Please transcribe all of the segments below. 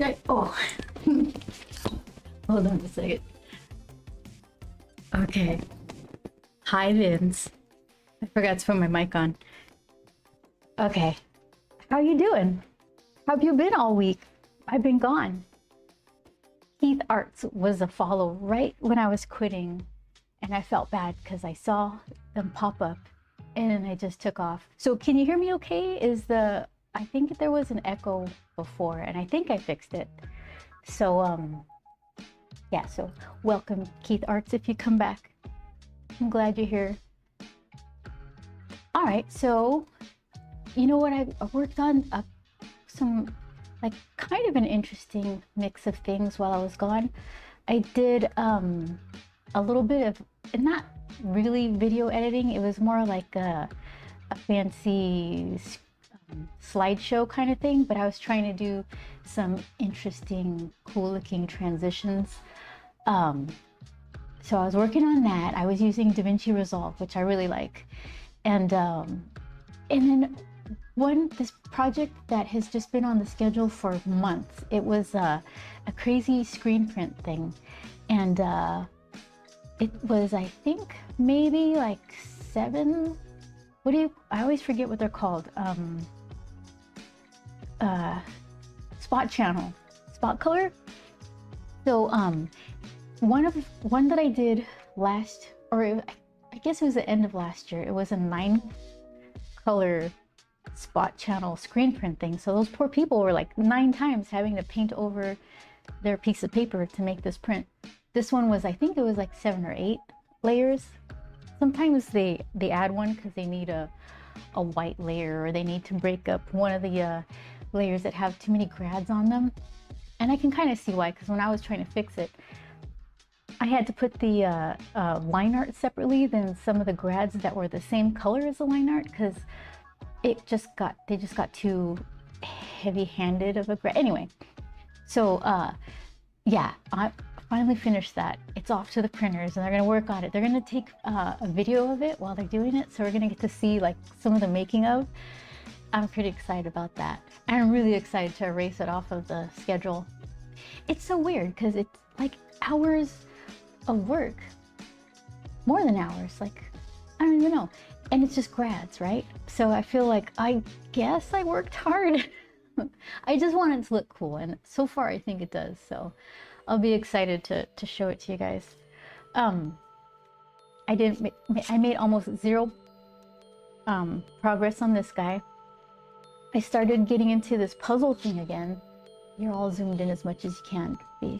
Oh, hold on a second. Okay. Hi, Vince. I forgot to put my mic on. Okay. How you doing? How have you been all week? I've been gone. Keith Arts was a follow right when I was quitting, and I felt bad because I saw them pop up and then I just took off. So can you hear me okay? I think there was an echo before and I think I fixed it. So yeah, so welcome Keith Arts if you come back. I'm glad you're here. All right, so you know what, I worked on some like kind of an interesting mix of things while I was gone. I did a little bit of, not really video editing, it was more like a fancy slideshow kind of thing, but I was trying to do some interesting, cool looking transitions. So I was working on that. I was using DaVinci Resolve, which I really like. And then this project that has just been on the schedule for months. It was a crazy screen print thing. And it was, I think, maybe like 7, I always forget what they're called. Spot channel, spot color. So one that I did I guess it was the end of last year. It was a 9 color spot channel screen print thing. So those poor people were like 9 times having to paint over their piece of paper to make this print. This one was, I think it was like 7 or 8 layers. Sometimes they add one because they need a white layer, or they need to break up one of the layers that have too many grads on them. And I can kind of see why, because when I was trying to fix it, I had to put the line art separately than some of the grads that were the same color as the line art, because they just got too heavy-handed of a grad. Anyway, so yeah, I finally finished that. It's off to the printers and they're gonna work on it. They're gonna take a video of it while they're doing it, so we're gonna get to see like some of the making of. I'm pretty excited about that. And I'm really excited to erase it off of the schedule. It's so weird because it's like hours of work, more than hours, like I don't even know. And it's just grads, right? So I feel like, I guess I worked hard. I just want it to look cool, and so far I think it does. So I'll be excited to show it to you guys. I made almost 0 progress on this guy. I started getting into this puzzle thing again. You're all zoomed in as much as you can be.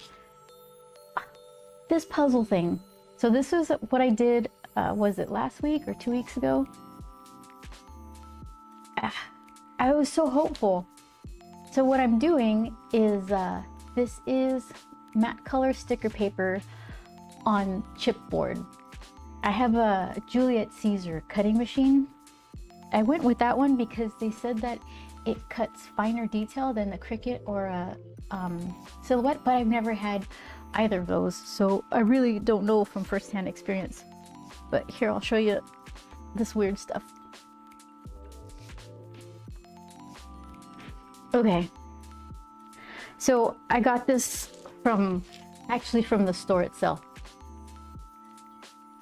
This puzzle thing. So this is what I did, was it last week or 2 weeks ago? I was so hopeful. So what I'm doing is, this is matte color sticker paper on chipboard. I have a Juliet Caesar cutting machine. I went with that one because they said that it cuts finer detail than the Cricut or a Silhouette, but I've never had either of those, so I really don't know from firsthand experience. But here, I'll show you this weird stuff. Okay, so I got this actually from the store itself.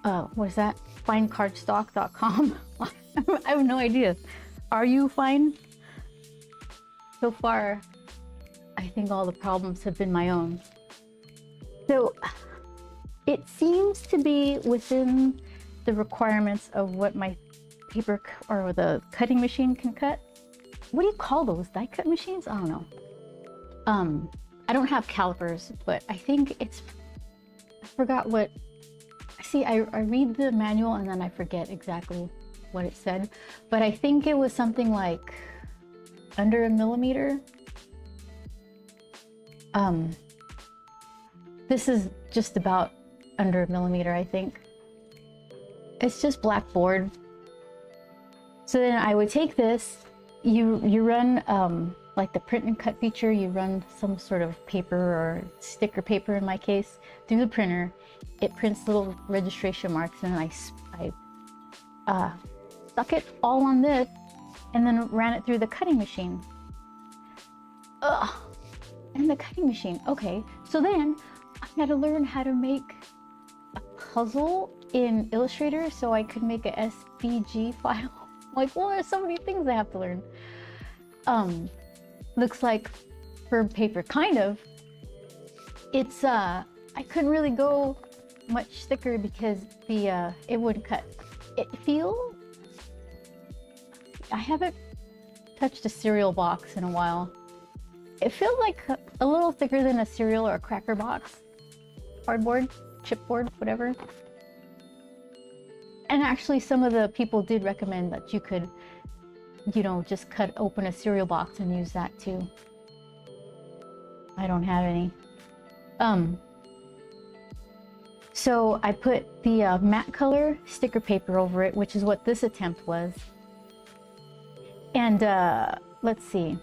What is that? Finecardstock.com. I have no idea. Are you fine? So far, I think all the problems have been my own. So it seems to be within the requirements of what my paper or the cutting machine can cut. What do you call those? Die cut machines? I don't know. I don't have calipers, but I think I forgot what, see, I read the manual and then I forget exactly what it said, but I think it was something like under a millimeter. This is just about under a millimeter, I think. It's just black board. So then I would take this, you run like the print and cut feature, you run some sort of paper or sticker paper in my case through the printer. It prints little registration marks, and then I stuck it all on this and then ran it through the cutting machine. Ugh. and the cutting machine. Okay, so then I had to learn how to make a puzzle in Illustrator so I could make a SVG file. Like, well, there's so many things I have to learn. Looks like for paper, kind of. It's I couldn't really go much thicker because the it wouldn't cut. I haven't touched a cereal box in a while. It feels like a little thicker than a cereal or a cracker box. Cardboard, chipboard, whatever. And actually some of the people did recommend that you could, you know, just cut open a cereal box and use that too. I don't have any. So I put the matte color sticker paper over it, which is what this attempt was. And let's see.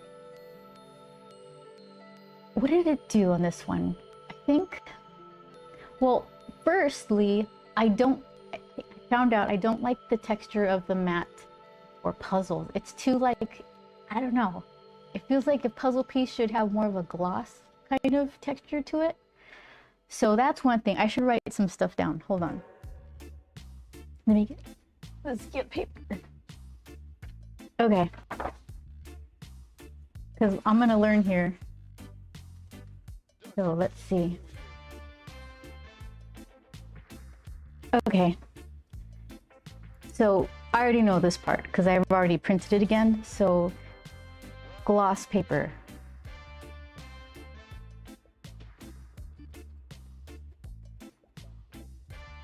What did it do on this one? I think, well, firstly, I found out I don't like the texture of the matte or puzzles. It's too like, I don't know. It feels like a puzzle piece should have more of a gloss kind of texture to it. So that's one thing. I should write some stuff down. Hold on. Let's get paper. Okay. Because I'm gonna learn here. So let's see. Okay. So I already know this part because I've already printed it again. So gloss paper.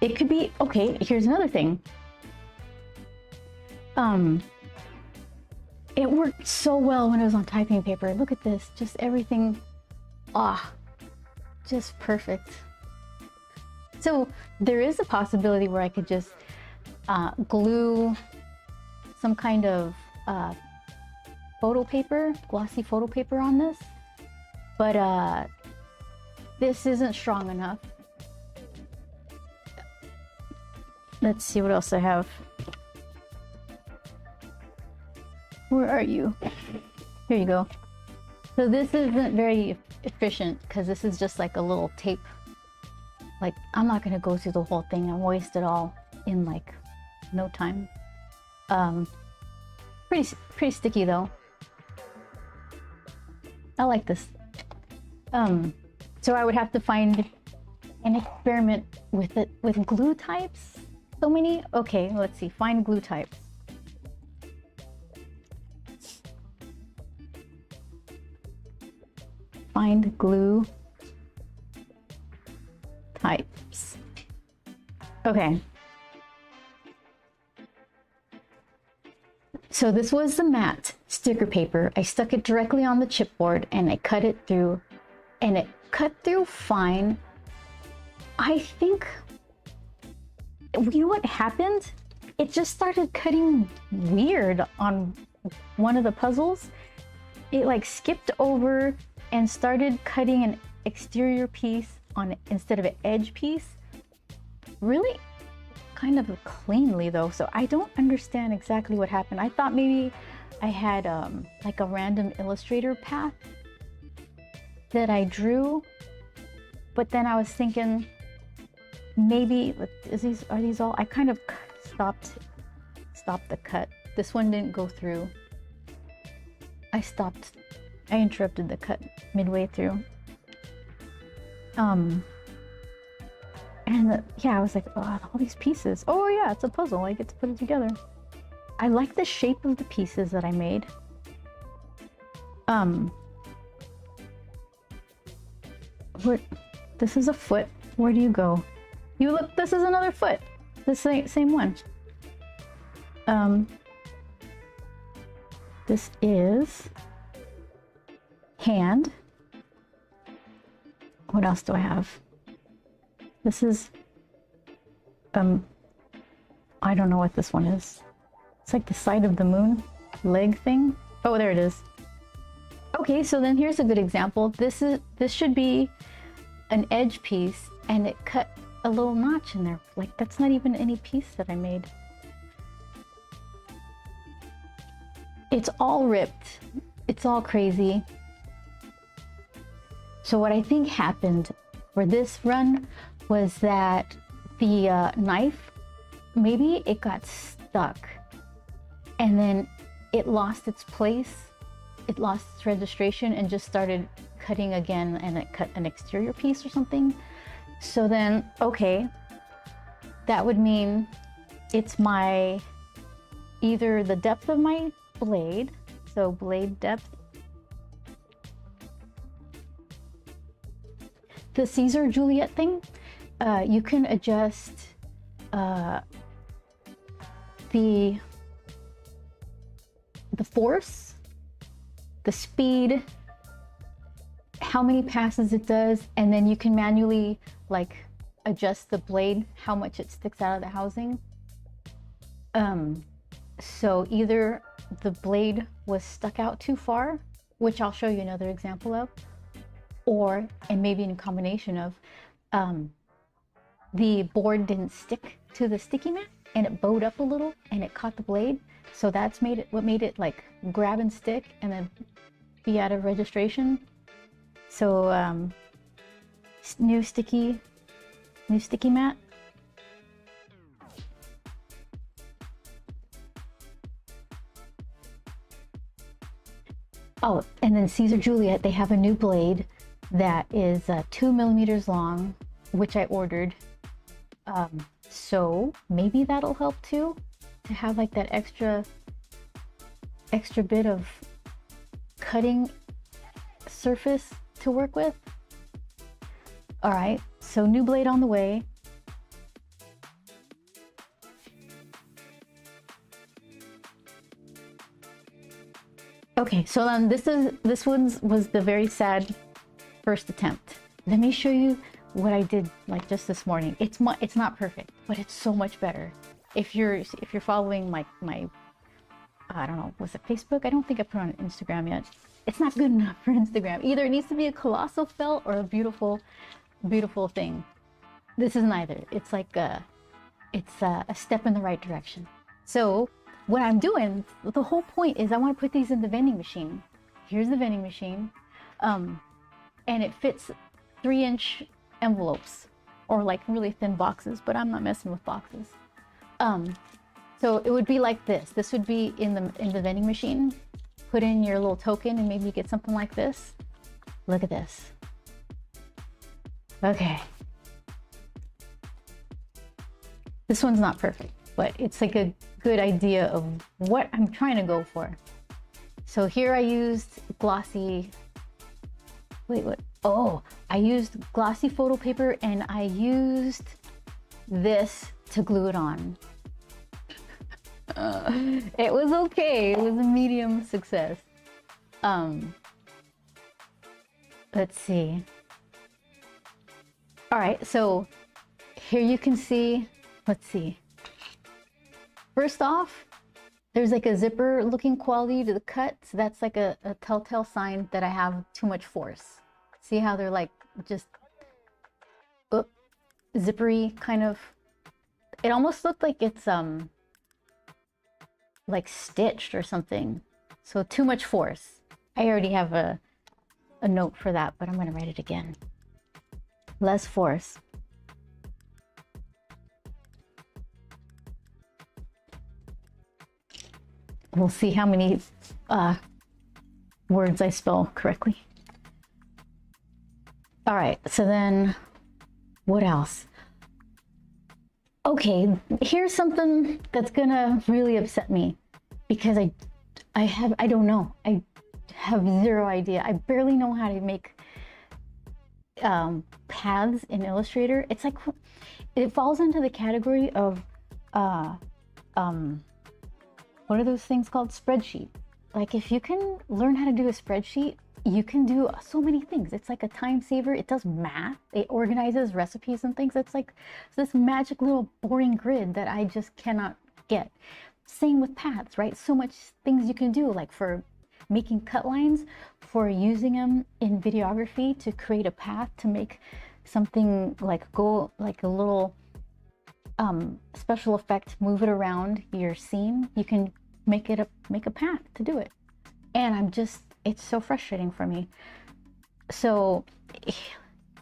It could be, okay, here's another thing. It worked so well when it was on typing paper. Look at this, just everything, just perfect. So there is a possibility where I could just glue some kind of photo paper, glossy photo paper on this, but this isn't strong enough. Let's see what else I have. Where are you? Here you go. So this isn't very efficient because this is just like a little tape. Like, I'm not gonna go through the whole thing and waste it all in like no time. Pretty sticky though. I like this. So I would have to find an experiment with it with glue types. So many. Okay, let's see. Find glue types. Find glue types. Okay. So this was the matte sticker paper. I stuck it directly on the chipboard and I cut it through, and it cut through fine. I think, you know what happened? It just started cutting weird on one of the puzzles. It like skipped over and started cutting an exterior piece on instead of an edge piece. Really kind of cleanly though, so I don't understand exactly what happened. I thought maybe I had like a random Illustrator path that I drew, but then I was thinking maybe are these all? I kind of stopped the cut. This one didn't go through. I interrupted the cut midway through. And yeah, I was like, oh, all these pieces. Oh yeah, it's a puzzle. I get to put it together. I like the shape of the pieces that I made. This is a foot. Where do you go? You look, this is another foot. The same one. This is hand. What else do I have? This is, I don't know what this one is. It's like the side of the moon leg thing. Oh, there it is. Okay, so then here's a good example. This should be an edge piece, and it cut a little notch in there. Like, that's not even any piece that I made. It's all ripped. It's all crazy. So what I think happened for this run was that the knife, maybe it got stuck and then it lost its place, it lost its registration and just started cutting again, and it cut an exterior piece or something. So then, okay, that would mean it's my, either the depth of my blade, so blade depth, the Caesar Juliet thing, you can adjust the force, the speed, how many passes it does, and then you can manually like adjust the blade, how much it sticks out of the housing. So either the blade was stuck out too far, which I'll show you another example of, or, and maybe in combination of, the board didn't stick to the sticky mat and it bowed up a little and it caught the blade. So that's what made it like grab and stick and then be out of registration. So new sticky mat. Oh, and then Caesar Juliet, they have a new blade that is 2 millimeters long, which I ordered. So maybe that'll help too, to have like that extra bit of cutting surface to work with. All right, so new blade on the way. Okay, so then this was the very sad first attempt. Let me show you what I did like just this morning. It's not perfect, but it's so much better. If you're following my I don't know, was it Facebook? I don't think I put it on Instagram yet. It's not good enough for Instagram. Either it needs to be a colossal felt or a beautiful thing. This is neither. It's like it's a step in the right direction. So what I'm doing, the whole point is I want to put these in the vending machine. Here's the vending machine, and it fits 3-inch envelopes or like really thin boxes, but I'm not messing with boxes. So it would be like this. This would be in the vending machine. Put in your little token and maybe you get something like this. Look at this. Okay. This one's not perfect, but it's like a good idea of what I'm trying to go for. So here I used glossy, wait, what? Oh, I used glossy photo paper and I used this to glue it on. It was okay. It was a medium success. Let's see. All right, so here you can see, let's see. First off, there's like a zipper looking quality to the cut. So that's like a telltale sign that I have too much force. See how they're like just zippery kind of. It almost looked like it's like stitched or something. So too much force. I already have a note for that, but I'm gonna write it again. Less force. We'll see how many words I spell correctly. All right, so then what else? Okay, here's something that's gonna really upset me because I don't know. I have zero idea. I barely know how to make paths in Illustrator. It's like, it falls into the category of what are those things called? Spreadsheet. Like if you can learn how to do a spreadsheet, you can do so many things. It's like a time saver. It does math. It organizes recipes and things. It's like this magic little boring grid that I just cannot get. Same with paths, right? So much things you can do, like for making cut lines, for using them in videography to create a path to make something like go like a little special effect, move it around your scene. You can make a path to do it. And I'm just, it's so frustrating for me. So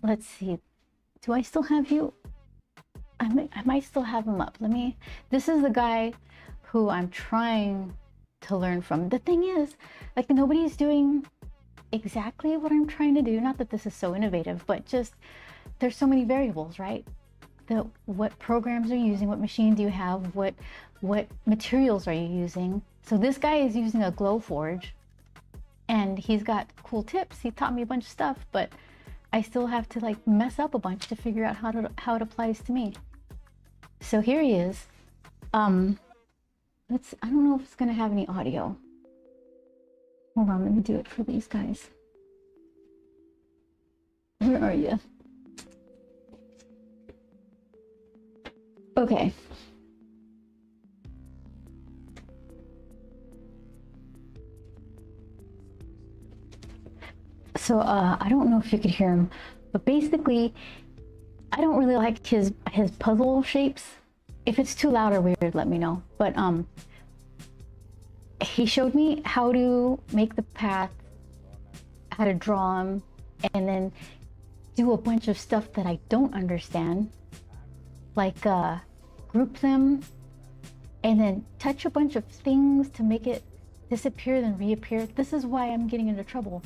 let's see. Do I still have you? I might still have him up. This is the guy who I'm trying to learn from. The thing is, like, nobody's doing exactly what I'm trying to do. Not that this is so innovative, but just there's so many variables, right? What programs are you using? What machine do you have? What materials are you using? So this guy is using a Glowforge, and he's got cool tips. He taught me a bunch of stuff, but I still have to like mess up a bunch to figure out how it applies to me. So here he is. I don't know if it's gonna have any audio. Hold on, let me do it for these guys. Where are you? Okay. So I don't know if you could hear him, but basically I don't really like his puzzle shapes. If it's too loud or weird, let me know. But he showed me how to make the path, how to draw them, and then do a bunch of stuff that I don't understand, like group them and then touch a bunch of things to make it disappear then reappear. This is why I'm getting into trouble.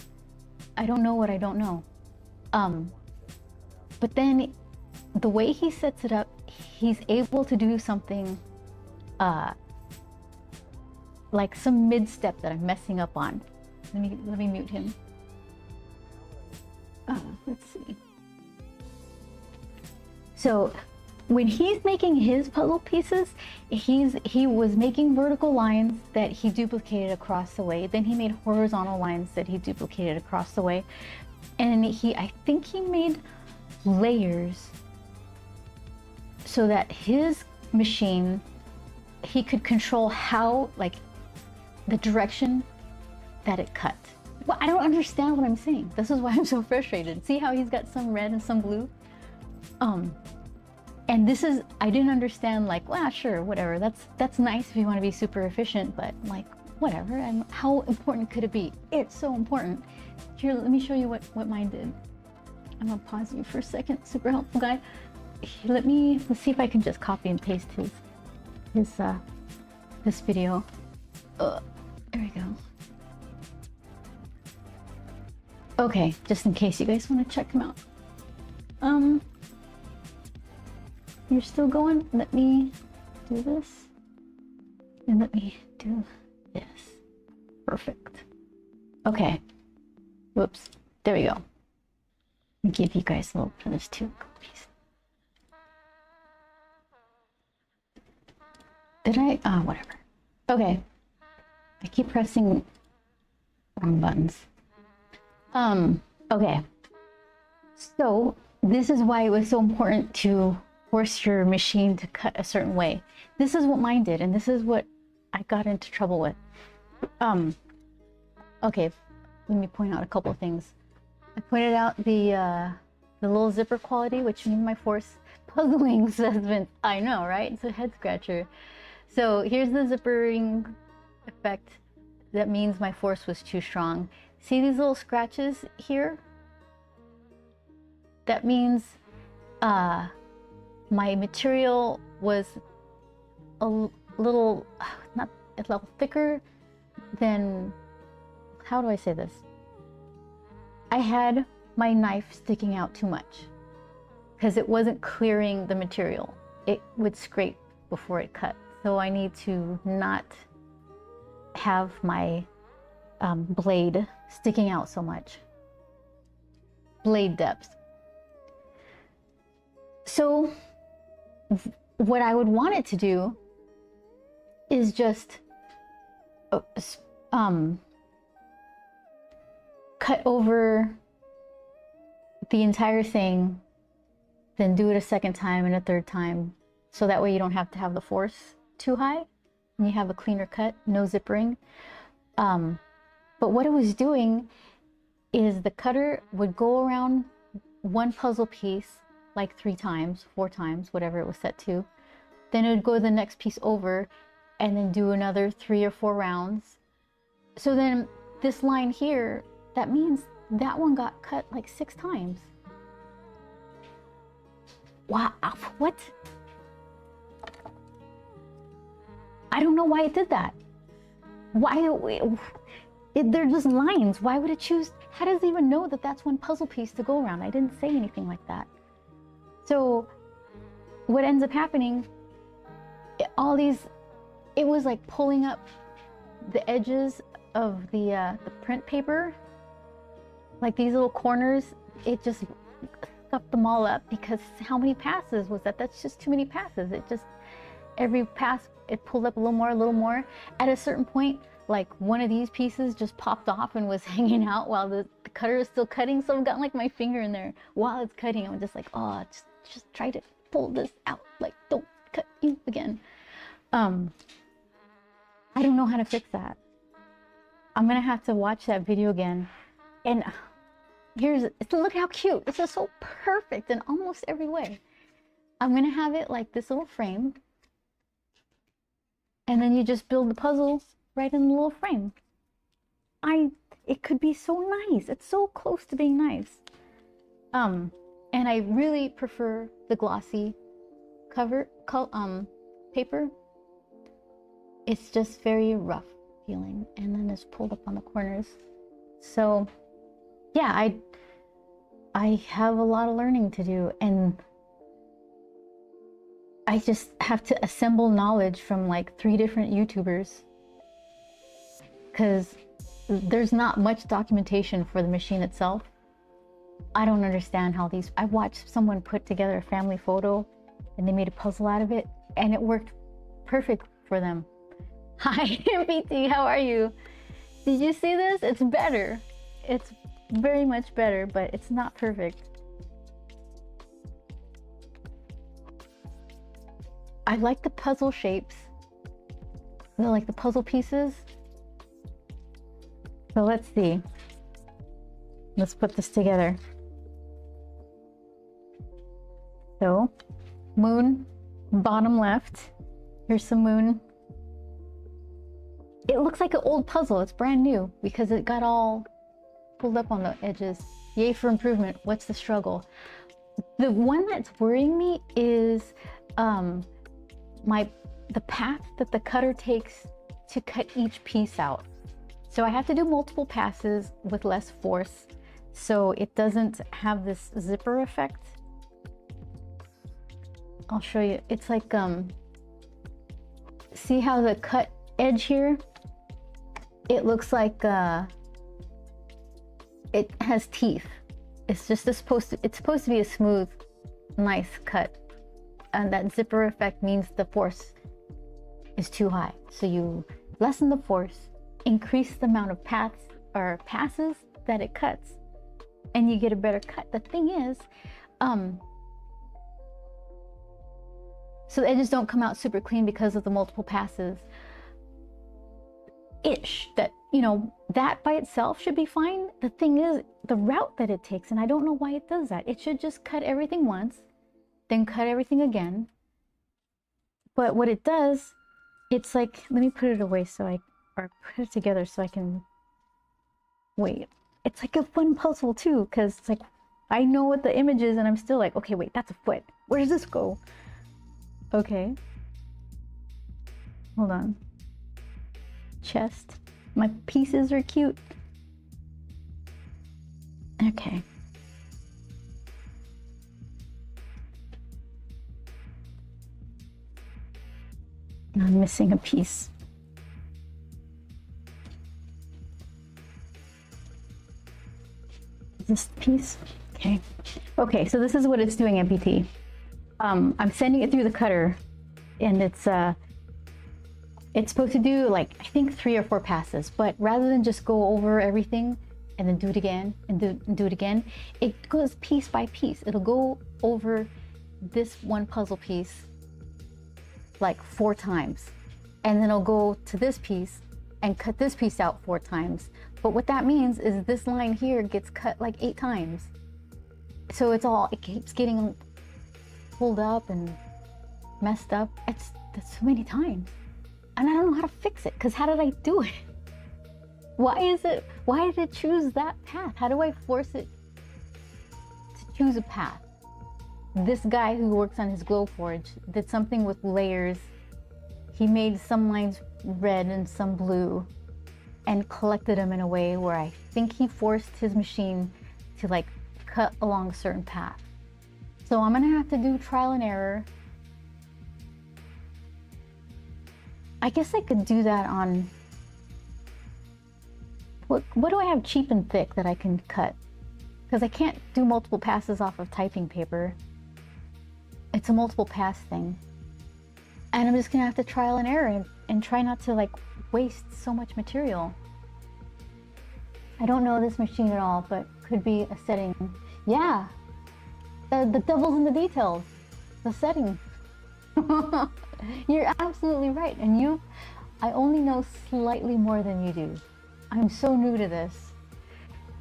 I don't know what I don't know. But then the way he sets it up, he's able to do something like some mid-step that I'm messing up on. Let me mute him. Let's see. So when he's making his puzzle pieces, he was making vertical lines that he duplicated across the way. Then he made horizontal lines that he duplicated across the way. And I think he made layers so that his machine, he could control how, like, the direction that it cut. Well, I don't understand what I'm saying. This is why I'm so frustrated. See how he's got some red and some blue? And this is, I didn't understand, like, well, sure, whatever. That's nice if you want to be super efficient, but like, whatever. How important could it be? It's so important. Here, let me show you what mine did. I'm gonna pause you for a second. Super helpful guy. Let's see if I can just copy and paste this video. There we go. Okay, just in case you guys want to check him out. You're still going? Let me do this. And let me do this. Perfect. Okay. Whoops. There we go. I'll give you guys a little bit of this too. Did I? Whatever. Okay. I keep pressing wrong buttons. Okay. So this is why it was so important to force your machine to cut a certain way. This is what mine did, and this is what I got into trouble with. Okay, let me point out a couple of things. I pointed out the little zipper quality, which means my force puzzling has been, I know, right? It's a head scratcher. So here's the zippering effect. That means my force was too strong. See these little scratches here? That means my material was a little thicker than, how do I say this? I had my knife sticking out too much because it wasn't clearing the material. It would scrape before it cut. So I need to not have my blade sticking out so much. Blade depth. So what I would want it to do is just cut over the entire thing, then do it a second time and a third time, so that way you don't have to have the force too high and you have a cleaner cut, no zippering. But what it was doing is the cutter would go around one puzzle piece like 3 times, 4 times, whatever it was set to. Then it would go the next piece over and then do another 3 or 4 rounds. So then this line here, that means that one got cut like 6 times. Wow, what? I don't know why it did that. Why? They're just lines. Why would it choose? How does it even know that that's one puzzle piece to go around? I didn't say anything like that. So what ends up happening, it was like pulling up the edges of the print paper, like these little corners. It just scuffed them all up because how many passes was that? That's just too many passes. It just, every pass, it pulled up a little more. At a certain point, like one of these pieces just popped off and was hanging out while the cutter is still cutting. So I've got like my finger in there while it's cutting. I'm just like, oh, just try to pull this out. Like, don't cut you again. I don't know how to fix that. I'm gonna have to watch that video again. And look how cute. This is so perfect in almost every way. I'm gonna have it like this little frame. And then you just build the puzzle right in the little frame. It could be so nice. It's so close to being nice. And I really prefer the glossy paper. It's just very rough feeling, and then it's pulled up on the corners. So yeah, I have a lot of learning to do, and I just have to assemble knowledge from like 3 different YouTubers, because there's not much documentation for the machine itself. I don't understand how I watched someone put together a family photo and they made a puzzle out of it, and it worked perfect for them. Hi, MPT, how are you? Did you see this? It's better. It's very much better, but it's not perfect. I like the puzzle shapes. I like the puzzle pieces. So let's see. Let's put this together. So, moon, bottom left. Here's some moon. It looks like an old puzzle. It's brand new because it got all pulled up on the edges. Yay for improvement. What's the struggle? The one that's worrying me is the path that the cutter takes to cut each piece out. So I have to do multiple passes with less force so it doesn't have this zipper effect. I'll show you. It's like, see how the cut edge here? It looks like it has teeth. It's just supposed to be a smooth, nice cut. And that zipper effect means the force is too high. So you lessen the force, increase the amount of passes that it cuts, and you get a better cut. The thing is, so the edges don't come out super clean because of the multiple passes. That, that by itself should be fine. The thing is, the route that it takes, and I don't know why it does that. It should just cut everything once, then cut everything again. But what it does, it's like, let me put it away or put it together so I can, wait. It's like a fun puzzle too, because it's like, I know what the image is and I'm still like, okay, wait, that's a foot. Where does this go? Okay. Hold on. Chest. My pieces are cute. Okay. I'm missing a piece. Is this the piece? Okay. Okay, so this is what it's doing, MPT. I'm sending it through the cutter, and it's supposed to do like, I think 3 or 4 passes, but rather than just go over everything and then do it again and do it again, it goes piece by piece. It'll go over this one puzzle piece like 4 times, and then it'll go to this piece and cut this piece out 4 times. But what that means is this line here gets cut like 8 times. So it keeps getting pulled up and messed up. That's so many times. And I don't know how to fix it, because how did I do it? Why is it Why did it choose that path? How do I force it to choose a path? This guy who works on his Glowforge did something with layers. He made some lines red and some blue and collected them in a way where I think he forced his machine to like cut along a certain path. So I'm gonna have to do trial and error. I guess I could do that on, what do I have cheap and thick that I can cut? Because I can't do multiple passes off of typing paper. It's a multiple pass thing. And I'm just gonna have to trial and error and try not to like waste so much material. I don't know this machine at all, but could be a setting. Yeah, the devil's in the details, the setting. You're absolutely right. And I only know slightly more than you do. I'm so new to this.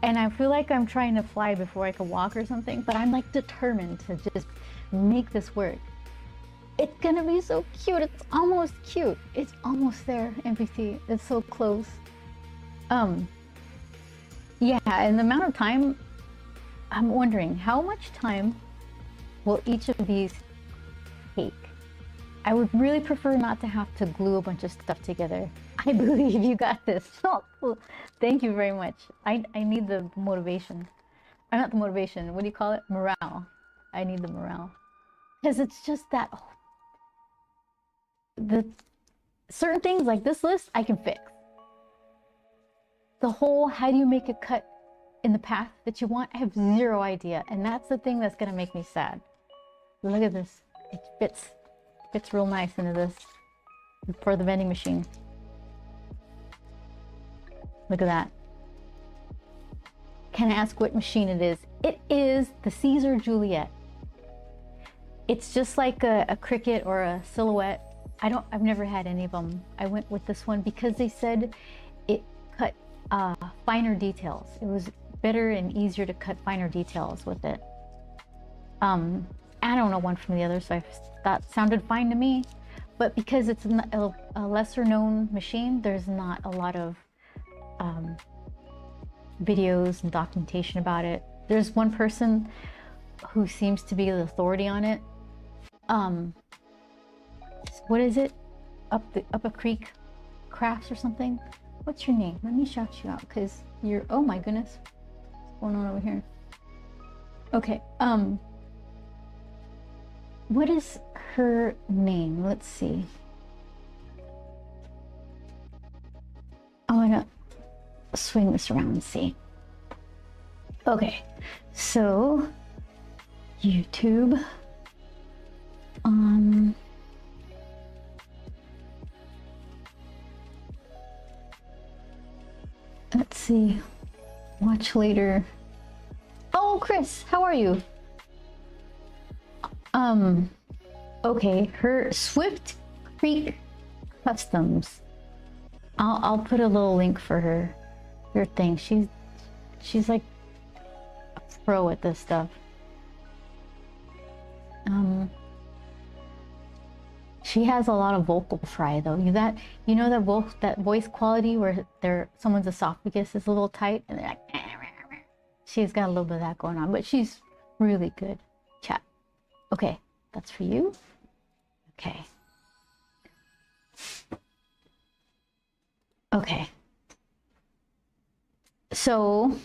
And I feel like I'm trying to fly before I can walk or something, but I'm like determined to just make this work. It's gonna be so cute. It's almost cute. It's almost there, MPT. It's so close. Yeah, and the amount of time, I'm wondering how much time will each of these take? I would really prefer not to have to glue a bunch of stuff together. I believe you got this. Oh, thank you very much. I need the motivation. Not the motivation. What do you call it? Morale. I need the morale. Because it's just that, the certain things like this list I can fix. The whole, how do you make a cut in the path that you want? I have zero idea. And that's the thing that's gonna make me sad. Look at this. It fits real nice into this for the vending machine. Look at that. Can I ask what machine it is? It is the Caesar Juliet. It's just like a Cricut or a Silhouette. I've never had any of them. I went with this one because they said it cut finer details. It was better and easier to cut finer details with it. I don't know one from the other, so that sounded fine to me. But because it's a lesser known machine, there's not a lot of videos and documentation about it. There's one person who seems to be the authority on it. What is it? Up a creek crafts or something? What's your name? Let me shout you out because you're, oh my goodness. What's going on over here? Okay, what is her name? Let's see. I'm gonna swing this around and see. Okay, so YouTube. Let's see. Watch later. Oh, Chris, how are you? Okay, her Swift Creek Customs. I'll put a little link for her thing. She's like a pro at this stuff. She has a lot of vocal fry though. You know that voice quality where someone's esophagus is a little tight and they're like, she's got a little bit of that going on, but she's really good. Chat. Okay, that's for you. Okay. Okay. So,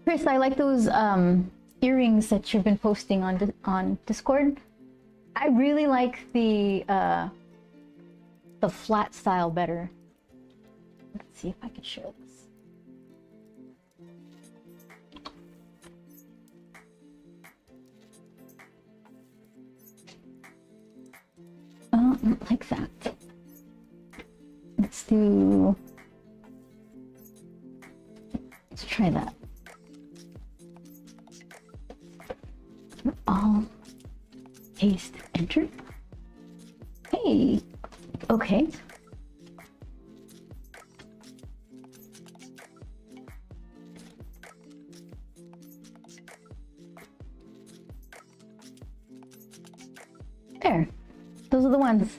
Chris, I like those earrings that you've been posting on Discord. I really like the flat style better. Let's see if I can show this. Not like that. Let's try that. All paste, enter. Hey, okay. There, those are the ones.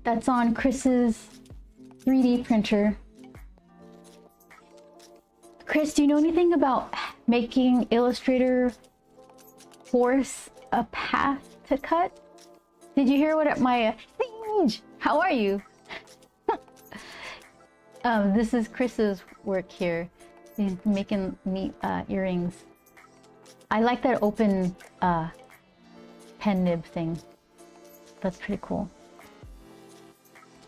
That's on Chris's 3D printer. Chris, do you know anything about making Illustrator force a path to cut? Did you hear what my Siege? How are you? This is Chris's work here. He's making neat earrings. I like that open pen nib thing. That's pretty cool.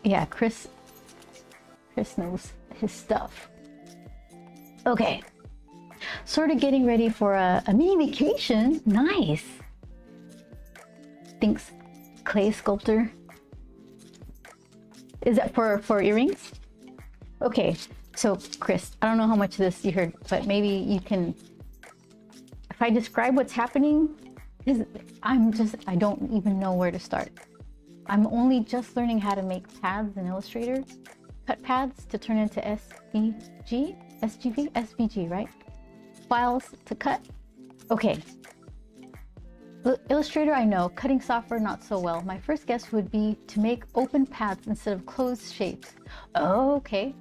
Yeah, Chris knows his stuff. Okay, sort of getting ready for a mini vacation. Nice. Thanks, clay sculptor. Is that for earrings? Okay, so Chris, I don't know how much of this you heard, but maybe you can, if I describe what's happening, because I don't even know where to start. I'm only just learning how to make paths in Illustrator, cut paths to turn into SVG, right? Files to cut. Okay. Illustrator, I know. Cutting software, not so well. My first guess would be to make open paths instead of closed shapes. Oh, okay.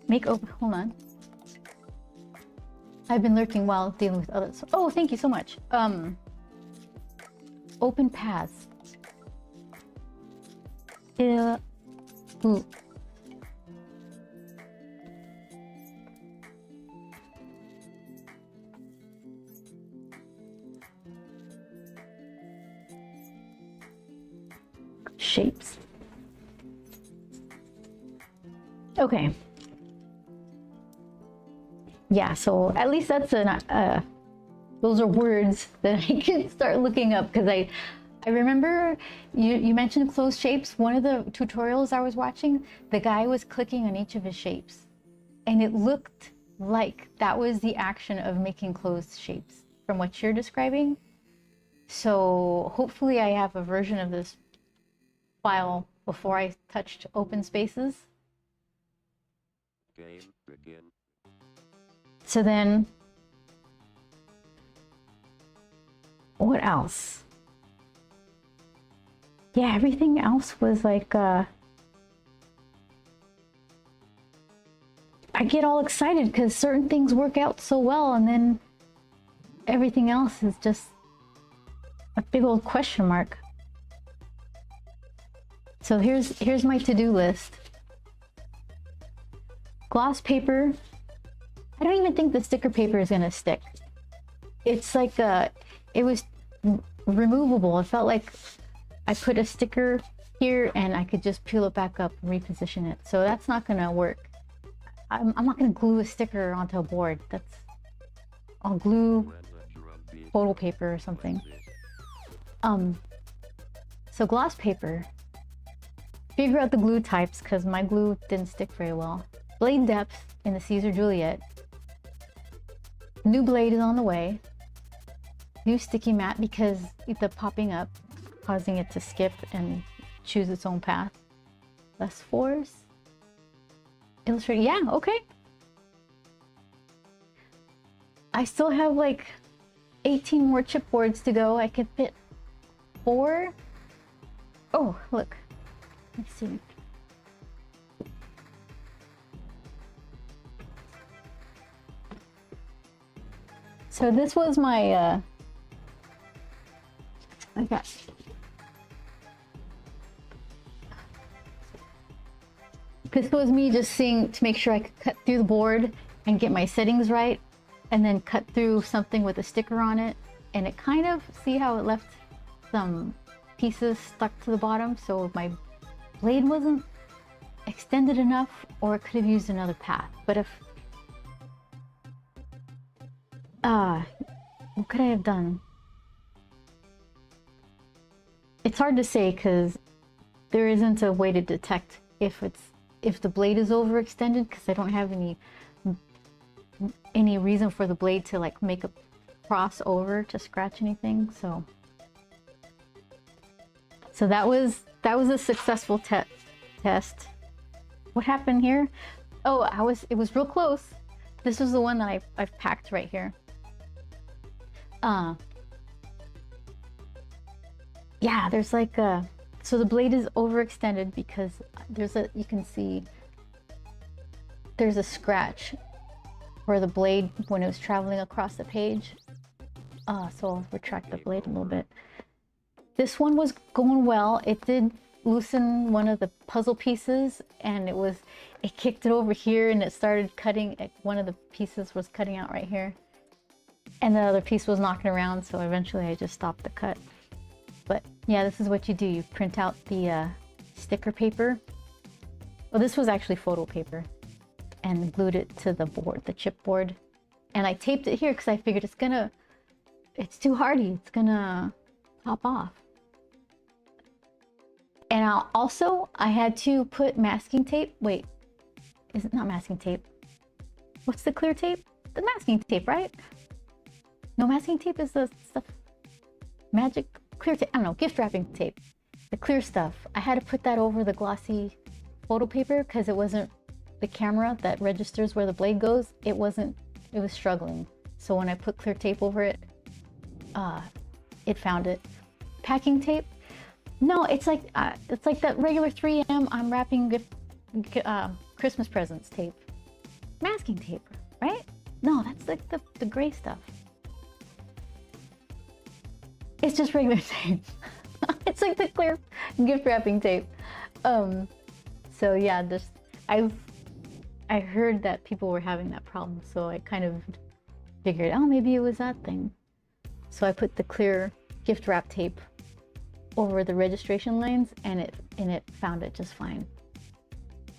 Make open, hold on. I've been lurking while dealing with others. Oh, thank you so much. Open paths. Ooh. Shapes. Okay. Yeah, so at least that's those are words that I can start looking up, because I remember you mentioned closed shapes. One of the tutorials I was watching, the guy was clicking on each of his shapes, and it looked like that was the action of making closed shapes from what you're describing. So hopefully I have a version of this file before I touched open spaces. Game begin. So then, what else? Yeah, everything else was like, I get all excited because certain things work out so well, and then everything else is just a big old question mark. So here's my to-do list. Gloss paper. I don't even think the sticker paper is gonna stick. It's like it was removable. It felt like I put a sticker here and I could just peel it back up and reposition it. So that's not gonna work. I'm not gonna glue a sticker onto a board. I'll glue photo paper or something. So gloss paper. Figure out the glue types, because my glue didn't stick very well. Blade depth in the Caesar Juliet. New blade is on the way. New sticky mat, because the popping up, causing it to skip and choose its own path. Less force. Illustrator, yeah, okay. I still have like 18 more chipboards to go. I could fit 4. Oh, look. Let's see. So this was my this was me just seeing to make sure I could cut through the board and get my settings right, and then cut through something with a sticker on it, and it kind of, see how it left some pieces stuck to the bottom, so my blade wasn't extended enough, or it could have used another path. But if what could I have done? It's hard to say, because there isn't a way to detect if the blade is overextended, because I don't have any reason for the blade to like make a crossover to scratch anything. So that was a successful test. What happened here? Oh, it was real close. This was the one that I've packed right here. Yeah, there's like so the blade is overextended because you can see there's a scratch for the blade when it was traveling across the page. So I'll retract the blade a little bit. This one was going well. It did loosen one of the puzzle pieces, and it kicked it over here and it started cutting. One of the pieces was cutting out right here, and the other piece was knocking around, so eventually I just stopped the cut. But yeah, this is what you do. You print out the sticker paper. Well, this was actually photo paper, and glued it to the board, the chipboard. And I taped it here because I figured it's too hardy. It's gonna pop off. And I had to put masking tape. Wait, is it not masking tape? What's the clear tape? The masking tape, right? No, masking tape is the stuff, magic clear tape. I don't know, gift wrapping tape. The clear stuff. I had to put that over the glossy photo paper because it wasn't the camera that registers where the blade goes. It was struggling. So when I put clear tape over it, it found it. Packing tape. No, it's like that regular 3M I'm wrapping Christmas presents tape. Masking tape, right? No, that's like the gray stuff. It's just regular tape. It's like the clear gift wrapping tape. So yeah, I heard that people were having that problem, so I kind of figured, oh, maybe it was that thing. So I put the clear gift wrap tape over the registration lines, and it found it just fine.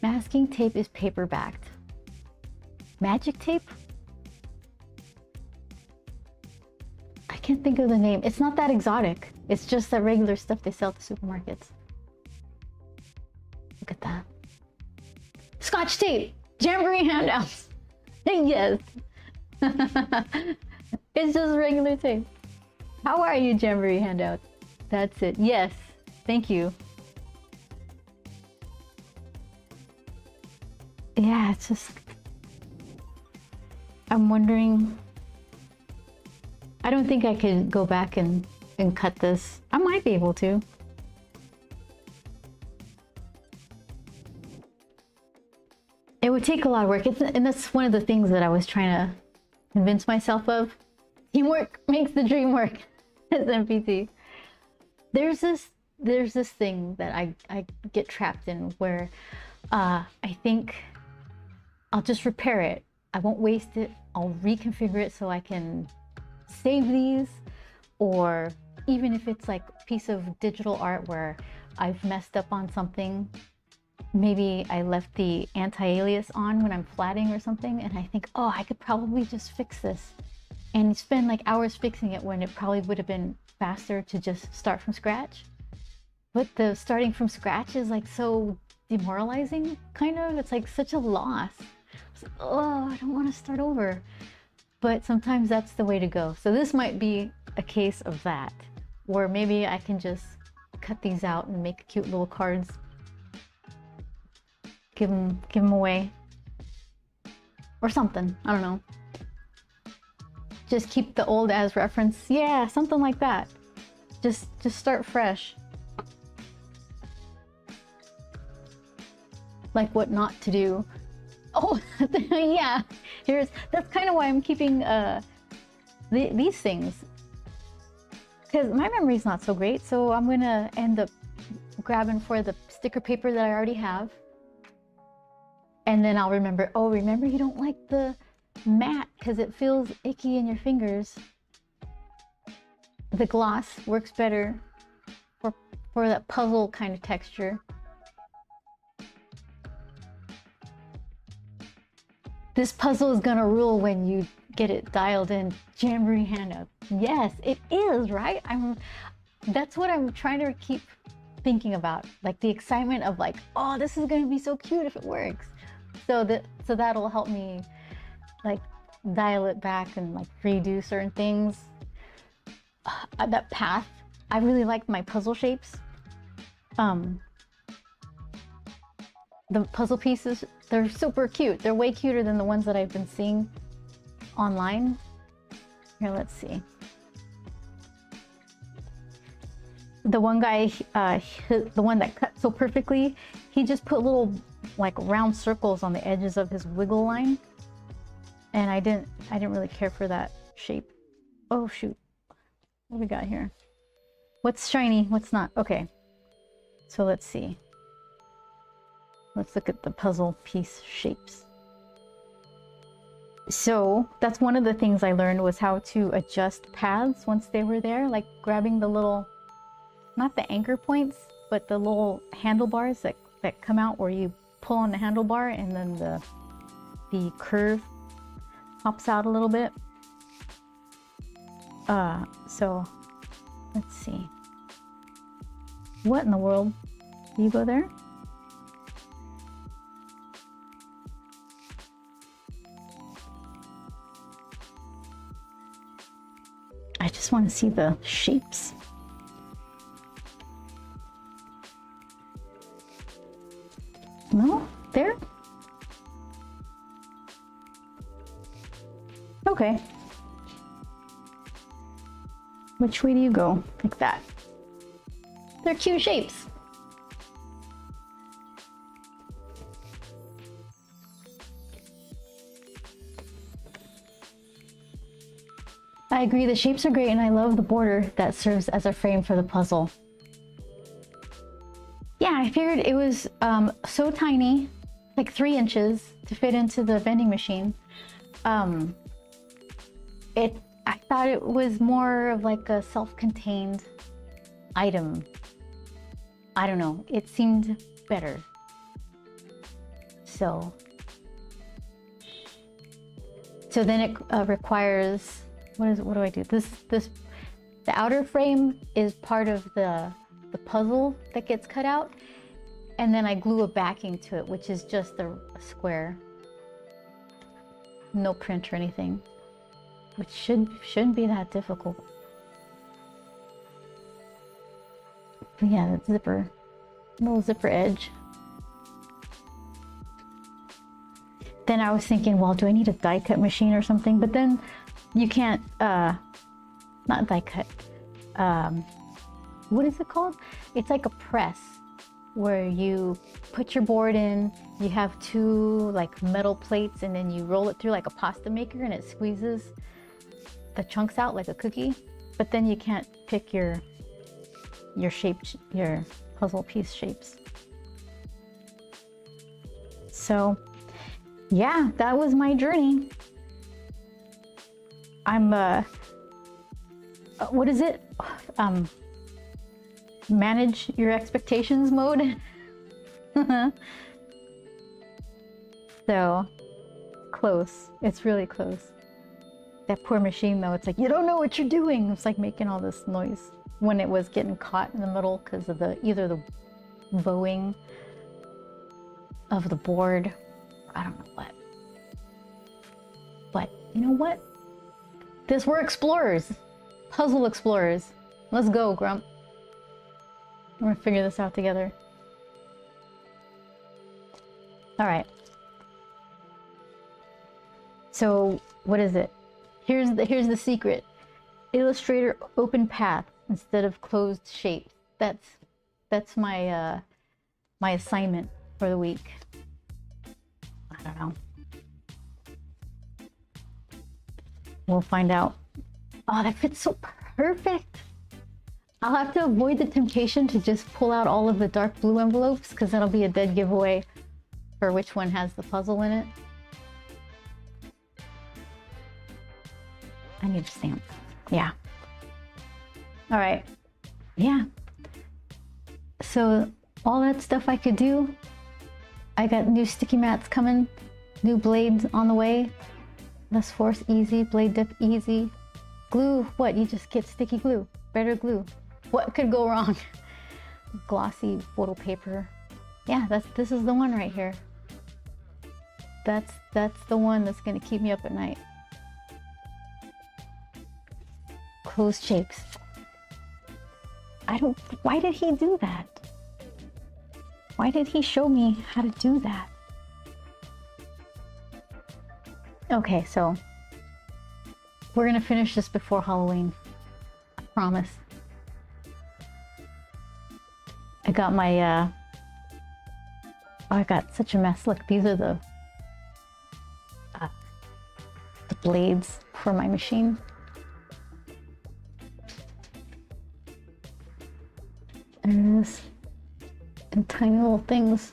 Masking tape is paper backed. Magic tape? I can't think of the name. It's not that exotic. It's just that regular stuff they sell at the supermarkets. Look at that. Scotch tape! Jamboree handouts! Yes! It's just regular tape. How are you, Jamboree handouts? That's it. Yes. Thank you. Yeah, it's just... I'm wondering... I don't think I could go back and cut this. I might be able to. It would take a lot of work. And that's one of the things that I was trying to convince myself of. Teamwork makes the dream work, as MPT. There's this thing that I get trapped in where I think I'll just repair it. I won't waste it. I'll reconfigure it so I can save these, or even if it's like a piece of digital art where I've messed up on something, maybe I left the anti-alias on when I'm flatting or something, and I think, oh, I could probably just fix this, and spend like hours fixing it when it probably would have been faster to just start from scratch. But the starting from scratch is like so demoralizing, kind of. It's like such a loss. It's like, oh, I don't want to start over. But sometimes that's the way to go. So this might be a case of that, where maybe I can just cut these out and make cute little cards. Give them away. Or something, I don't know. Just keep the old as reference. Yeah, something like that. Just start fresh. Like what not to do. Oh, yeah. That's kind of why I'm keeping these things. Because my memory's not so great, so I'm gonna end up grabbing for the sticker paper that I already have. And then I'll remember, oh, remember you don't like the matte because it feels icky in your fingers. The gloss works better for that puzzle kind of texture. This puzzle is gonna rule when you get it dialed in. Jamboree handout. Yes, it is, right? That's what I'm trying to keep thinking about. Like the excitement of like, oh, this is gonna be so cute if it works. So that'll help me like dial it back and like redo certain things. That path, I really like my puzzle shapes. The puzzle pieces, they're super cute. They're way cuter than the ones that I've been seeing online. Here, let's see. The one guy, the one that cut so perfectly, he just put little like round circles on the edges of his wiggle line. And I didn't really care for that shape. Oh shoot. What do we got here? What's shiny? What's not? Okay. So let's see. Let's look at the puzzle piece shapes. So that's one of the things I learned, was how to adjust paths once they were there, like grabbing the little, not the anchor points, but the little handlebars that come out where you pull on the handlebar and then the curve pops out a little bit. So let's see. What in the world? Do you go there? I just want to see the shapes. No? There? Okay. Which way do you go? Like that. They're cute shapes. I agree, the shapes are great, and I love the border that serves as a frame for the puzzle. Yeah, I figured it was so tiny, like 3 inches, to fit into the vending machine. I thought it was more of like a self-contained item. I don't know, it seemed better. So then it requires, what do I do? The outer frame is part of the puzzle that gets cut out, and then I glue a backing to it, which is just a square. No print or anything, which shouldn't be that difficult. But yeah, that zipper, little zipper edge. Then I was thinking, well, do I need a die cut machine or something? But then you can't, not die cut. What is it called? It's like a press where you put your board in, you have 2 like metal plates, and then you roll it through like a pasta maker, and it squeezes the chunks out like a cookie. But then you can't pick your puzzle piece shapes. So yeah, that was my journey. I'm what is it? Manage your expectations mode. So close. It's really close. That poor machine though, it's like, you don't know what you're doing. It's like making all this noise when it was getting caught in the middle because of either the bowing of the board, or I don't know what. But you know what? We're explorers. Puzzle explorers. Let's go, Grump. We're gonna figure this out together. All right. So what is it? Here's the secret. Illustrator open path instead of closed shapes. That's my my assignment for the week. I don't know. We'll find out. Oh, that fits so perfect. I'll have to avoid the temptation to just pull out all of the dark blue envelopes, because that'll be a dead giveaway for which one has the puzzle in it. I need a stamp. Yeah. All right. Yeah. So all that stuff I could do. I got new sticky mats coming, new blades on the way. Less force easy, blade dip easy. Glue, what? You just get sticky glue. Better glue. What could go wrong? Glossy photo paper. Yeah, this is the one right here. That's the one that's gonna keep me up at night. Closed shapes. Why did he do that? Why did he show me how to do that? Okay, so we're gonna finish this before Halloween. I promise. I got my Oh, I got such a mess. Look, these are uh, the blades for my machine. And it is in tiny little things.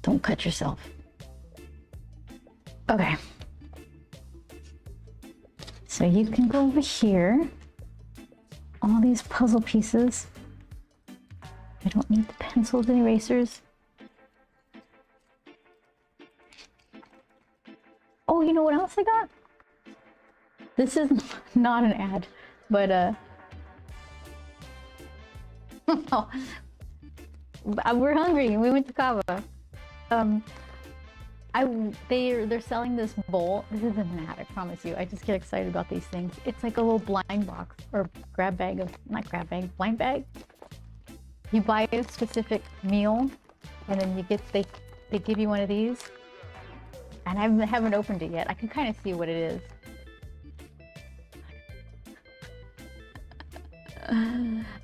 Don't cut yourself. Okay. So you can go over here. All these puzzle pieces. I don't need the pencils and erasers. Oh, you know what else I got? This is not an ad, but oh, we're hungry. We went to Cava. They're selling this bowl. This isn't an ad, I promise you. I just get excited about these things. It's like a little blind box or grab bag of, not grab bag, blind bag. You buy a specific meal and then you get, they give you one of these. And I haven't opened it yet. I can kind of see what it is.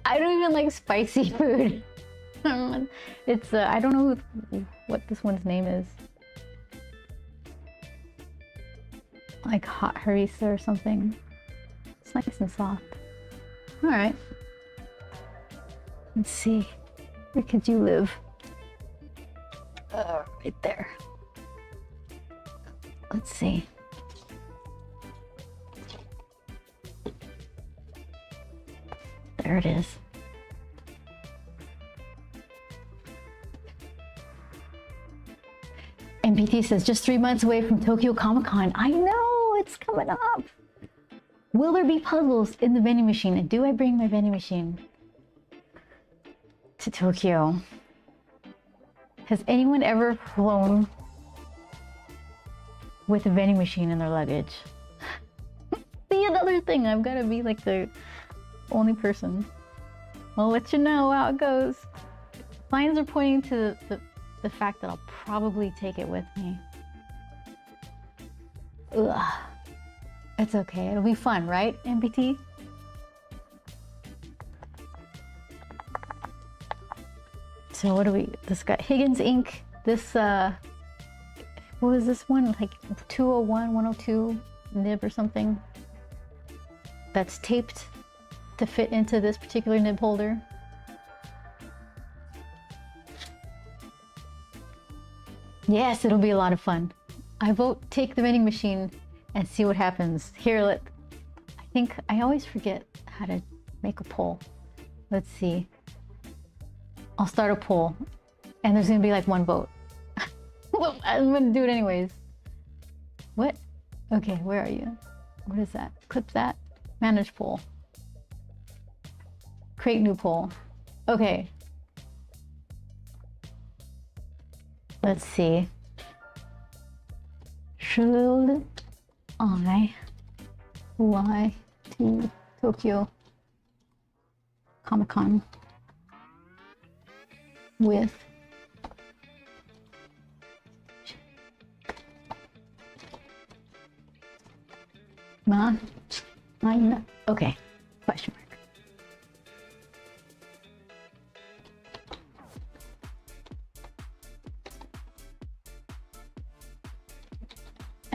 I don't even like spicy food. It's, I don't know what this one's name is. Like hot harissa or something. It's nice and soft. All right. Let's see. Where could you live? Right there. Let's see. There it is. MPT says, just 3 months away from Tokyo Comic Con. I know, it's coming up. Will there be puzzles in the vending machine? And do I bring my vending machine to Tokyo? Has anyone ever flown with a vending machine in their luggage? See, another thing, I've got to be like the only person. I'll let you know how it goes. Signs are pointing to the fact that I'll probably take it with me. Ugh. It's okay. It'll be fun, right, MPT? So what do we... This got Higgins ink. This, what was this one? Like 201, 102 nib or something. That's taped to fit into this particular nib holder. Yes, it'll be a lot of fun. I vote take the vending machine and see what happens. Here, I think I always forget how to make a poll. Let's see. I'll start a poll and there's gonna be like one vote. Well, I'm gonna do it anyways. What? Okay, where are you? What is that? Clip that. Manage poll. Create new poll. Okay. Let's see. Should I fly to Tokyo Comic Con with mine? Okay. Question mark.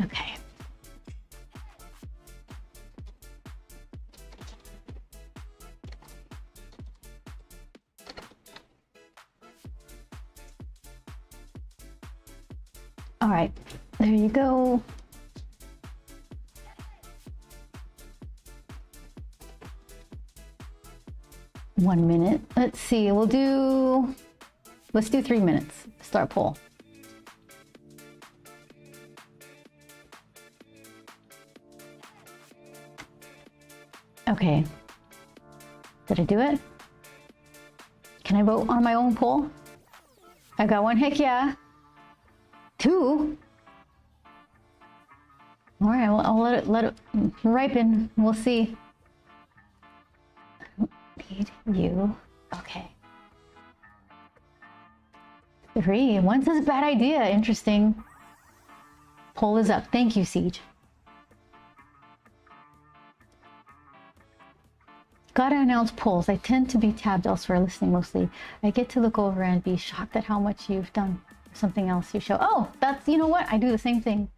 Okay. All right, there you go. One minute. Let's see, let's do 3 minutes. Start poll. Okay. Did I do it? Can I vote on my own poll? I got one, heck yeah. 2? All right, well, I'll let it ripen. We'll see. Need you. Okay. 3. 1 says bad idea. Interesting. Poll is up. Thank you, Siege. Gotta announce polls. I tend to be tabbed elsewhere, listening mostly. I get to look over and be shocked at how much you've done. Something else you show. Oh, that's, you know what? I do the same thing.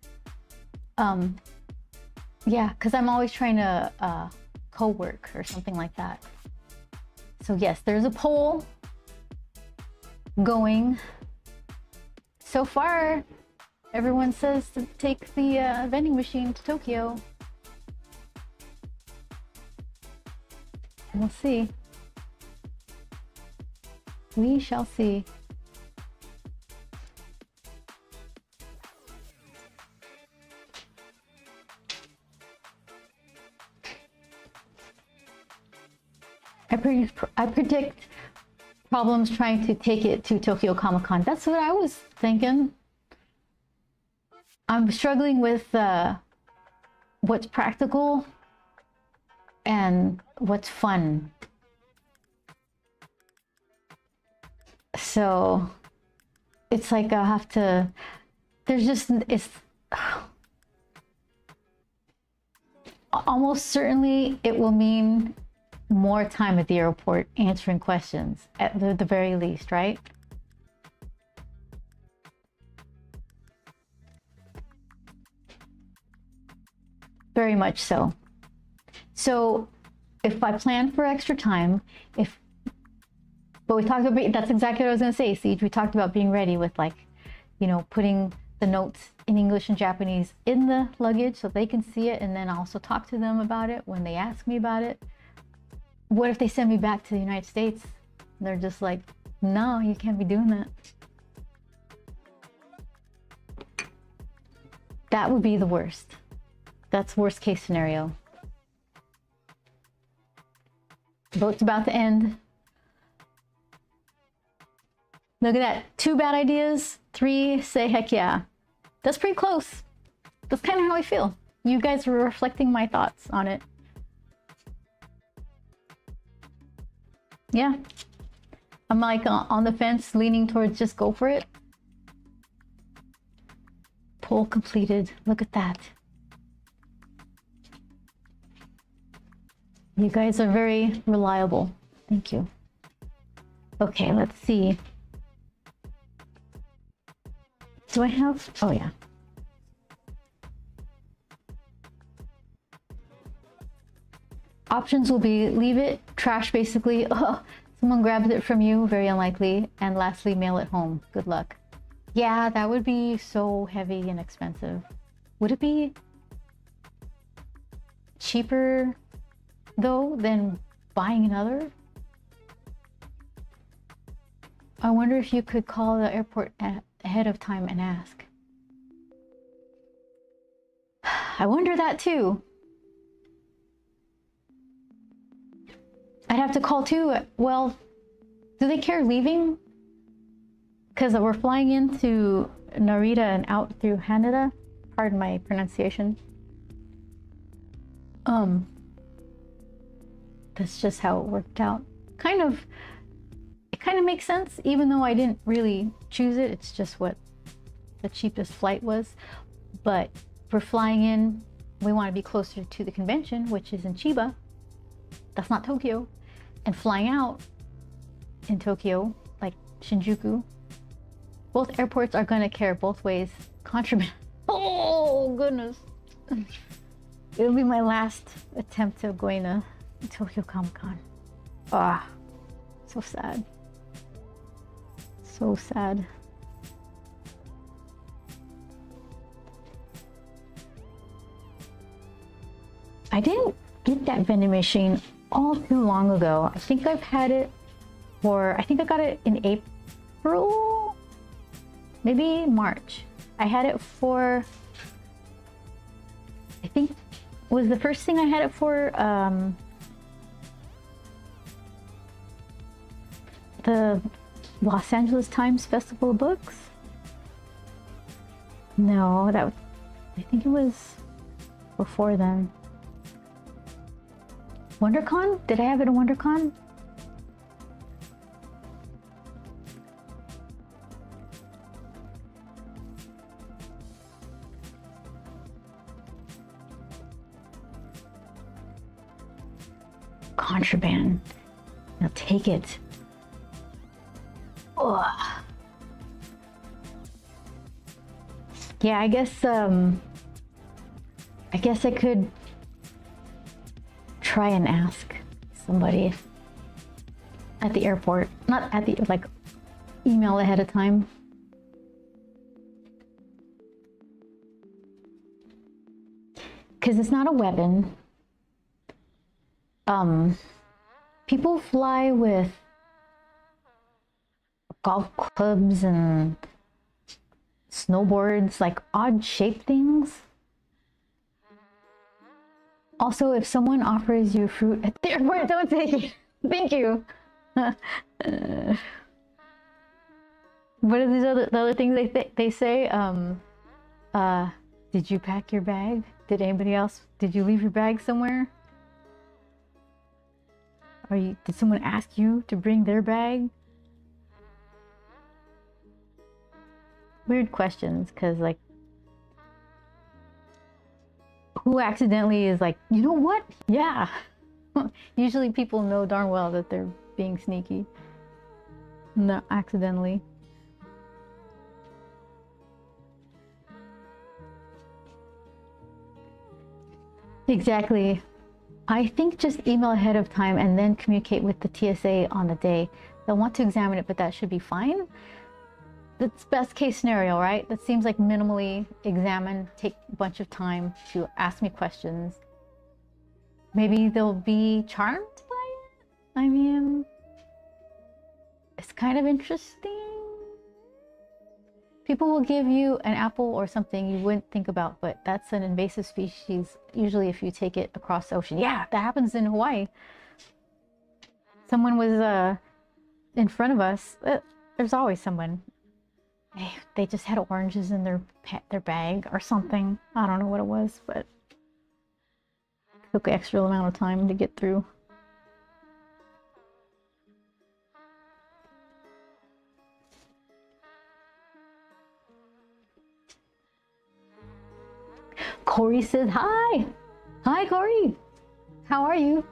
Yeah, because I'm always trying to co-work or something like that. So yes, there's a poll going. So far, everyone says to take the vending machine to Tokyo. We'll see. We shall see. I predict problems trying to take it to Tokyo Comic Con. That's what I was thinking. I'm struggling with what's practical and what's fun. So it's like I have to, there's just, it's almost certainly it will mean more time at the airport answering questions at the very least, right? Very much so. So if I plan for extra time, but we talked about, that's exactly what I was going to say, Siege. We talked about being ready with, like, you know, putting the notes in English and Japanese in the luggage so they can see it, and then also talk to them about it when they ask me about it. What if they send me back to the United States? They're just like, no, you can't be doing that. That would be the worst. That's worst case scenario. Vote's about to end. Look at that. 2 bad ideas, 3 say heck yeah. That's pretty close. That's kind of how I feel. You guys are reflecting my thoughts on it. Yeah. I'm like on the fence, leaning towards just go for it. Poll completed. Look at that. You guys are very reliable. Thank you. Okay, let's see. Do I have? Oh, yeah. Options will be leave it, trash basically. Oh, someone grabs it from you, very unlikely. And lastly, mail it home. Good luck. Yeah, that would be so heavy and expensive. Would it be cheaper though than buying another? I wonder if you could call the airport ahead of time and ask. I wonder that too. I'd have to call too. Well, do they care leaving? Because we're flying into Narita and out through Haneda. Pardon my pronunciation. That's just how it worked out. It kind of makes sense, even though I didn't really choose it. It's just what the cheapest flight was. But we're flying in, we want to be closer to the convention, which is in Chiba. That's not Tokyo. And flying out in Tokyo, like Shinjuku, both airports are going to care both ways. Contraband. Oh, goodness. It'll be my last attempt of going to Tokyo Comic Con. Ah, so sad. So sad. I didn't get that vending machine all too long ago. I think I've had it for, I think I got it in April, maybe March. I had it for, I think was the first thing I had it for the Los Angeles Times Festival of Books. No, that I think it was before then. WonderCon? Did I have it at WonderCon? contraband. Now take it. Ugh. Yeah, I guess I could try and ask somebody at the airport. Not at the, like, email ahead of time. Because it's not a weapon. People fly with golf clubs and snowboards, like odd shaped things. Also, if someone offers you fruit at the airport, don't take it. Thank you. What are the other things they say? Did you pack your bag? Did you leave your bag somewhere? Did someone ask you to bring their bag? Weird questions, because, like, who accidentally is like, you know what? Yeah. Usually people know darn well that they're being sneaky. Not accidentally. Exactly. I think just email ahead of time and then communicate with the TSA on the day. They'll want to examine it, but that should be fine. That's best case scenario, right? That seems like minimally examine, take a bunch of time to ask me questions. Maybe they'll be charmed by it. I mean, it's kind of interesting. People will give you an apple or something you wouldn't think about, but that's an invasive species, usually if you take it across the ocean. Yeah, that happens in Hawaii. Someone was in front of us. There's always someone. They just had oranges in their bag or something. I don't know what it was, but it took an extra amount of time to get through. Corey says hi. Hi, Corey. How are you?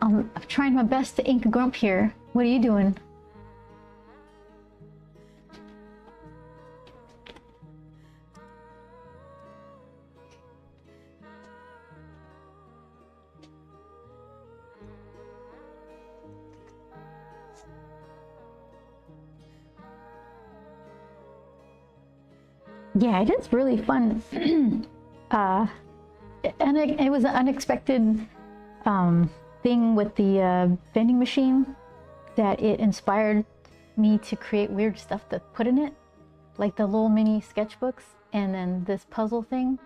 I'm trying my best to ink a grump here. What are you doing? Yeah, it is really fun. And it was an unexpected thing with the vending machine that it inspired me to create weird stuff to put in it, like the little mini sketchbooks and then this puzzle thing.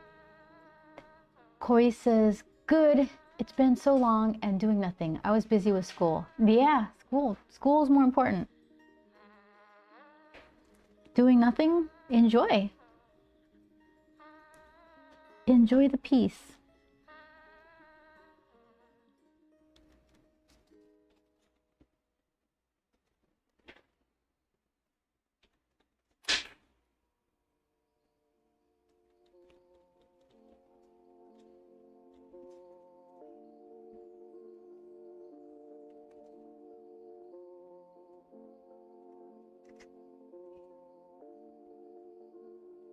Corey says, good, it's been so long and doing nothing. I was busy with school. Yeah, school is more important. Doing nothing, enjoy the peace.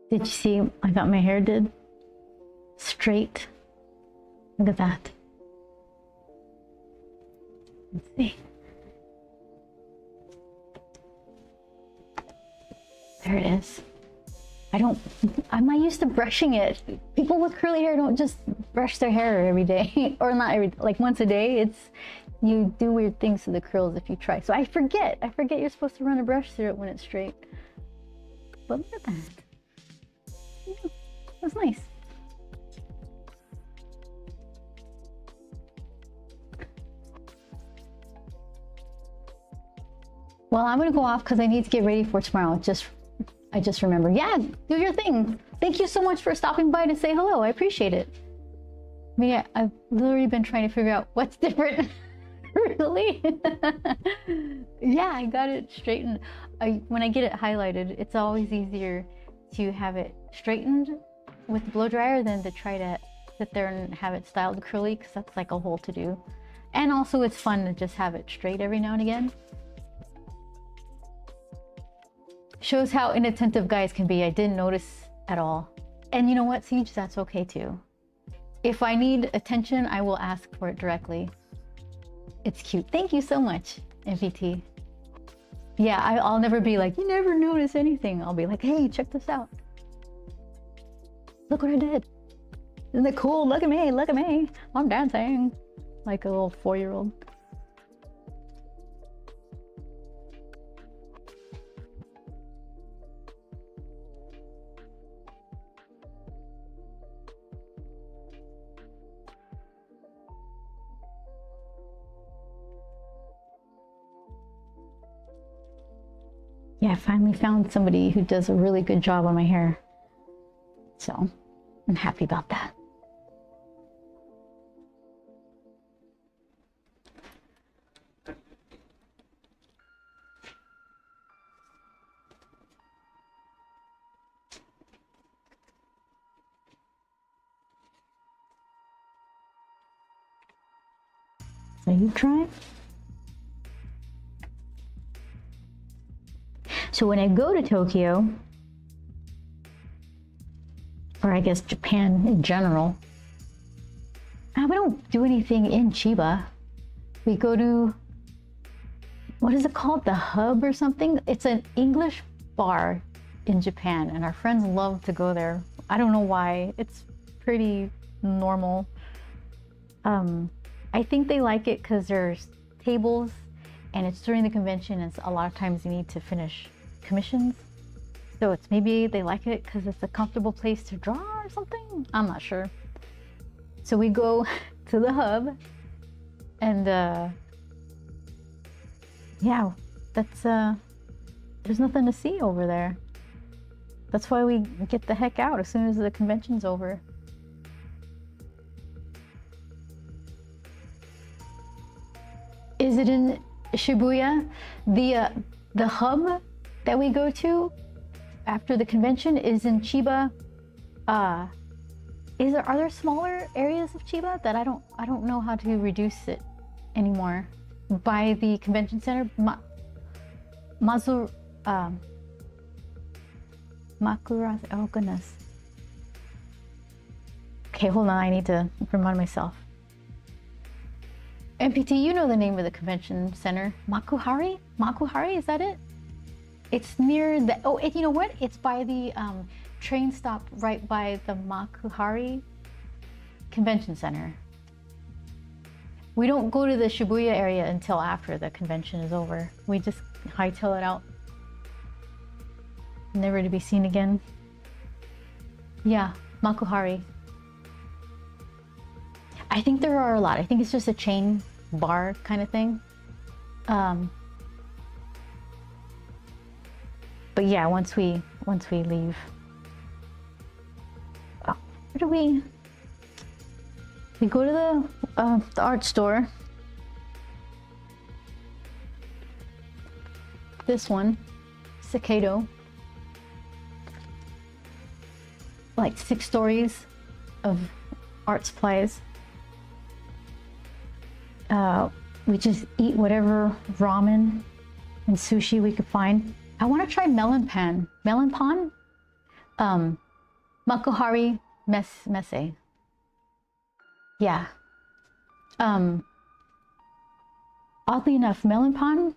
Did you see I got my hair did? Straight. Look at that. Let's see. There it is. I'm not used to brushing it. People with curly hair don't just brush their hair every day. Or not every, like once a day. You do weird things to the curls if you try. So I forget you're supposed to run a brush through it when it's straight. But look at that. Yeah, that's nice. Well, I'm gonna go off because I need to get ready for tomorrow. I just remembered. Yeah, do your thing. Thank you so much for stopping by to say hello. I appreciate it. I mean, I've literally been trying to figure out what's different. Really? Yeah, I got it straightened. When I get it highlighted, it's always easier to have it straightened with the blow dryer than to try to sit there and have it styled curly because that's like a whole to do. And also it's fun to just have it straight every now and again. Shows how inattentive guys can be. I didn't notice at all. And you know what, Siege? That's okay too. If I need attention, I will ask for it directly. It's cute. Thank you so much, MPT. Yeah, I'll never be like, you never notice anything. I'll be like, hey, check this out. Look what I did. Isn't it cool? Look at me, look at me. I'm dancing like a little 4-year-old. Yeah, I finally found somebody who does a really good job on my hair. So I'm happy about that. So you try? So when I go to Tokyo, or I guess Japan in general, we don't do anything in Chiba. We go to, what is it called? The Hub or something? It's an English bar in Japan, and our friends love to go there. I don't know why. It's pretty normal. I think they like it because there's tables and it's during the convention, and a lot of times you need to finish commissions. So it's maybe they like it because it's a comfortable place to draw or something. I'm not sure. So we go to the Hub, and yeah, that's there's nothing to see over there. That's why we get the heck out as soon as the convention's over. Is it in Shibuya? The Hub that we go to after the convention is in Chiba. Are there smaller areas of Chiba that I don't know how to reduce it anymore? By the convention center, Makurase. Oh goodness. Okay, hold on. I need to remind myself. MPT, you know the name of the convention center. Makuhari? Makuhari, is that it? It's near the, oh, you know what? It's by the train stop right by the Makuhari Convention Center. We don't go to the Shibuya area until after the convention is over. We just hightail it out. Never to be seen again. Yeah, Makuhari. I think there are a lot. I think it's just a chain bar kind of thing. But yeah, once we leave. Oh, where do we go to the art store. This one, Sakado. Like 6 stories of art supplies. We just eat whatever ramen and sushi we could find. I want to try melon pan. Melon pan? Makuhari mese. Yeah. Oddly enough, melon pan,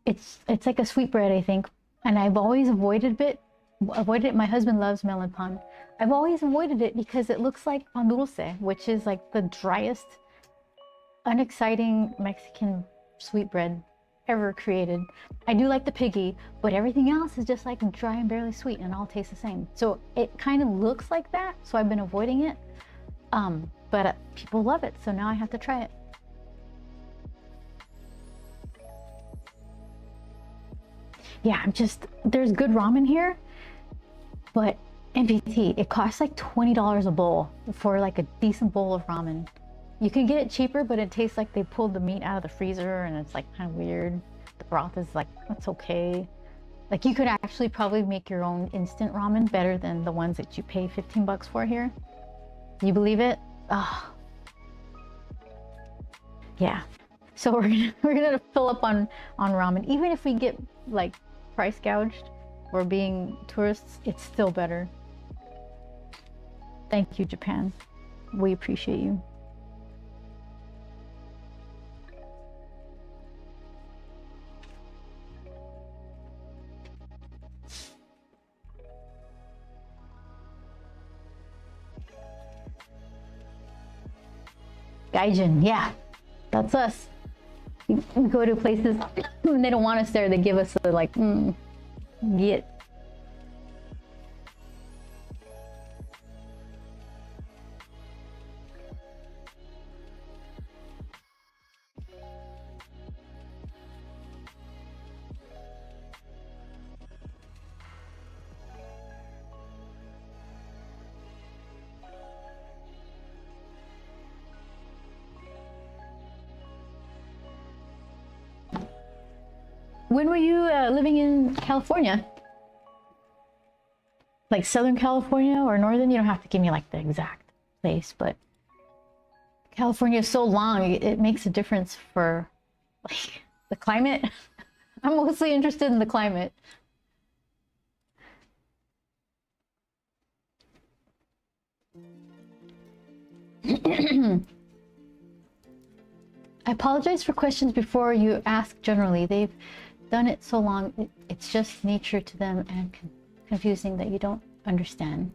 it's like a sweetbread, I think. And I've always avoided it. My husband loves melon pan. I've always avoided it because it looks like pan dulce, which is like the driest, unexciting Mexican sweetbread ever created. I do like the piggy, but everything else is just like dry and barely sweet and all taste the same. So it kind of looks like that, so I've been avoiding it. But people love it, so now I have to try it. Yeah, there's good ramen here, but MPT, it costs like $20 a bowl for like a decent bowl of ramen. You can get it cheaper, but it tastes like they pulled the meat out of the freezer and it's like kind of weird. The broth is like, that's okay. Like you could actually probably make your own instant ramen better than the ones that you pay 15 bucks for here. Do you believe it? Ah, yeah. So we're gonna fill up on ramen. Even if we get like price gouged or being tourists, it's still better. Thank you, Japan. We appreciate you. Gaijin, yeah, that's us. We go to places and they don't want us there. They give us the like, get. When were you living in California? Like Southern California or Northern? You don't have to give me like the exact place, but California is so long, it makes a difference for like the climate. I'm mostly interested in the climate. I apologize for questions before you ask generally. They've done it so long, it's just nature to them and confusing that you don't understand.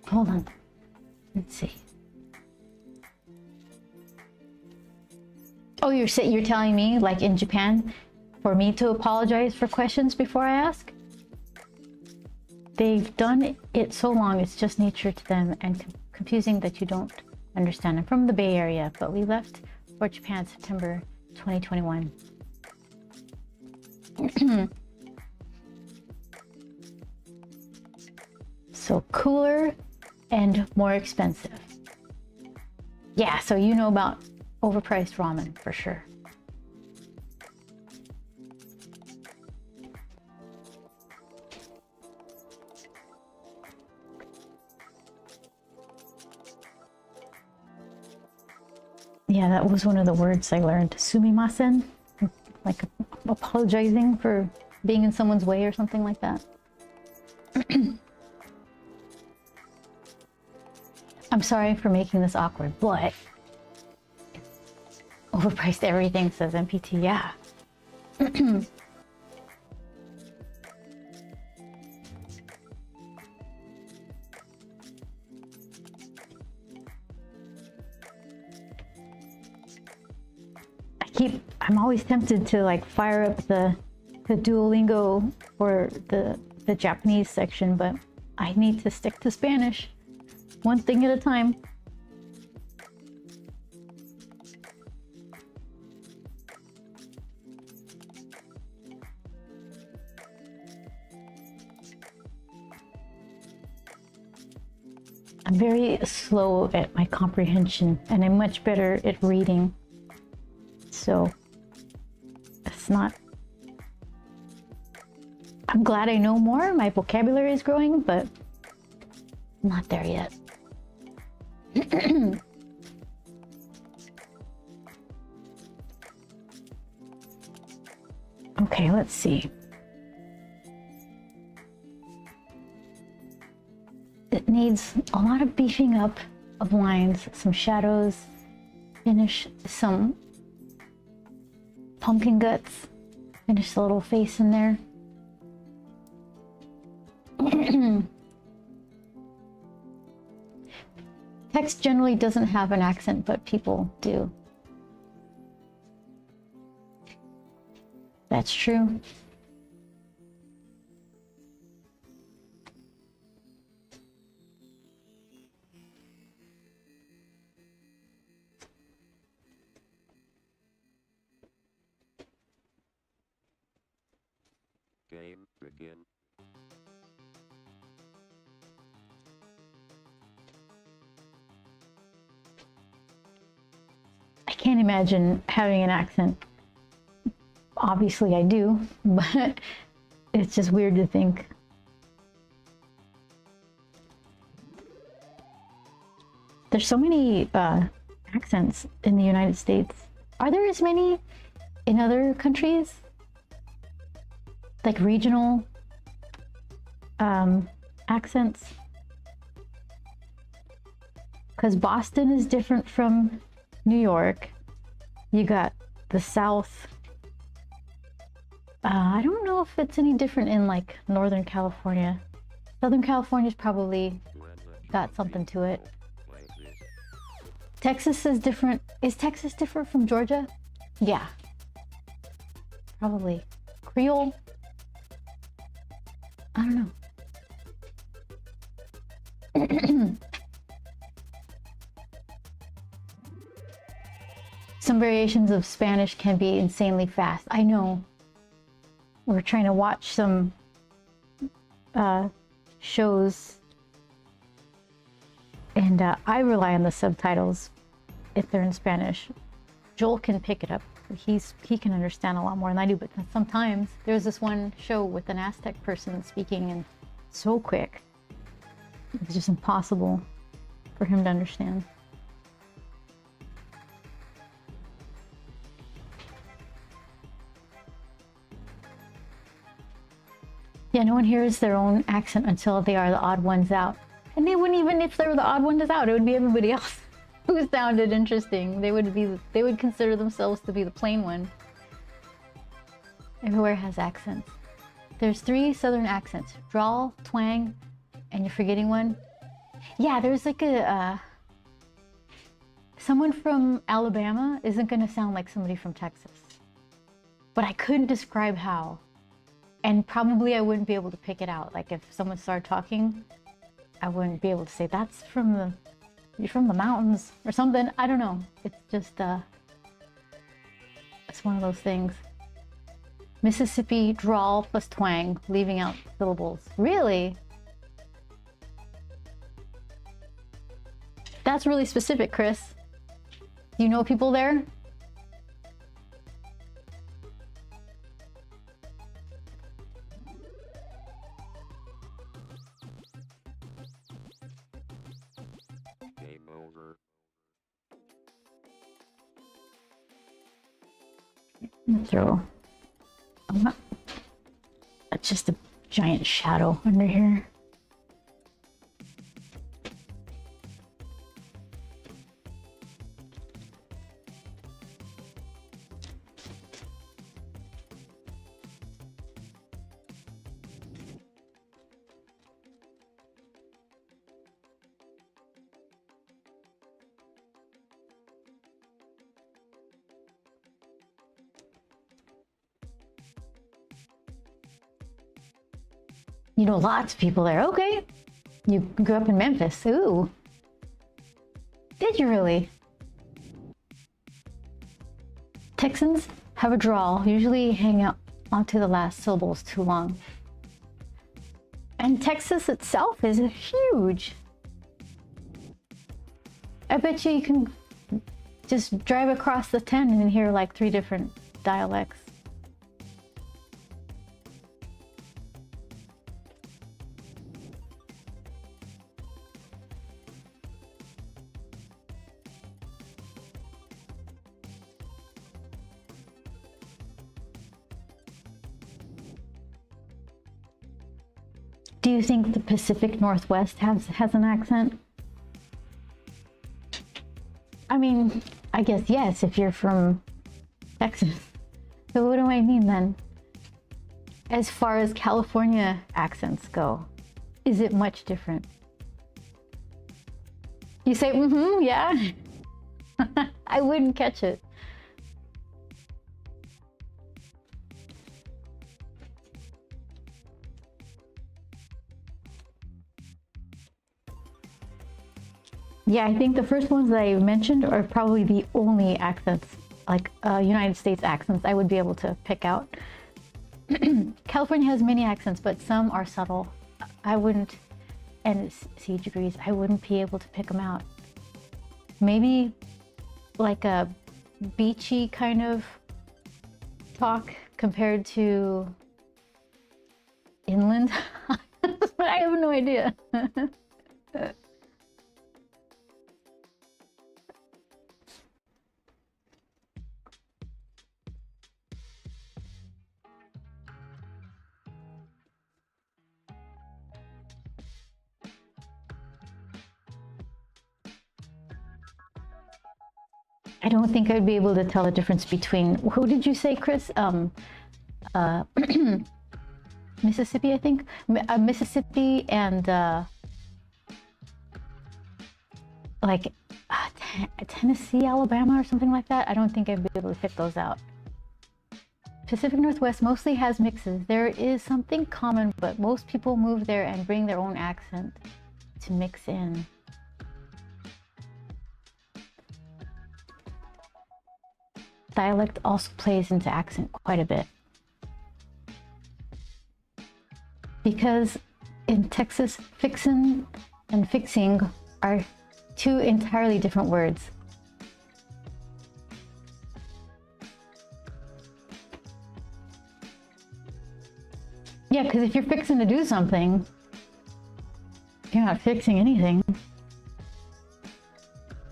Hold on. Let's see. Oh, you're telling me, like in Japan, for me to apologize for questions before I ask? They've done it so long, it's just nature to them and confusing that you don't understand. I'm from the Bay Area, but we left for Japan September 2021. So cooler and more expensive. Yeah, so you know about overpriced ramen for sure. Yeah, that was one of the words I learned. Sumimasen, like apologizing for being in someone's way or something like that. I'm sorry for making this awkward, but overpriced everything, says MPT. Yeah. I'm always tempted to like fire up the Duolingo for the Japanese section, but I need to stick to Spanish, one thing at a time. I'm very slow at my comprehension, and I'm much better at reading. So it's not. I'm glad I know more. My vocabulary is growing, but I'm not there yet. Okay, let's see. It needs a lot of beefing up of lines, some shadows, finish some pumpkin guts, finish the little face in there. Text generally doesn't have an accent, but people do. That's true. Game begin. I can't imagine having an accent. Obviously I do, but it's just weird to think. There's so many accents in the United States. Are there as many in other countries? Like regional accents? Because Boston is different from New York. You got the South. I don't know if it's any different in like Northern California. Southern California's probably got something to it. Texas is different. Is Texas different from Georgia? Yeah. Probably. Creole? I don't know. Some variations of Spanish can be insanely fast. I know. We're trying to watch some shows, and I rely on the subtitles if they're in Spanish. Joel can pick it up. He can understand a lot more than I do, but sometimes there's this one show with an Aztec person speaking and so quick. It's just impossible for him to understand. Yeah, no one hears their own accent until they are the odd ones out. And they wouldn't even, if they were the odd ones out, it would be everybody else who sounded interesting. They would consider themselves to be the plain one. Everywhere has accents. There's 3 southern accents: drawl, twang, and you're forgetting one. Yeah, there's like someone from Alabama isn't gonna sound like somebody from Texas. But I couldn't describe how. And probably I wouldn't be able to pick it out. Like if someone started talking, I wouldn't be able to say, you're from the mountains or something. I don't know. It's just, it's one of those things. Mississippi drawl plus twang, leaving out syllables. Really? That's really specific, Chris. Do you know people there? Throw. That's just a giant shadow under here. You know lots of people there. Okay. You grew up in Memphis. Ooh. Did you really? Texans have a drawl, usually hang out onto the last syllables too long. And Texas itself is huge. I bet you can just drive across the 10 and hear like 3 different dialects. Do you think the Pacific Northwest has an accent? I mean, I guess yes, if you're from Texas. So what do I mean then? As far as California accents go, is it much different? You say, yeah? I wouldn't catch it. Yeah, I think the first ones that I mentioned are probably the only accents, like United States accents, I would be able to pick out. California has many accents, but some are subtle. I wouldn't, and C degrees, I wouldn't be able to pick them out. Maybe like a beachy kind of talk compared to inland, but I have no idea. I don't think I'd be able to tell the difference between, who did you say, Chris? Mississippi, I think. Mississippi and like Tennessee, Alabama, or something like that. I don't think I'd be able to pick those out. Pacific Northwest mostly has mixes. There is something common, but most people move there and bring their own accent to mix in. Dialect also plays into accent quite a bit. Because in Texas, fixin' and fixing are two entirely different words. Yeah, because if you're fixing to do something, you're not fixing anything.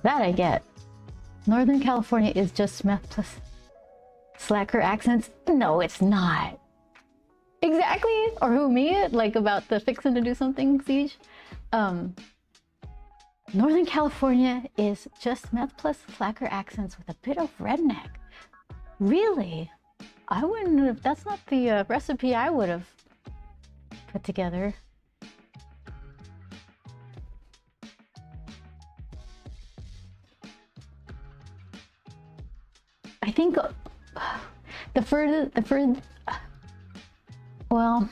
That I get. Northern California is just meth plus slacker accents. No, it's not. Exactly. Or who, me? Like about the fixing to do something siege. Northern California is just meth plus slacker accents with a bit of redneck. Really? I wouldn't have, that's not the recipe I would have put together. I think well,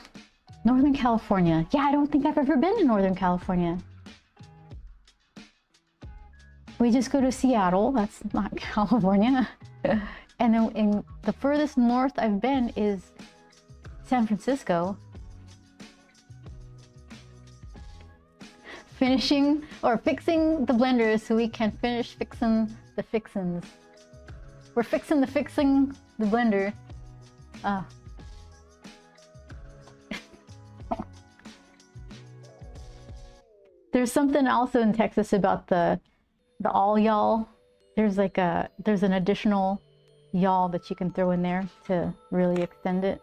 Northern California. Yeah, I don't think I've ever been to Northern California. We just go to Seattle, that's not California. And then in the furthest north I've been is San Francisco. Finishing or fixing the blender so we can finish fixing the fixins. We're fixing the blender. There's something also in Texas about the all y'all. There's like there's an additional y'all that you can throw in there to really extend it.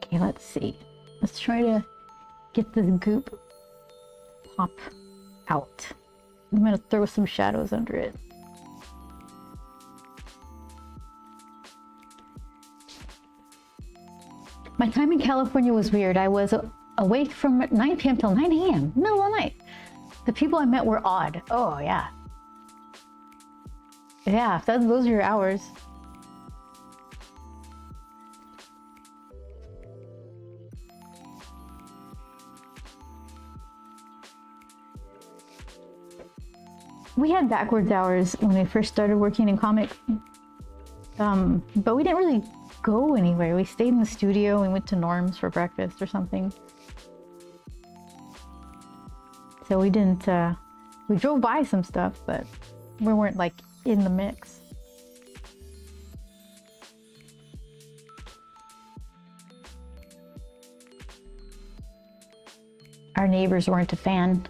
Okay, let's see. Let's try to get this goop pop out. I'm gonna throw some shadows under it. My time in California was weird. I was awake from 9 p.m. till 9 a.m. middle of the night. The people I met were odd. Oh yeah. Yeah, if those are your hours. We had backwards hours when we first started working in comics, but we didn't really go anywhere. We stayed in the studio. We went to Norm's for breakfast or something. So we didn't, we drove by some stuff, but we weren't like in the mix. Our neighbors weren't a fan.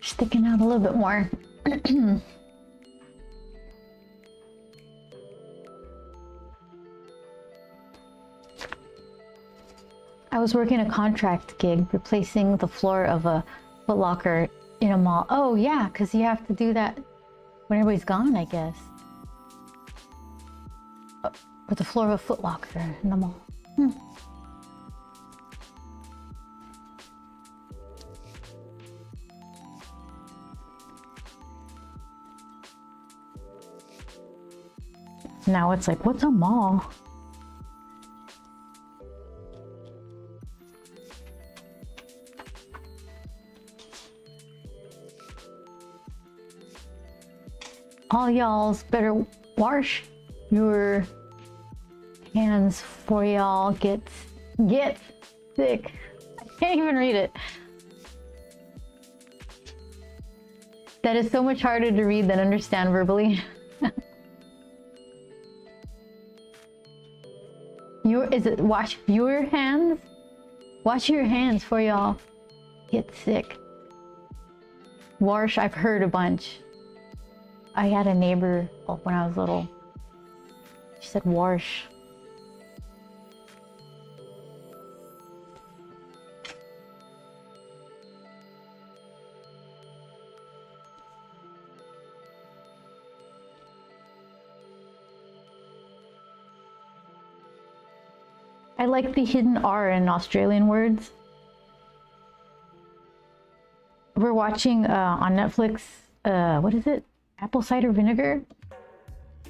Sticking out a little bit more. I was working a contract gig replacing the floor of a Foot Locker in a mall. Oh yeah, because you have to do that when everybody's gone, I guess. With the floor of a Foot Locker in the mall. Now it's like, what's a mall? All y'all's better wash your hands for y'all get sick. I can't even read it. That is so much harder to read than understand verbally. Wash your hands? Wash your hands before y'all get sick. Wash, I've heard a bunch. I had a neighbor when I was little. She said wash. I like the hidden R in Australian words. We're watching on Netflix, what is it? Apple cider vinegar.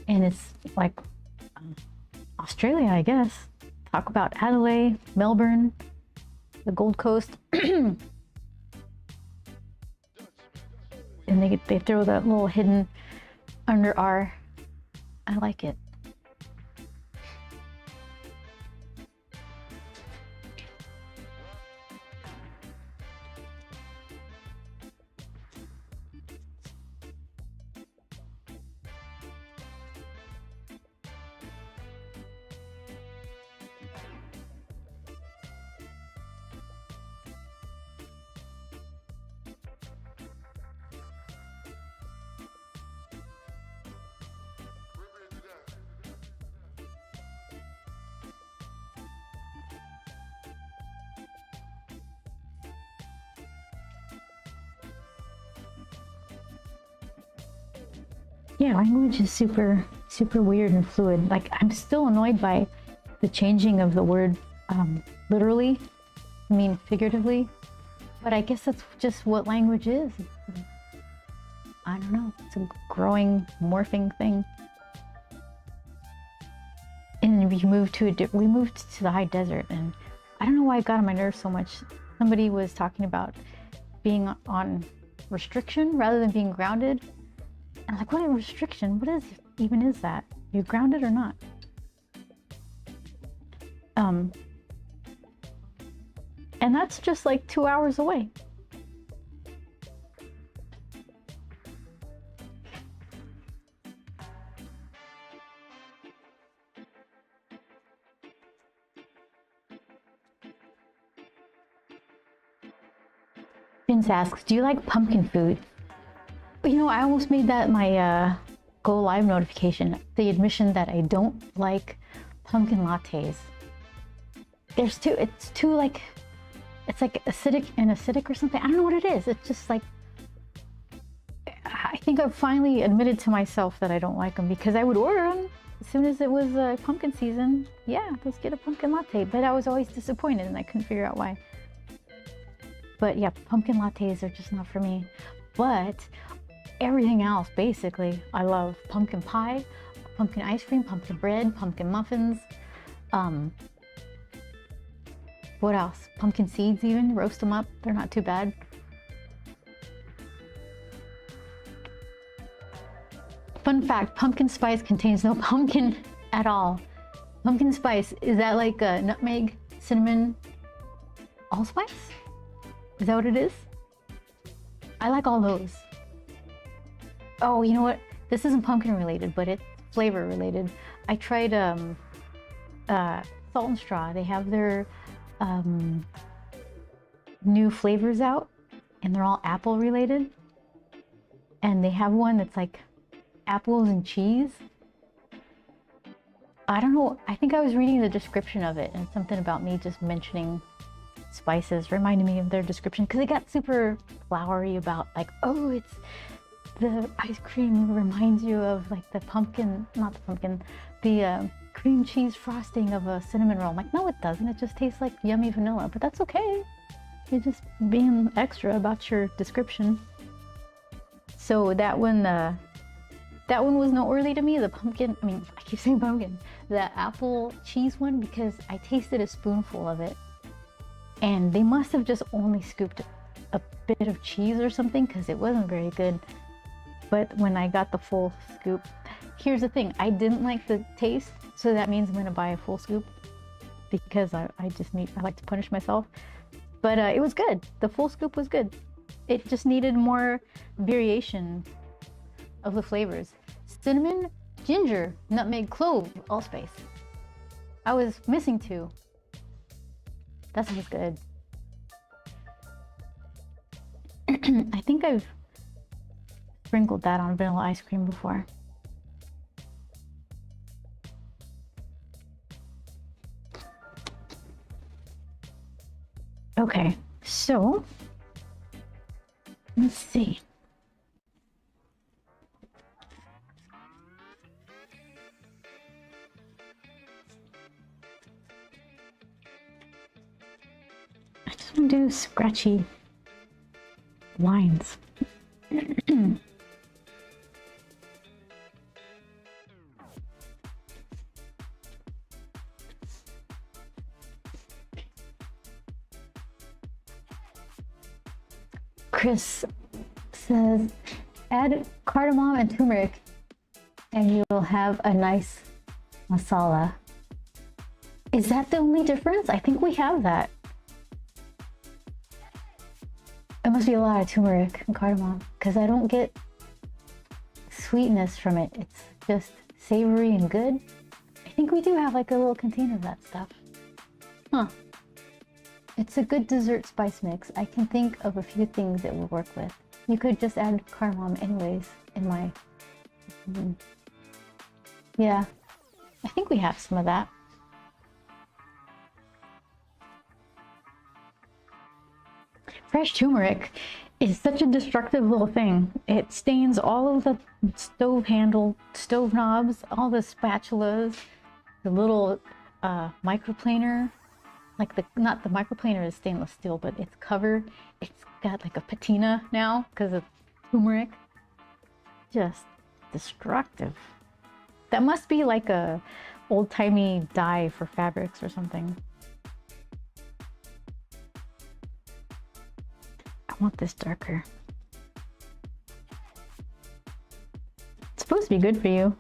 And it's like Australia, I guess. Talk about Adelaide, Melbourne, the Gold Coast. And they throw that little hidden under R. I like it. Yeah, language is super weird and fluid. Like, I'm still annoyed by the changing of the word literally, I mean figuratively, but I guess that's just what language is. I don't know, it's a growing, morphing thing. And we moved to the high desert, and I don't know why it got on my nerves so much. Somebody was talking about being on restriction rather than being grounded. I'm like, what a restriction? What is that? You grounded or not? And that's just like 2 hours away. Vince asks, do you like pumpkin food? You know, I almost made that my go live notification, the admission that I don't like pumpkin lattes. It's like acidic or something. I don't know what it is. It's just like, I think I've finally admitted to myself that I don't like them, because I would order them as soon as it was pumpkin season. Yeah, let's get a pumpkin latte. But I was always disappointed and I couldn't figure out why. But yeah, pumpkin lattes are just not for me. But everything else, basically, I love. Pumpkin pie, pumpkin ice cream, pumpkin bread, pumpkin muffins. What else? Pumpkin seeds even, roast them up. They're not too bad. Fun fact, pumpkin spice contains no pumpkin at all. Pumpkin spice, is that like a nutmeg, cinnamon, allspice? Is that what it is? I like all those. Oh, you know what? This isn't pumpkin related, but it's flavor related. I tried Salt and Straw. They have their new flavors out, and they're all apple related. And they have one that's like apples and cheese. I don't know. I think I was reading the description of it, and something about me just mentioning spices reminded me of their description, because it got super flowery about like, oh, it's the ice cream reminds you of like the pumpkin, not the pumpkin, the cream cheese frosting of a cinnamon roll. I'm like, no, it doesn't. It just tastes like yummy vanilla, but that's okay. You're just being extra about your description. So that one was noteworthy to me. The pumpkin, I mean, I keep saying pumpkin, the apple cheese one, because I tasted a spoonful of it, and they must have just only scooped a bit of cheese or something, because it wasn't very good. But when I got the full scoop, here's the thing, I didn't like the taste, so that means I'm gonna buy a full scoop, because I like to punish myself. But it was good. The full scoop was good. It just needed more variation of the flavors. Cinnamon, ginger, nutmeg, clove, allspice. I was missing 2. That sounds good. I think I've sprinkled that on vanilla ice cream before. Okay, so let's see. I just want to do scratchy lines. Chris says, add cardamom and turmeric and you'll have a nice masala. Is that the only difference? I think we have that. It must be a lot of turmeric and cardamom because I don't get sweetness from it. It's just savory and good. I think we do have like a little container of that stuff. Huh. It's a good dessert spice mix. I can think of a few things it will work with. You could just add cardamom anyways in my... Yeah, I think we have some of that. Fresh turmeric is such a destructive little thing. It stains all of the stove handle, stove knobs, all the spatulas, the little microplaner. Like not the microplaner is stainless steel, but its cover, it's got like a patina now because of turmeric. Just destructive. That must be like a old-timey dye for fabrics or something. I want this darker. It's supposed to be good for you.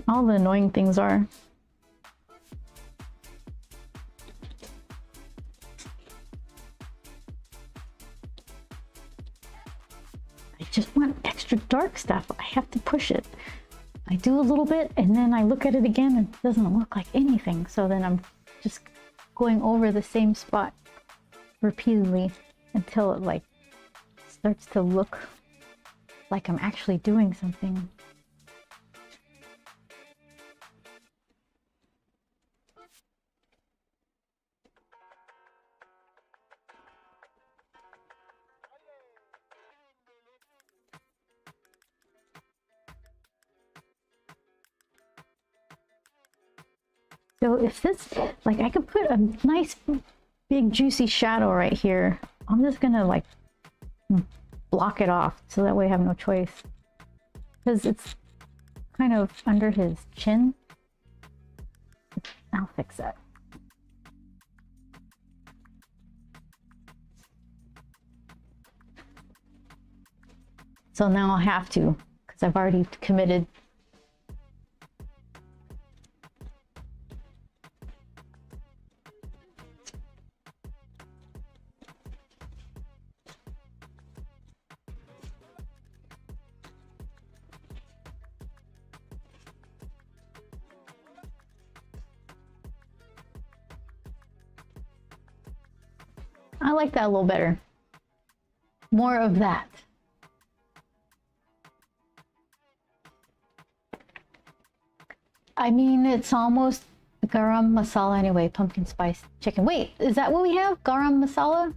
All the annoying things are. I just want extra dark stuff. I have to push it. I do a little bit and then I look at it again and it doesn't look like anything. So then I'm just going over the same spot repeatedly until it like starts to look like I'm actually doing something. So if this, like I could put a nice big juicy shadow right here. I'm just gonna like block it off so that way I have no choice. Because it's kind of under his chin. I'll fix that. So now I'll have to, because I've already committed. I like that a little better. More of that. I mean, it's almost garam masala anyway, pumpkin spice chicken. Wait, is that what we have? Garam masala?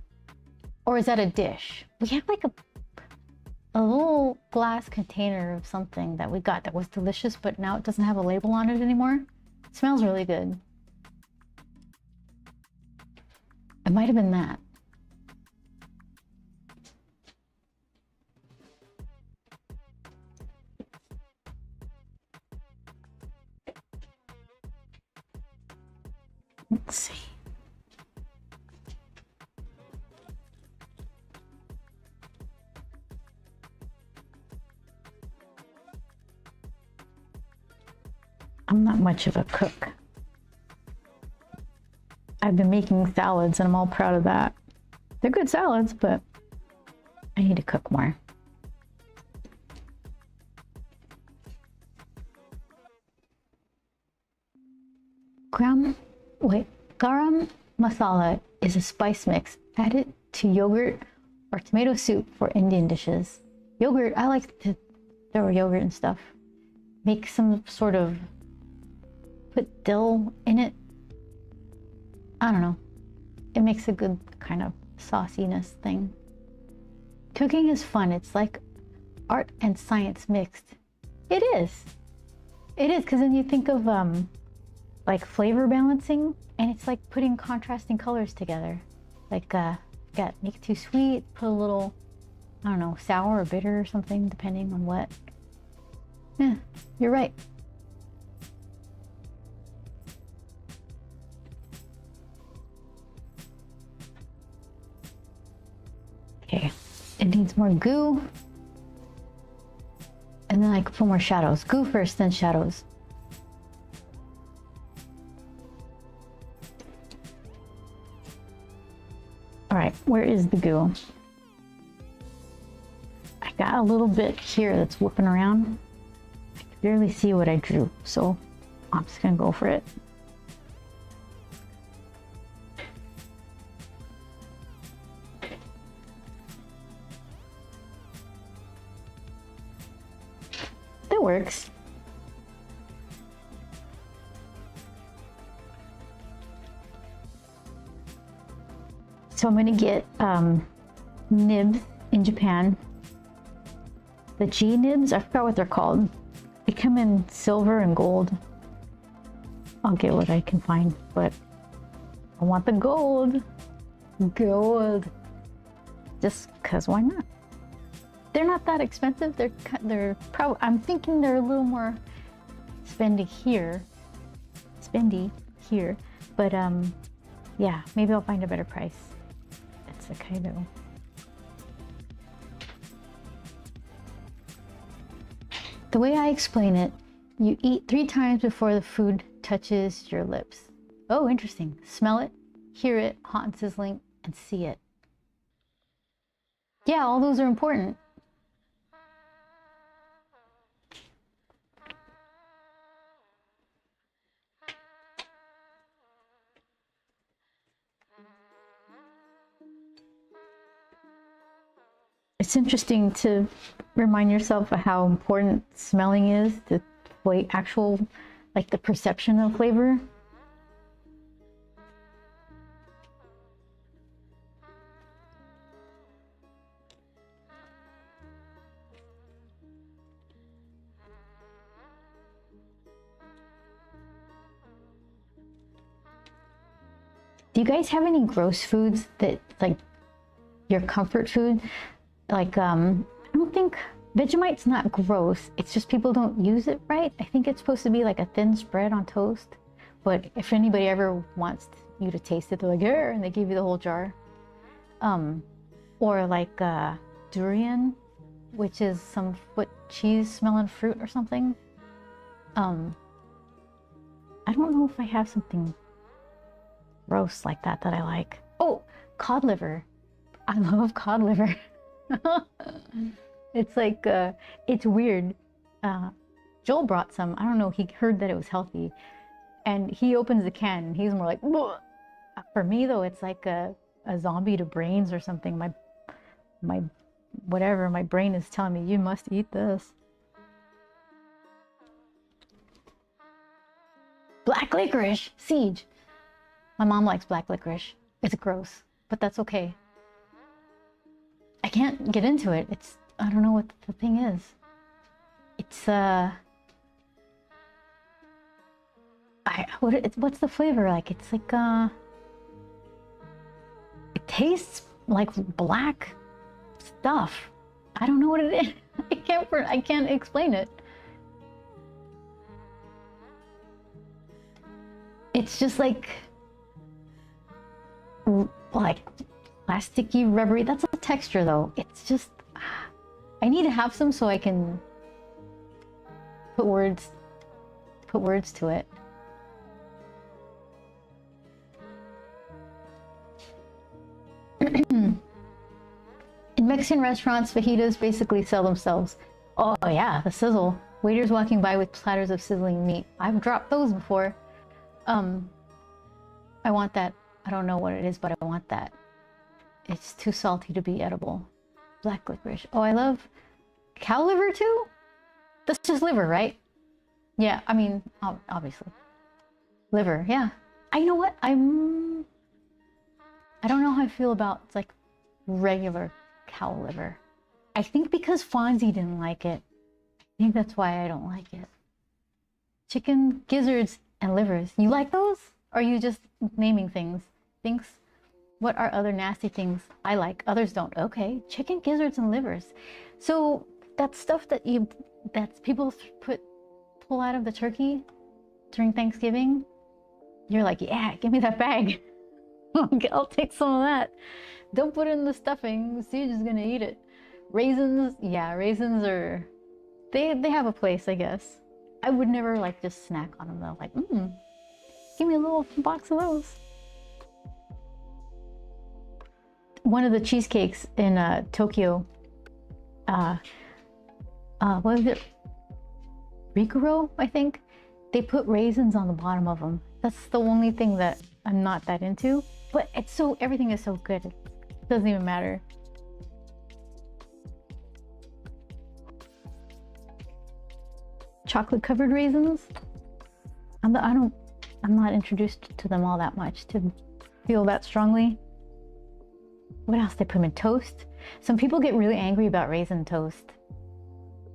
Or is that a dish? We have like a little glass container of something that we got that was delicious, but now it doesn't have a label on it anymore. It smells really good. It might have been that. Let's see. I'm not much of a cook. I've been making salads and I'm all proud of that. They're good salads, but I need to cook more. Garam masala is a spice mix added to yogurt or tomato soup for Indian dishes. Yogurt, I like to throw yogurt and stuff. Make some sort of, put dill in it. I don't know. It makes a good kind of sauciness thing. Cooking is fun. It's like art and science mixed. It is. It is, because then you think of like flavor balancing, and it's like putting contrasting colors together. Like make it too sweet, put a little, I don't know, sour or bitter or something, depending on what. Yeah, you're right. Okay, it needs more goo. And then I could put more shadows. Goo first, then shadows. All right, where is the goo? I got a little bit here that's whooping around. I can barely see what I drew, so I'm just gonna go for it. That works. So I'm gonna get nibs in Japan. The G nibs, I forgot what they're called. They come in silver and gold. I'll get what I can find, but I want the gold. Gold. Just cause why not? They're not that expensive. They're probably, I'm thinking they're a little more spendy here, but yeah, maybe I'll find a better price. It's a kind of, the way I explain it, you eat 3 times before the food touches your lips. Oh, interesting. Smell it, hear it, hot and sizzling, and see it. Yeah, all those are important. It's interesting to remind yourself of how important smelling is to actual, like the perception of flavor. Do you guys have any gross foods that, like, your comfort food? Like, I don't think Vegemite's not gross. It's just people don't use it right. I think it's supposed to be like a thin spread on toast. But if anybody ever wants you to taste it, they're like, here, and they give you the whole jar. Or like durian, which is some cheese smelling fruit or something. I don't know if I have something gross like that I like. Oh, cod liver. I love cod liver. It's like, it's weird. Joel brought some. I don't know, he heard that it was healthy. And he opens the can and he's more like, "Bleh." For me though, it's like a zombie to brains or something. My whatever, my brain is telling me, you must eat this. Black licorice, Siege. My mom likes black licorice. It's gross, but that's okay. I can't get into it. I don't know what the thing is. It's what's the flavor like? It's like it tastes like black stuff. I don't know what it is. I can't explain it. It's just like plasticky, rubbery. That's a texture though. It's just, I need to have some so I can put words to it. Mexican restaurants, fajitas basically sell themselves. Oh yeah, the sizzle. Waiters walking by with platters of sizzling meat. I've dropped those before. I want that. I don't know what it is, but I want that. It's too salty to be edible. Black licorice. Oh, I love cow liver too? That's just liver, right? Yeah, I mean, obviously. Liver, yeah. You know what? I don't know how I feel about like regular cow liver. I think because Fonzie didn't like it. I think that's why I don't like it. Chicken gizzards and livers. You like those? Or are you just naming things? What are other nasty things I like? Others don't. Okay. Chicken gizzards and livers. So that's stuff that people pull out of the turkey during Thanksgiving. You're like, yeah, give me that bag. I'll take some of that. Don't put it in the stuffing. Siege's just gonna eat it. Raisins, yeah, raisins are, they have a place, I guess. I would never like just snack on them though. Like, give me a little box of those. One of the cheesecakes in Tokyo, what was it? Rikuro, I think. They put raisins on the bottom of them. That's the only thing that I'm not that into. But everything is so good. It doesn't even matter. Chocolate covered raisins. I'm not introduced to them all that much to feel that strongly. What else? They put them in toast. Some people get really angry about raisin toast.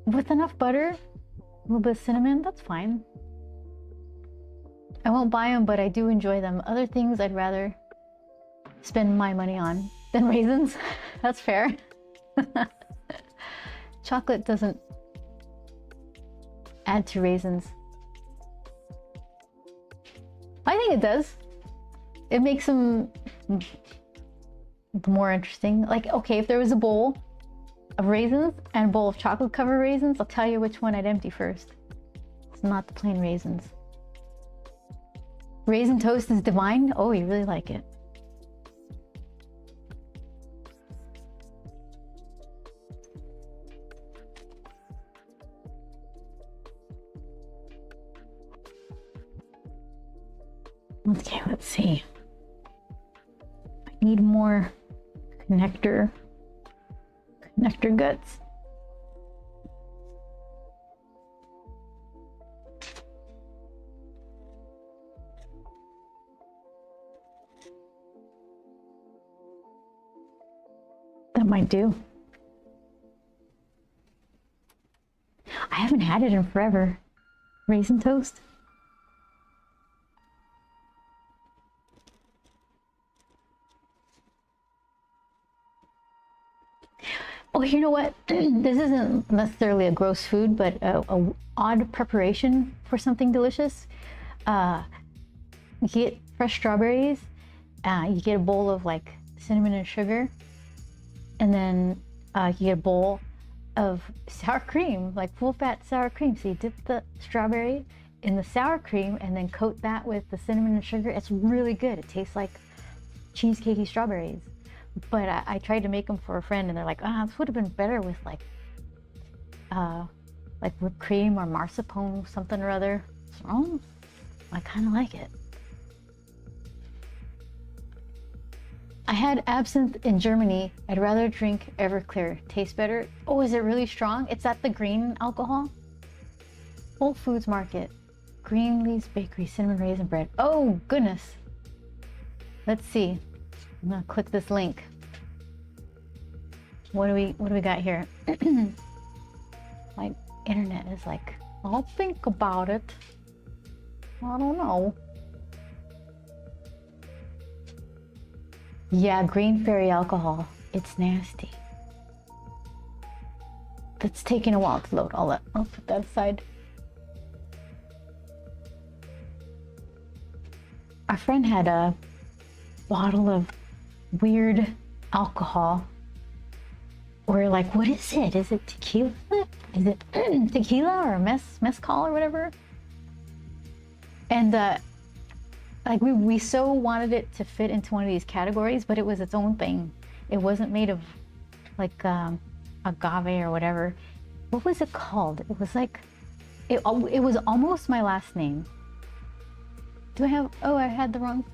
With enough butter, a little bit of cinnamon, that's fine. I won't buy them, but I do enjoy them. Other things I'd rather spend my money on than raisins. That's fair. Chocolate doesn't add to raisins. I think it does. It makes them more interesting. Like, okay, if there was a bowl of raisins and a bowl of chocolate covered raisins, I'll tell you which one I'd empty first. It's not the plain raisins. Raisin toast is divine. Oh, you really like it. Okay, let's see. I need more connector guts. That might do. I haven't had it in forever. Raisin toast. Oh, you know what? This isn't necessarily a gross food, but a odd preparation for something delicious. You get fresh strawberries. You get a bowl of like cinnamon and sugar, and then you get a bowl of sour cream, like full-fat sour cream. So you dip the strawberry in the sour cream and then coat that with the cinnamon and sugar. It's really good. It tastes like cheesecakey strawberries. But I tried to make them for a friend, and they're like, this would have been better with like whipped cream or mascarpone, something or other. So I kind of like it. I had absinthe in Germany. I'd rather drink Everclear. Tastes better. Oh, is it really strong? It's at the green alcohol. Whole Foods Market. Greenleaf's Bakery, cinnamon raisin bread. Oh goodness. Let's see. I'm gonna click this link. What do we got here? My internet is like, I'll think about it. I don't know. Yeah, Green Fairy alcohol. It's nasty. That's taking a while to load. I'll put that aside. Our friend had a bottle of weird alcohol. We're like, what is it? Is it tequila? Is it tequila or mezcal or whatever? And like we so wanted it to fit into one of these categories, but it was its own thing. It wasn't made of like agave or whatever. What was it called? It was like, it was almost my last name. Do I have, oh, I had the wrong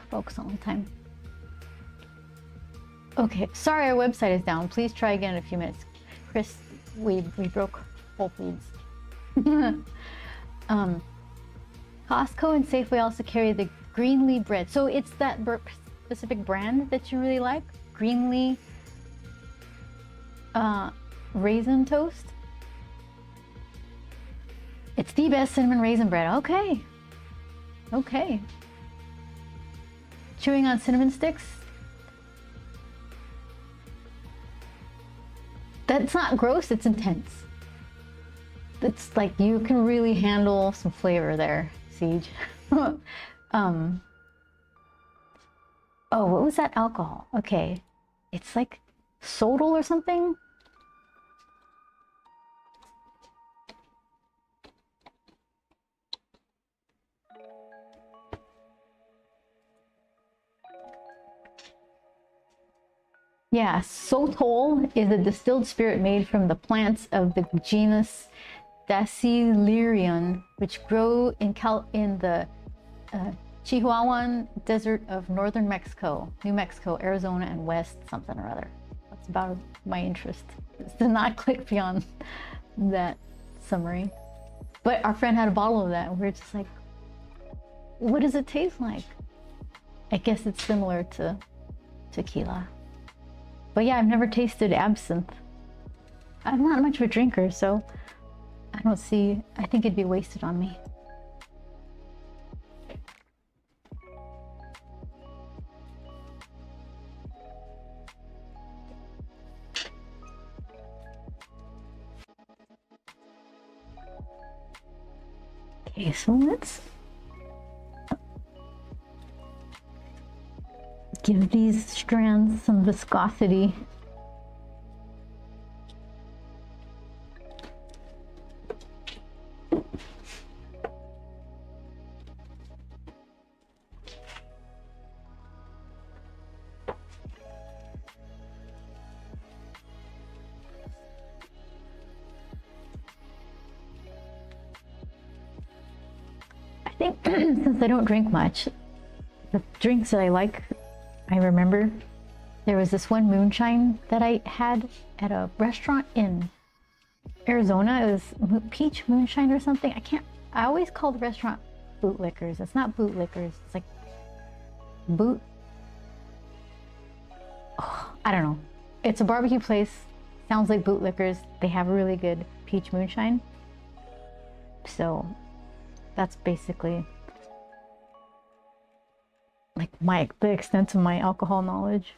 focus on the time. Okay, sorry, our website is down. Please try again in a few minutes. Chris, we broke Whole Foods. Costco and Safeway also carry the Greenlee bread. So it's that specific brand that you really like? Greenlee raisin toast? It's the best cinnamon raisin bread. Okay. Okay. Chewing on cinnamon sticks? That's not gross, it's intense. It's like you can really handle some flavor there, Siege. Oh, what was that alcohol? Okay. It's like Sodal or something? Yeah, Sotol is a distilled spirit made from the plants of the genus Dacilerion, which grow in the Chihuahuan Desert of northern Mexico, New Mexico, Arizona, and West something or other. That's about my interest. It's to not click beyond that summary. But our friend had a bottle of that, and we were just like, what does it taste like? I guess it's similar to tequila. But yeah, I've never tasted absinthe. I'm not much of a drinker, so I think it'd be wasted on me. Okay, so let's give these strands some viscosity. I think since I don't drink much, the drinks that I like, I remember there was this one moonshine that I had at a restaurant in Arizona. It was peach moonshine or something. I always call the restaurant Bootlickers. It's not Bootlickers. It's like I don't know. It's a barbecue place. Sounds like Bootlickers. They have a really good peach moonshine. So that's basically like the extent of my alcohol knowledge.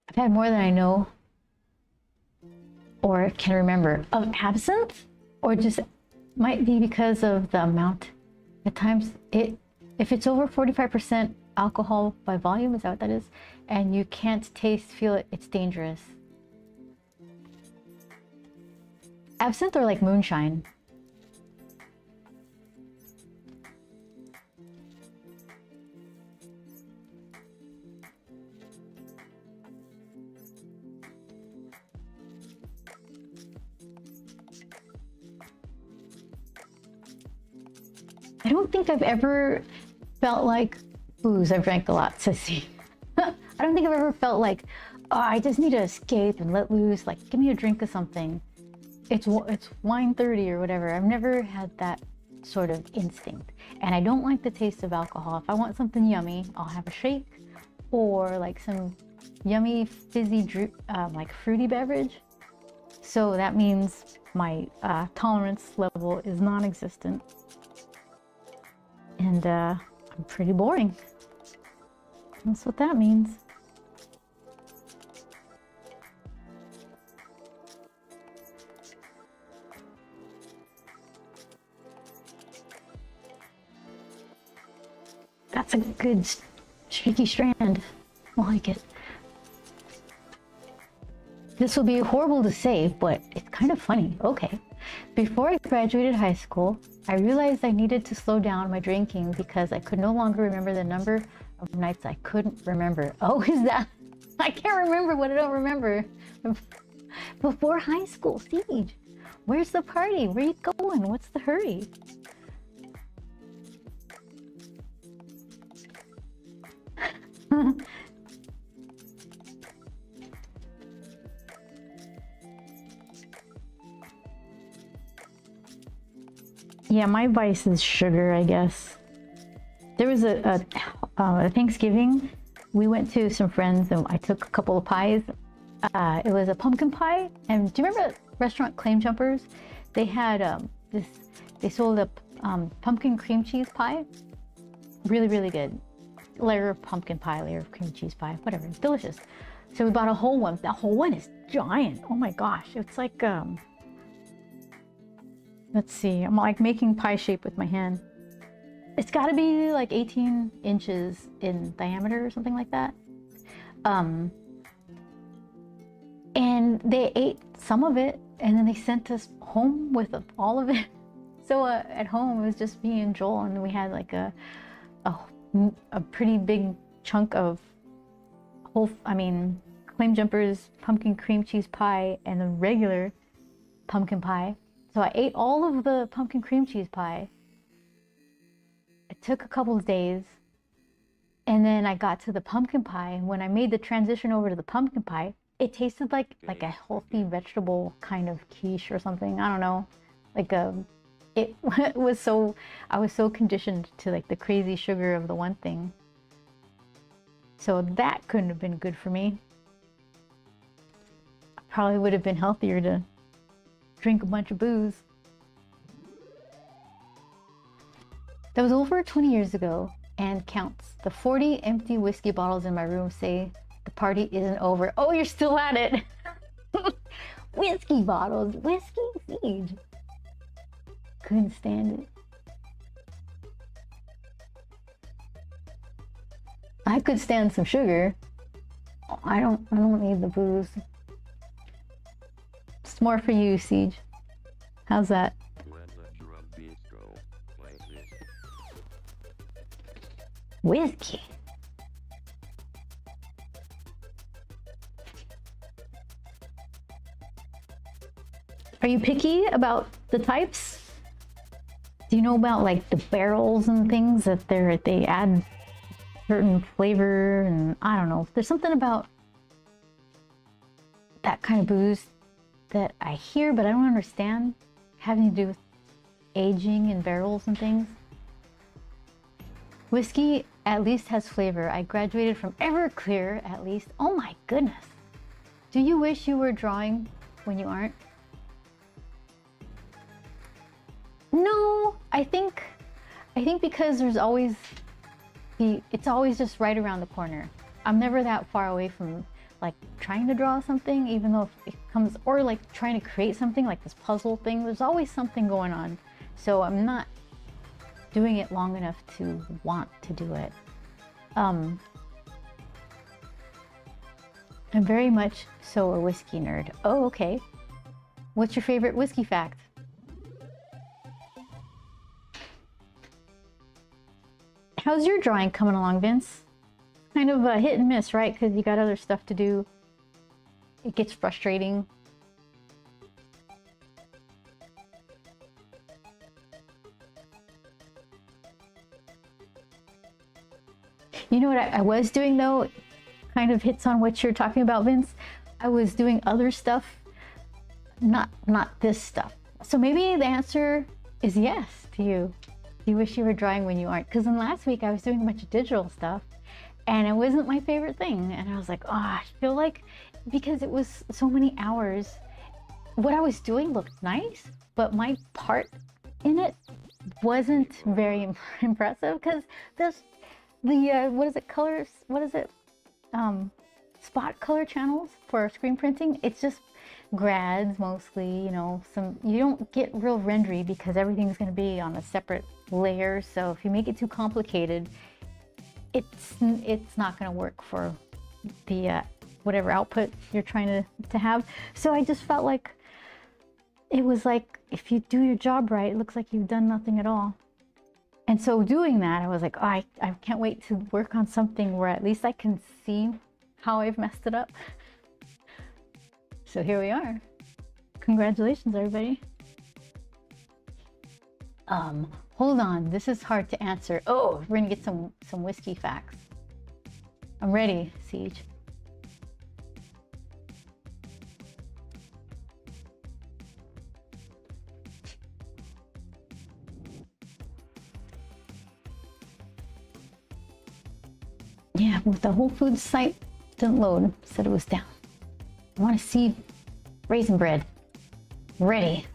I've had more than I know or can remember of absinthe, or just might be because of the amount. At times, if it's over 45% alcohol by volume, is that what that is? And you can't feel it, it's dangerous. Absinthe or like moonshine? I don't think I've ever felt like booze. I've drank a lot, sissy. I don't think I've ever felt like, oh, I just need to escape and let loose. Like, give me a drink of something. It's wine 30 or whatever. I've never had that sort of instinct. And I don't like the taste of alcohol. If I want something yummy, I'll have a shake or like some yummy fizzy, like fruity beverage. So that means my tolerance level is non-existent. And I'm pretty boring. That's what that means. That's a good streaky strand. I like it. This will be horrible to say, but it's kind of funny. Okay. Before I graduated high school, I realized I needed to slow down my drinking because I could no longer remember the number of nights I couldn't remember. Oh, is that? I can't remember what I don't remember. Before high school, Siege. Where's the party? Where you going? What's the hurry? Yeah, my vice is sugar, I guess. There was a Thanksgiving. We went to some friends and I took a couple of pies. It was a pumpkin pie. And do you remember restaurant Claim Jumpers? They had they sold a pumpkin cream cheese pie. Really, really good. Layer of pumpkin pie, layer of cream cheese pie, whatever. It's delicious. So we bought a whole one. That whole one is giant. Oh my gosh. It's like, let's see. I'm like making pie shape with my hand. It's got to be like 18 inches in diameter or something like that. And they ate some of it and then they sent us home with all of it. So at home it was just me and Joel, and we had like a pretty big chunk of Claim Jumpers pumpkin cream cheese pie and the regular pumpkin pie. So I ate all of the pumpkin cream cheese pie. It took a couple of days, and then I got to the pumpkin pie, and when I made the transition over to the pumpkin pie, it tasted like a healthy vegetable kind of quiche or something. I don't know. It was so, I was so conditioned to like the crazy sugar of the one thing. So that couldn't have been good for me. I probably would have been healthier to drink a bunch of booze. That was over 20 years ago and counts. The 40 empty whiskey bottles in my room say the party isn't over. Oh, you're still at it. Whiskey bottles, whiskey Siege. Couldn't stand it. I could stand some sugar. I don't need the booze. It's more for you, Siege. How's that? Whiskey. Are you picky about the types? Do you know about like the barrels and things that they add certain flavor, and I don't know. There's something about that kind of booze that I hear but I don't understand, having to do with aging in barrels and things. Whiskey at least has flavor. I graduated from Everclear at least. Oh my goodness. Do you wish you were drawing when you aren't? No, I think because there's always it's always just right around the corner. I'm never that far away from like trying to draw something, even though if it comes, or like trying to create something like this puzzle thing, there's always something going on. So I'm not doing it long enough to want to do it. I'm very much so a whiskey nerd. Oh, okay. What's your favorite whiskey fact? How's your drawing coming along, Vince? Kind of a hit and miss, right? Because you got other stuff to do. It gets frustrating. You know what I was doing though? Kind of hits on what you're talking about, Vince. I was doing other stuff, not this stuff. So maybe the answer is yes to you. You wish you were drawing when you aren't. Because in last week I was doing a bunch of digital stuff and it wasn't my favorite thing. And I was like, oh, I feel like because it was so many hours, what I was doing looked nice, but my part in it wasn't very impressive because what is it, colors? What is it? Spot color channels for screen printing. It's just grads mostly, you know, you don't get real rendery because everything's going to be on a separate layer. So if you make it too complicated, it's not going to work for the whatever output you're trying to have. So I just felt like it was like, if you do your job right, it looks like you've done nothing at all. And so doing that, I was like, oh, I can't wait to work on something where at least I can see how I've messed it up. So here we are. Congratulations, everybody. Hold on, this is hard to answer. Oh, we're gonna get some whiskey facts. I'm ready, Siege. Yeah, with the Whole Foods site didn't load, said it was down. I want to see raisin bread. Ready.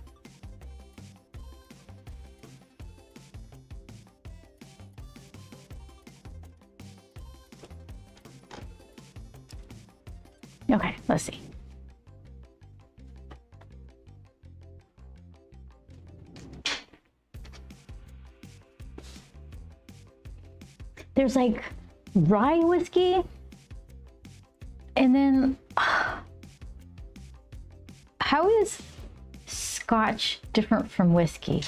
Okay, let's see. There's like rye whiskey, and then how is Scotch different from whiskey?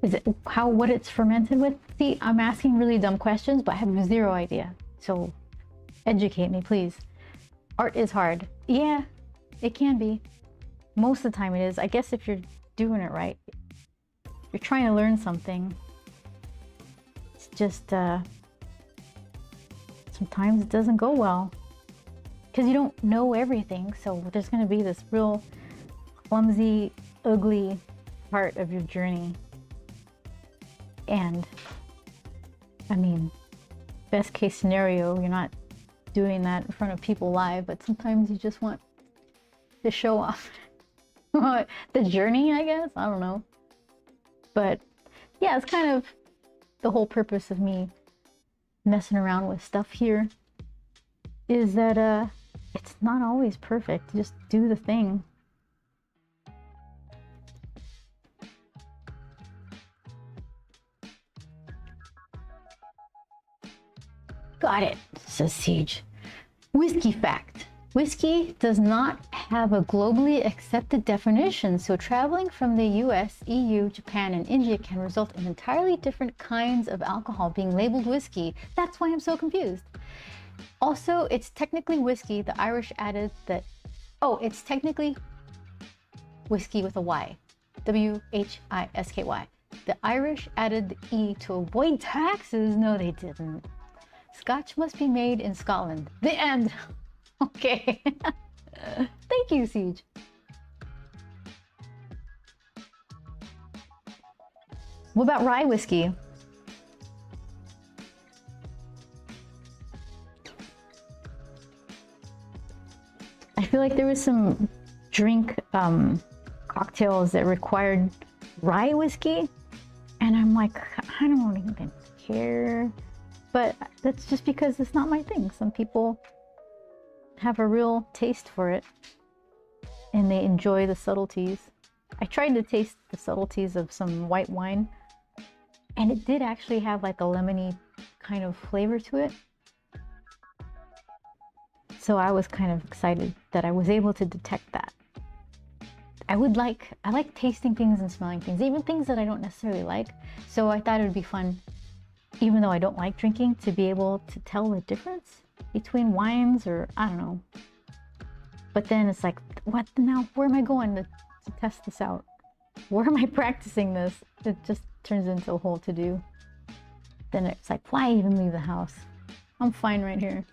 Is it what it's fermented with? See, I'm asking really dumb questions, but I have zero idea. So educate me, please. Art is hard. Yeah, it can be. Most of the time it is. I guess if you're doing it right, you're trying to learn something. It's just sometimes it doesn't go well because you don't know everything. So there's going to be this real clumsy, ugly part of your journey. And I mean, best case scenario, you're not doing that in front of people live, but sometimes you just want to show off the journey, I guess. I don't know. But yeah, it's kind of the whole purpose of me messing around with stuff here is that it's not always perfect. Just do the thing. Got it, says Siege. Whiskey fact. Whiskey does not have a globally accepted definition, so traveling from the US, EU, Japan, and India can result in entirely different kinds of alcohol being labeled whiskey. That's why I'm so confused. Also, it's technically whiskey. The Irish added that, it's technically whiskey with a Y. W-H-I-S-K-Y. The Irish added the E to avoid taxes. No, they didn't. Scotch must be made in Scotland. The end. Okay. Thank you, Siege. What about rye whiskey? I feel like there was some drink cocktails that required rye whiskey, and I'm like, I don't even care. But that's just because it's not my thing. Some people have a real taste for it and they enjoy the subtleties. I tried to taste the subtleties of some white wine, and it did actually have like a lemony kind of flavor to it. So I was kind of excited that I was able to detect that. I like tasting things and smelling things, even things that I don't necessarily like. So I thought it would be fun, even though I don't like drinking, to be able to tell the difference between wines, or I don't know. But then it's like, what now? Where am I going to test this out? Where am I practicing this? It just turns into a whole to-do. Then it's like, why even leave the house? I'm fine right here.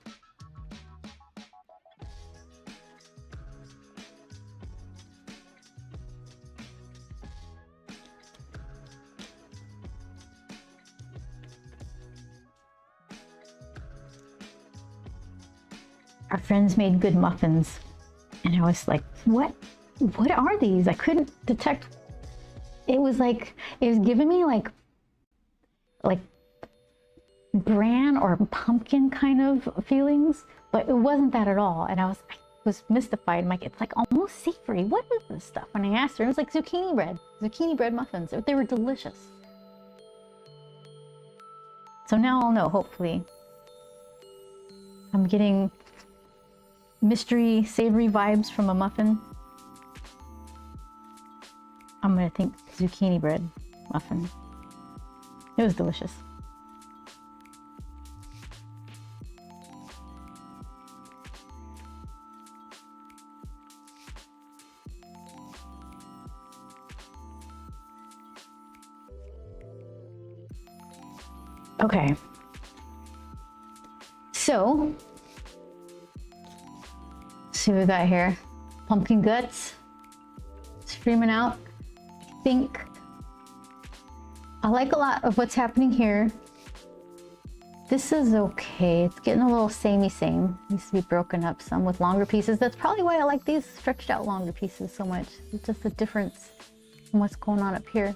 Our friends made good muffins, and I was like, what are these? I couldn't detect. It was giving me like bran or pumpkin kind of feelings, but it wasn't that at all. And I was mystified. I'm like, it's like almost savory. What is this stuff? And I asked her, it was like zucchini bread muffins. They were delicious. So now I'll know, hopefully. I'm getting mystery, savory vibes from a muffin. I'm gonna think zucchini bread muffin. It was delicious. Okay. So, see what we got here. Pumpkin guts. Screaming out. I think I like a lot of what's happening here. This is okay. It's getting a little samey same. Needs to be broken up some with longer pieces. That's probably why I like these stretched out longer pieces so much. It's just a difference from what's going on up here.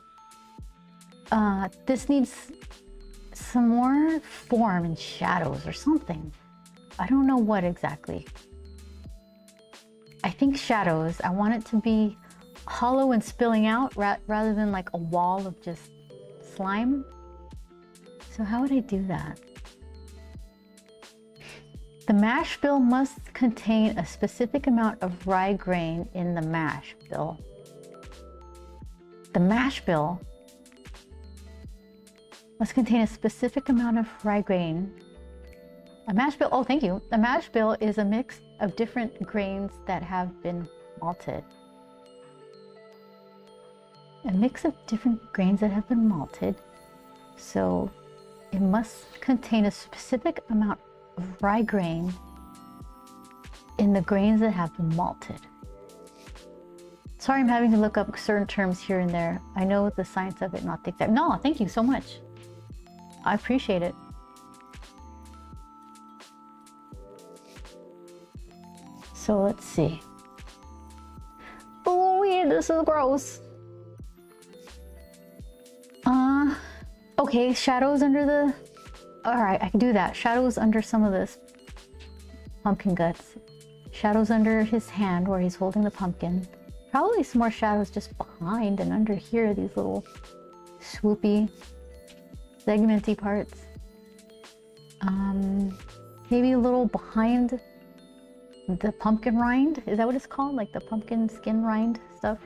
This needs some more form and shadows or something. I don't know what exactly. I think shadows. I want it to be hollow and spilling out rather than like a wall of just slime. So how would I do that? The mash bill must contain a specific amount of rye grain in the mash bill. The mash bill must contain a specific amount of rye grain. A mash bill, oh, thank you. A mash bill is a mix of different grains that have been malted. A mix of different grains that have been malted. So it must contain a specific amount of rye grain in the grains that have been malted. Sorry, I'm having to look up certain terms here and there. I know the science of it, not the exact. No, thank you so much. I appreciate it. So let's see. Oh yeah, this is gross. Okay, shadows under the... Alright, I can do that. Shadows under some of this pumpkin guts. Shadows under his hand where he's holding the pumpkin. Probably some more shadows just behind and under here, these little swoopy, segmenty parts. Maybe a little behind the pumpkin rind. Is that what it's called? Like the pumpkin skin rind stuff?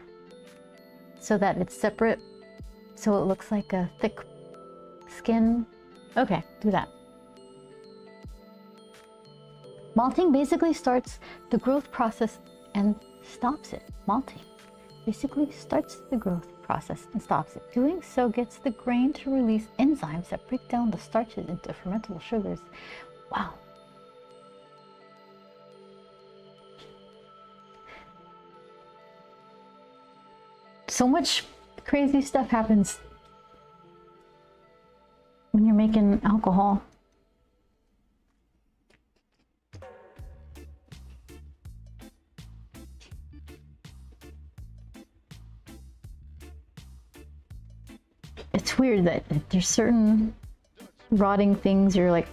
So that it's separate. So it looks like a thick skin. Okay, do that. Malting basically starts the growth process and stops it. Malting basically starts the growth process and stops it. Doing so gets the grain to release enzymes that break down the starches into fermentable sugars. Wow. So much crazy stuff happens when you're making alcohol. It's weird that there's certain rotting things you're like,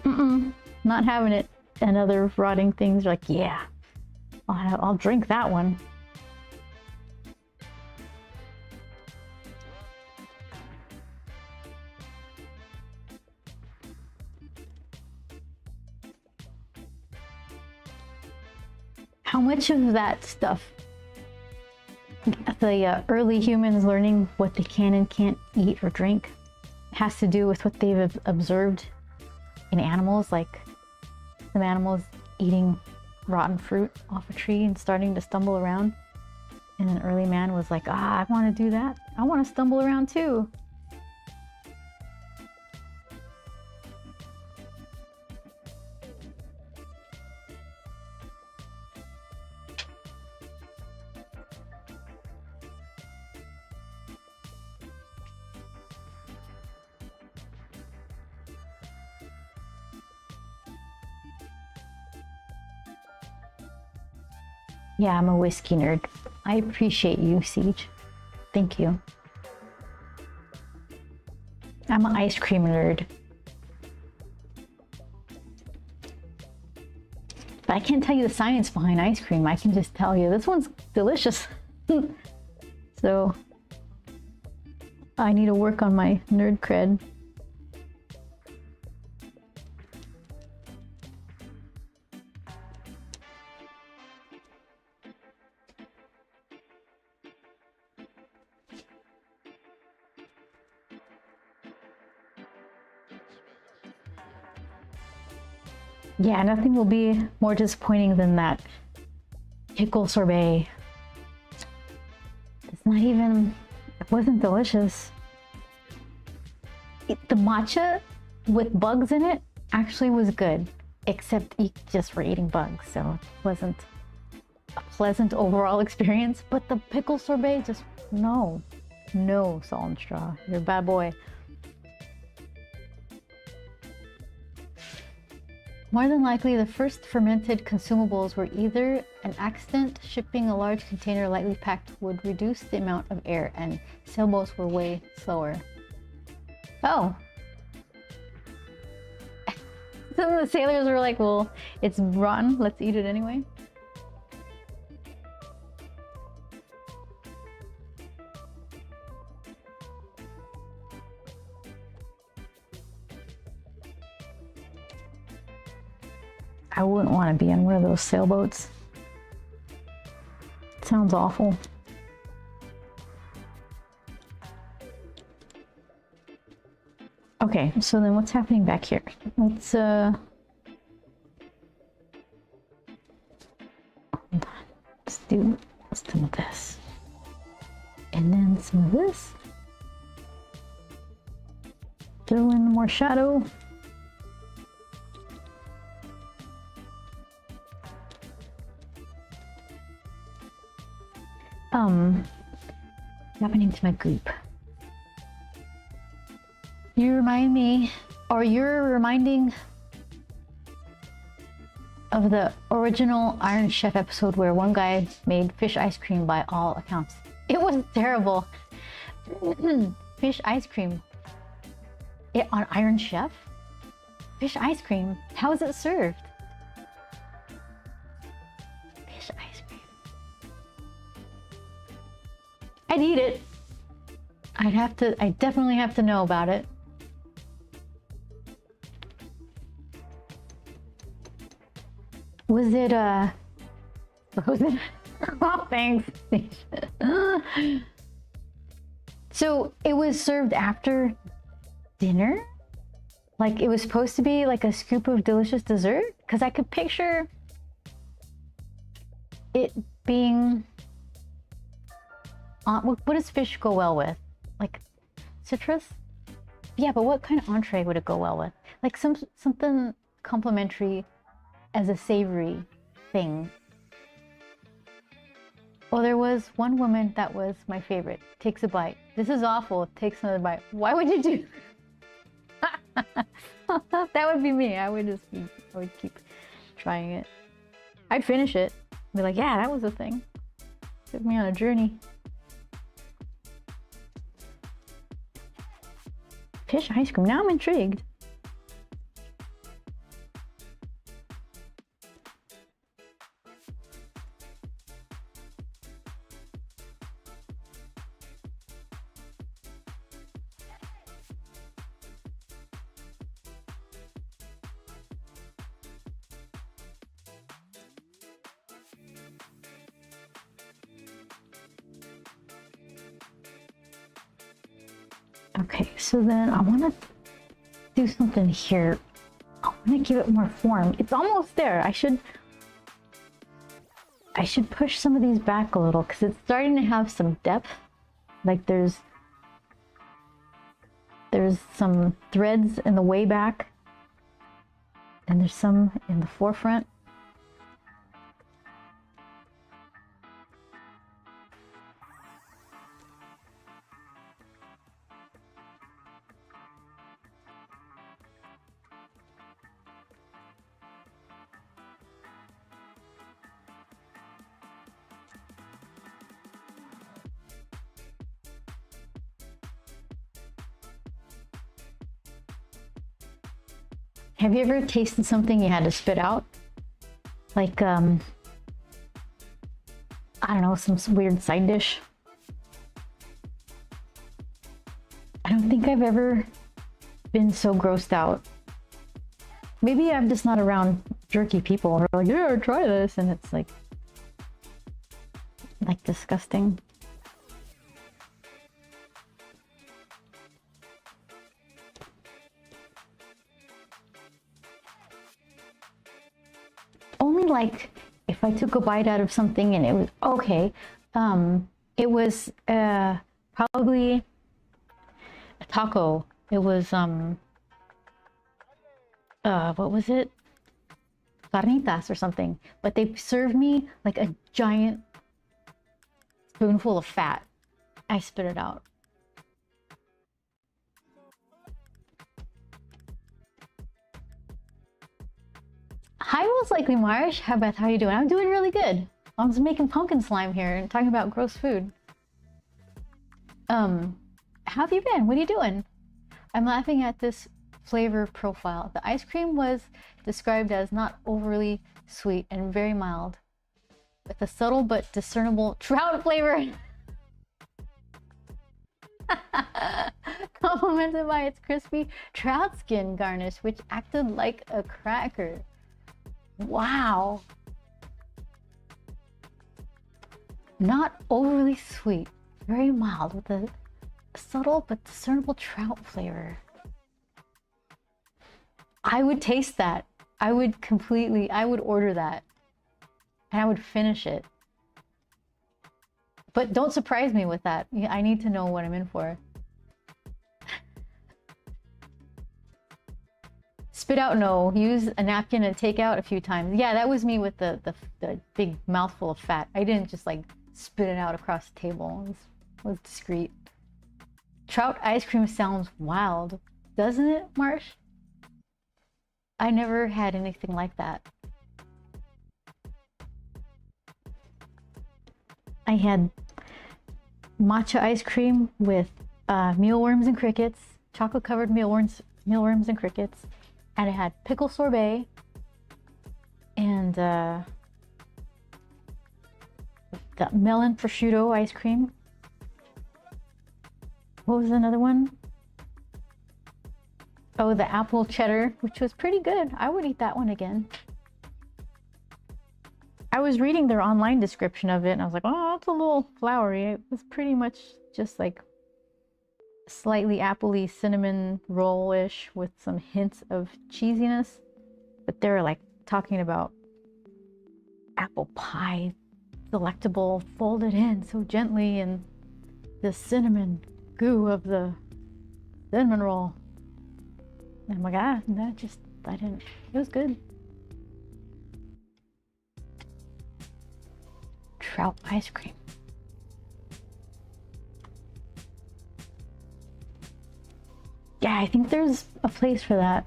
not having it, and other rotting things you're like, yeah, I'll drink that one. How much of that stuff, the early humans learning what they can and can't eat or drink, has to do with what they've observed in animals, like some animals eating rotten fruit off a tree and starting to stumble around. And then early man was like, I want to do that. I want to stumble around too. Yeah, I'm a whiskey nerd. I appreciate you, Siege. Thank you. I'm an ice cream nerd. But I can't tell you the science behind ice cream. I can just tell you this one's delicious. So I need to work on my nerd cred. Yeah, nothing will be more disappointing than that pickle sorbet. It's not even, it wasn't delicious. The matcha with bugs in it actually was good, except you just were eating bugs, so it wasn't a pleasant overall experience. But the pickle sorbet, just no Salt and Straw. You're a bad boy. More than likely, the first fermented consumables were either an accident. Shipping a large container lightly packed would reduce the amount of air, and sailboats were way slower. Oh. So the sailors were like, well, it's rotten, let's eat it anyway. I wouldn't want to be on one of those sailboats. It sounds awful. Okay, so then what's happening back here? Let's hold on. Let's do some of this. And then some of this. Throw in more shadow. What's happening to my goop? You remind me, or you're reminding of the original Iron Chef episode where one guy made fish ice cream by all accounts. It was terrible. Fish ice cream. On Iron Chef? Fish ice cream? How is it served? Fish ice cream. I'd eat it. I definitely have to know about it. Was it frozen? Oh, thanks. So it was served after dinner? Like it was supposed to be like a scoop of delicious dessert? Because I could picture it being what does fish go well with? Like citrus? Yeah, but what kind of entree would it go well with? Like something complimentary as a savory thing. Well, there was one woman that was my favorite. Takes a bite. This is awful. Takes another bite. Why would you do? That would be me. I would keep trying it. I'd finish it. Be like, yeah, that was a thing. Took me on a journey. Fish ice cream. Now I'm intrigued. Okay, so then I want to do something here. I want to give it more form. It's almost there. I should push some of these back a little because it's starting to have some depth. Like there's some threads in the way back, and there's some in the forefront. Have you ever tasted something you had to spit out? Like, I don't know, some weird side dish? I don't think I've ever been so grossed out. Maybe I'm just not around jerky people who are like, yeah, try this, and it's like disgusting. And like if I took a bite out of something and it was okay, it was probably a taco. It was what was it? Carnitas or something. But they served me like a giant spoonful of fat. I spit it out. Hi, most likely Marsh. How Beth? How you doing? I'm doing really good. I was making pumpkin slime here and talking about gross food. How have you been? What are you doing? I'm laughing at this flavor profile. The ice cream was described as not overly sweet and very mild, with a subtle but discernible trout flavor. Complemented by its crispy trout skin garnish, which acted like a cracker. Wow. Not overly sweet, very mild, with a subtle but discernible trout flavor. I would taste that. I would order that. And I would finish it. But don't surprise me with that. I need to know what I'm in for. Spit out, no. Use a napkin and take out a few times. Yeah, that was me with the big mouthful of fat. I didn't just like spit it out across the table. It was discreet. Trout ice cream sounds wild, doesn't it, Marsh? I never had anything like that. I had matcha ice cream with mealworms and crickets, chocolate covered mealworms and crickets, and it had pickle sorbet and the melon prosciutto ice cream. What was another one? Oh, the apple cheddar, which was pretty good. I would eat that one again. I was reading their online description of it and I was like, oh, it's a little flowery. It was pretty much just like slightly appley cinnamon roll-ish with some hints of cheesiness. But they're like talking about apple pie, delectable, folded in so gently in the cinnamon goo of the cinnamon roll. And I'm like, I didn't, it was good. Trout ice cream. Yeah, I think there's a place for that.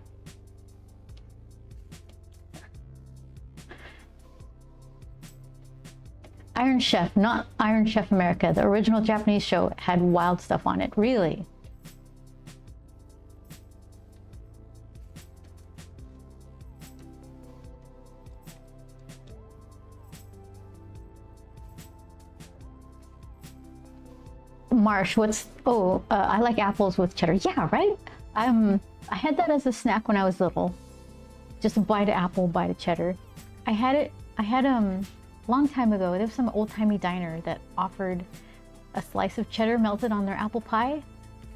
Iron Chef, not Iron Chef America. The original Japanese show had wild stuff on it. Really? Marsh, I like apples with cheddar. Yeah, right? I had that as a snack when I was little. Just a bite of apple, bite of cheddar. I had long time ago. There was some old-timey diner that offered a slice of cheddar melted on their apple pie.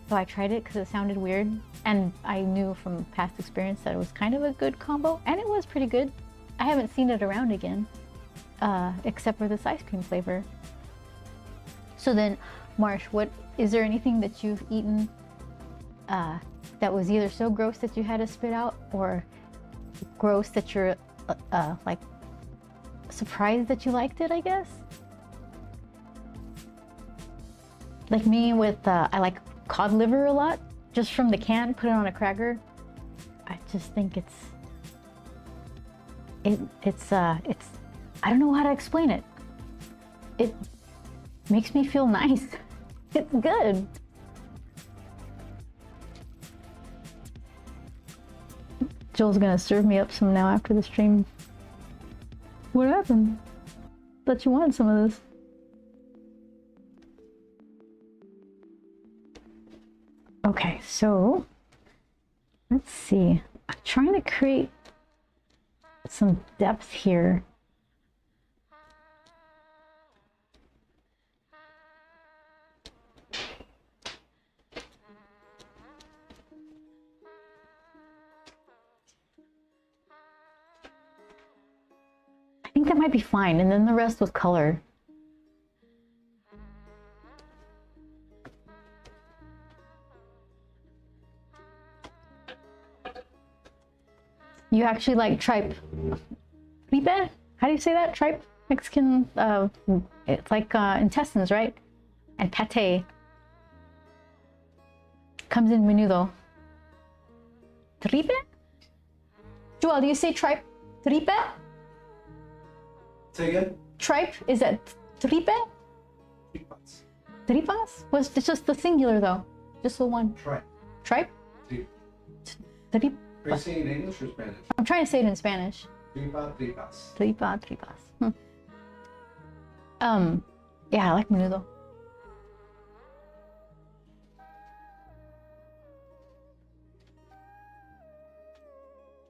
So I tried it because it sounded weird. And I knew from past experience that it was kind of a good combo. And it was pretty good. I haven't seen it around again, except for this ice cream flavor. So then, Marsh, is there anything that you've eaten that was either so gross that you had to spit out, or gross that you're like surprised that you liked it, I guess? Like me with I like cod liver a lot, just from the can, put it on a cracker. I just think it's I don't know how to explain it. It makes me feel nice. It's good. Joel's gonna serve me up some now after the stream. What happened? Thought you wanted some of this. Okay, so let's see. I'm trying to create some depth here. might be fine. And then the rest was color. You actually like tripe? Tripe? How do you say that? Tripe? Mexican, it's like intestines, right? And pate comes in menudo. Tripe? Joel, do you say tripe? Tripe? Say again? Tripe? Is that tripe? Tripas. Tripas? Was it's just the singular though? Just the one. Tripe. Tripe? Tripe. Tripe? Are you saying it in English or Spanish? I'm trying to say it in Spanish. Tripa, tripas. Tripa, tripas. Yeah, I like menudo.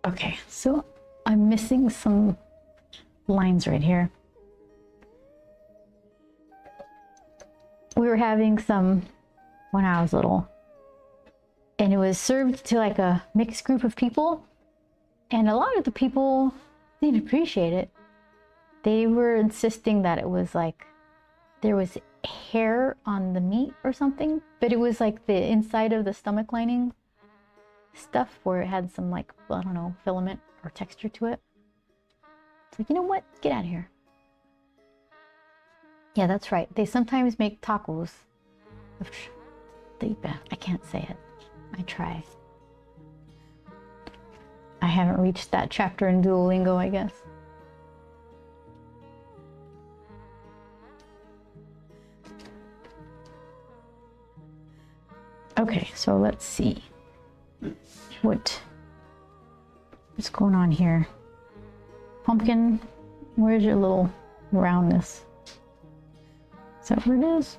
Okay, so I'm missing some lines right here. We were having some when I was little, and it was served to like a mixed group of people, and a lot of the people didn't appreciate it. They were insisting that it was like there was hair on the meat or something, but it was like the inside of the stomach lining stuff where it had some like, I don't know, filament or texture to it. It's like, you know what? Get out of here. Yeah, that's right. They sometimes make tacos of tripe. I can't say it. I try. I haven't reached that chapter in Duolingo, I guess. Okay, so let's see what's going on here. Pumpkin, where's your little roundness? Is that where it is?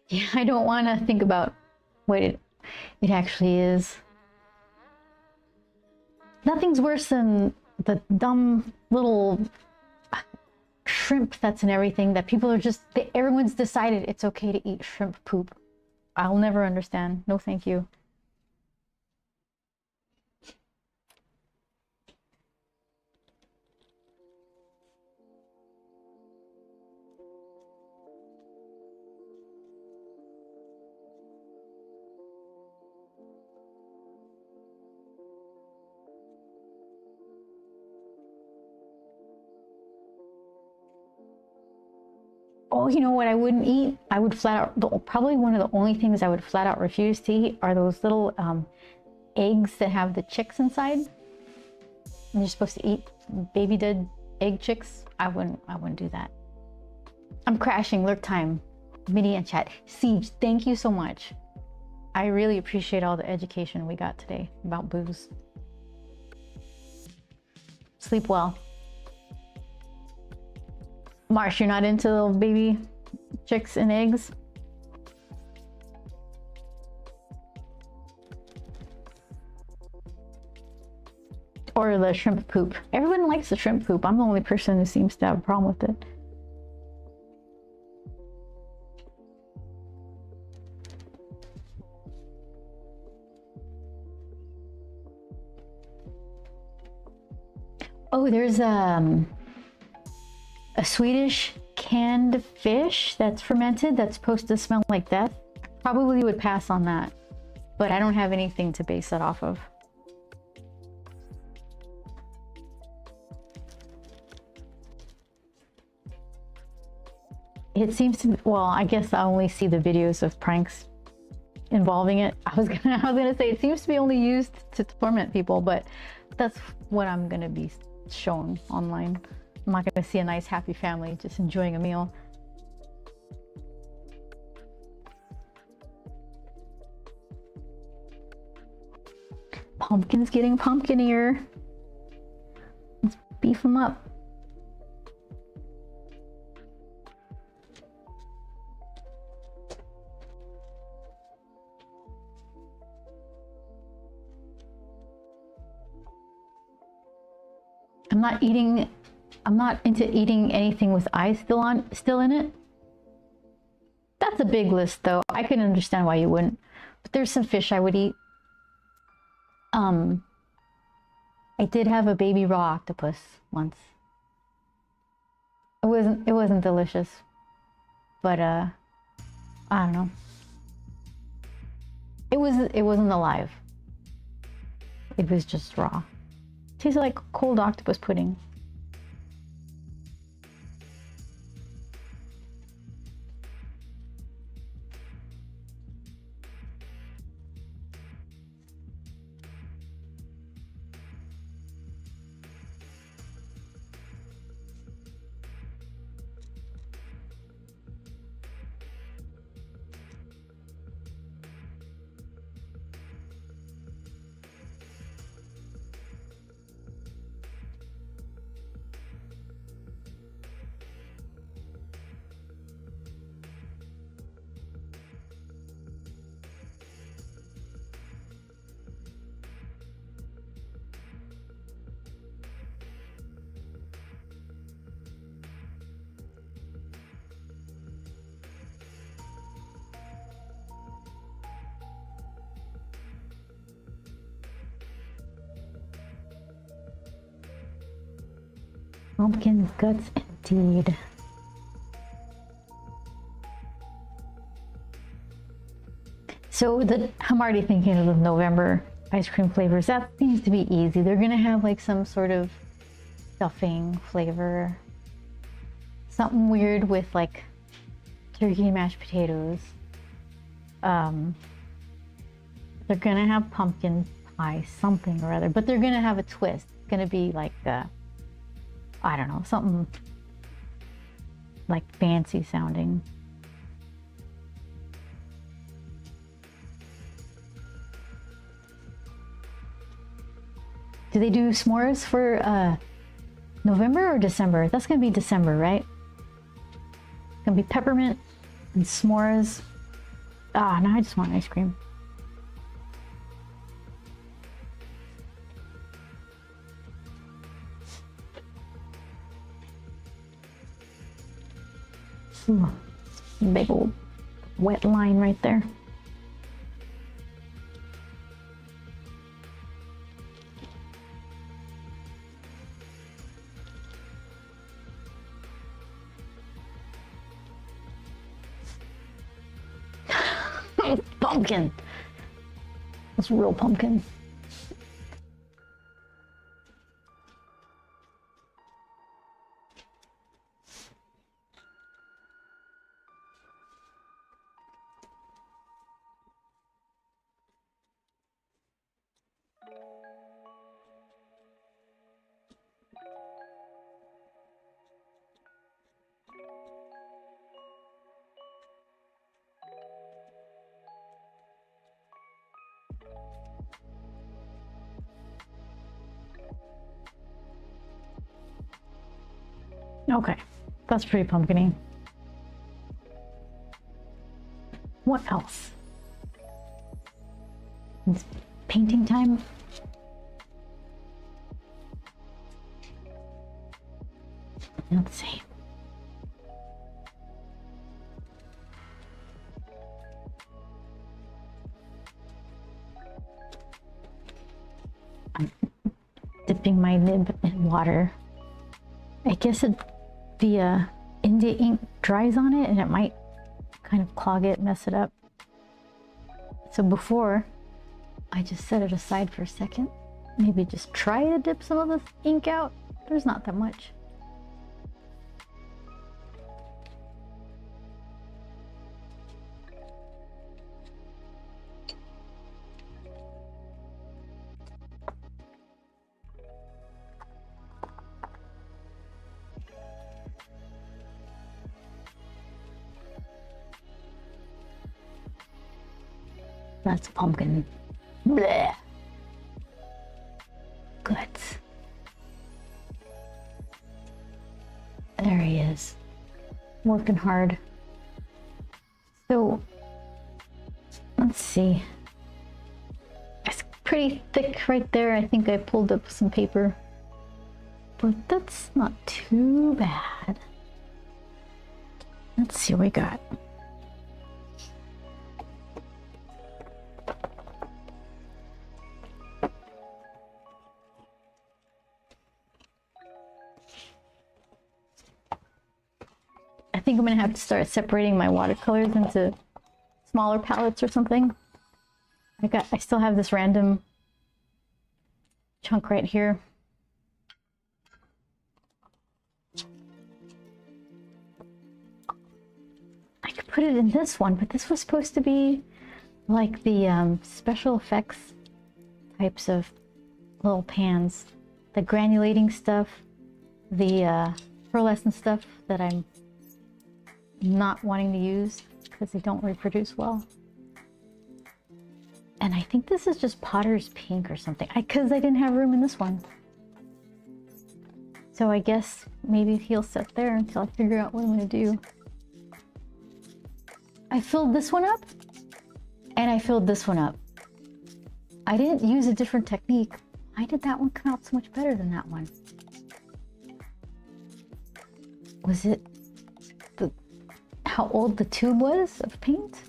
Yeah, I don't want to think about what it actually is. Nothing's worse than the dumb little shrimp that's in everything that people are just, everyone's decided it's okay to eat shrimp poop. I'll never understand. No, thank you. Oh, you know what I wouldn't eat? I would flat out, probably one of the only things I would flat out refuse to eat are those little eggs that have the chicks inside. And you're supposed to eat baby dead egg chicks. I wouldn't do that. I'm crashing. Lurk time. Mini and chat. Siege, thank you so much. I really appreciate all the education we got today about booze. Sleep well. Marsh, you're not into little baby chicks and eggs? Or the shrimp poop. Everyone likes the shrimp poop. I'm the only person who seems to have a problem with it. Oh, there's a Swedish canned fish that's fermented that's supposed to smell like death. Probably would pass on that, but I don't have anything to base that off of. It seems to, well, I guess I only see the videos of pranks involving it. I was gonna say it seems to be only used to torment people, but that's what I'm gonna be shown online. I'm not gonna see a nice happy family just enjoying a meal. Pumpkin's getting pumpkinier. Let's beef them up. I'm not into eating anything with eyes still in it. That's a big list though. I can understand why you wouldn't. But there's some fish I would eat. I did have a baby raw octopus once. It wasn't delicious. But I don't know. It wasn't alive. It was just raw. Tasted like cold octopus pudding. Pumpkin guts indeed. So I'm already thinking of the November ice cream flavors. That seems to be easy. They're gonna have like some sort of stuffing flavor. Something weird with like turkey and mashed potatoes. They're gonna have pumpkin pie, something or other, but they're gonna have a twist. It's gonna be like I don't know, something like fancy sounding. Do they do s'mores for November or December? That's gonna be December, right? It's gonna be peppermint and s'mores. Ah, now I just want ice cream. Ooh, big old wet line right there. Pumpkin. That's real pumpkin. Okay, that's pretty pumpkin-y. What else? It's painting time. Let's see. I'm dipping my nib in water. I guess the India ink dries on it and it might kind of clog it, mess it up. So before I just set it aside for a second, maybe just try to dip some of the ink out. There's not that much. That's pumpkin. Blech. Guts. There he is. Working hard. So, let's see. It's pretty thick right there. I think I pulled up some paper. but that's not too bad. Let's see what we got. I think I'm gonna have to start separating my watercolors into smaller palettes or something. I still have this random chunk right here. I could put it in this one, but this was supposed to be like the special effects types of little pans. The granulating stuff, the pearlescent stuff that I'm not wanting to use because they don't reproduce well. And I think this is just Potter's Pink or something, because I didn't have room in this one. So I guess maybe he'll sit there until I figure out what I'm gonna do. I filled this one up and I filled this one up. I didn't use a different technique. Why did that one come out so much better than that one? Was it how old the tube was of paint?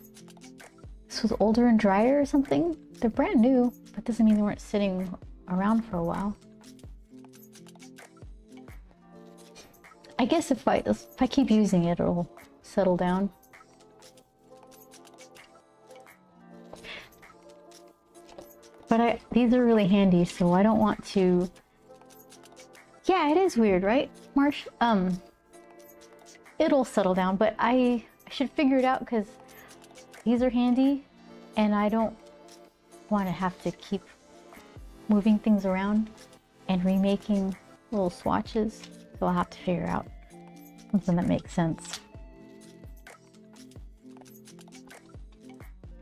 This was older and drier or something? They're brand new, but doesn't mean they weren't sitting around for a while. I guess if I keep using it, it'll settle down. But these are really handy, so I don't want to... Yeah, it is weird, right, Marsh? It'll settle down, but I should figure it out because these are handy and I don't want to have to keep moving things around and remaking little swatches. So I'll have to figure out something that makes sense.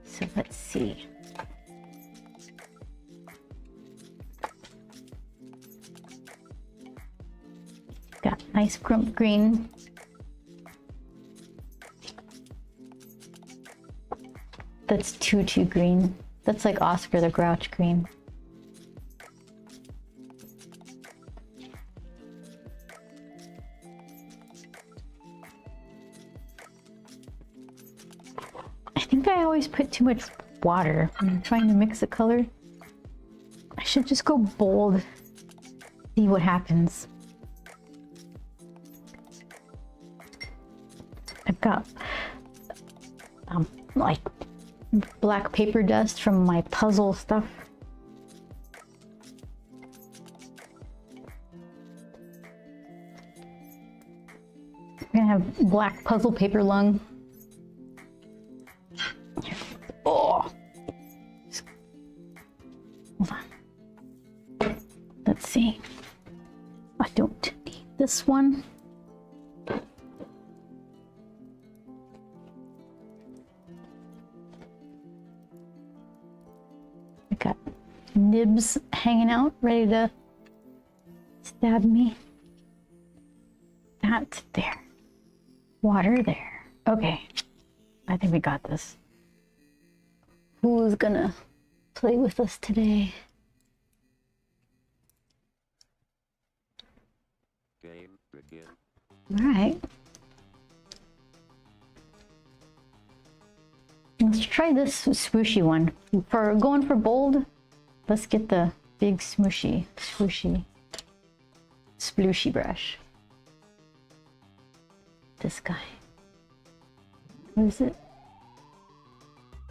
So let's see. Got nice grump green. That's too green. That's like Oscar the Grouch green. I think I always put too much water when I'm trying to mix a color. I should just go bold, see what happens. I've got like black paper dust from my puzzle stuff. I'm gonna have black puzzle paper lung. Oh, hold on. Let's see. I don't need this one. Got nibs hanging out, ready to stab me. That there. Water there. Okay. I think we got this. Who's gonna play with us today? Game begin. All right. Let's try this swooshy one. For going for bold, let's get the big swooshy splooshy brush. This guy. What is it?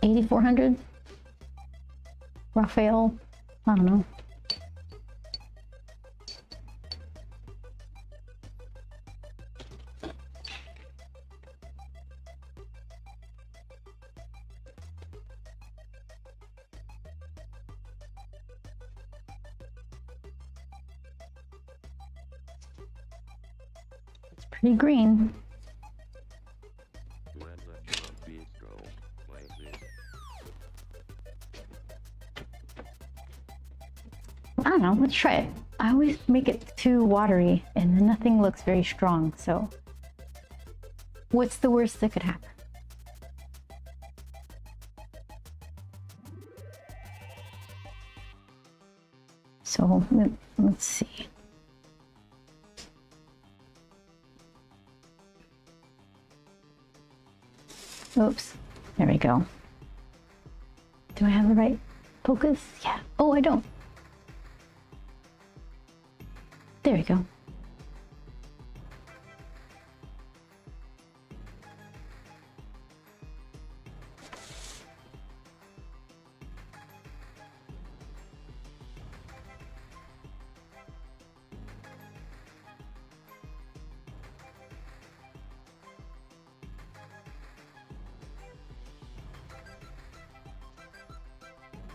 8400? Raphael? I don't know. It's pretty green. When the beat go like this. I don't know, let's try it. I always make it too watery and then nothing looks very strong, so what's the worst that could happen? So let's see. Oops. There we go. Do I have the right focus? Yeah. Oh, I don't. There we go.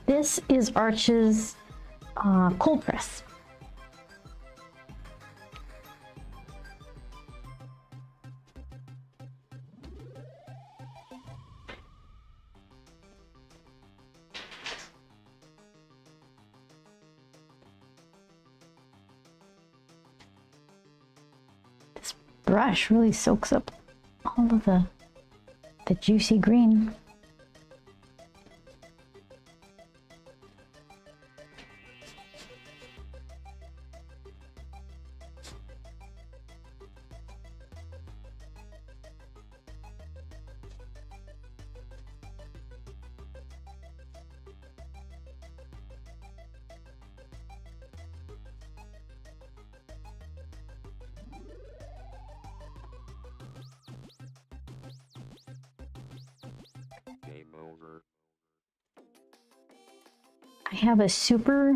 This is Arch's cold press. This brush really soaks up all of the juicy green. Game over. I have a super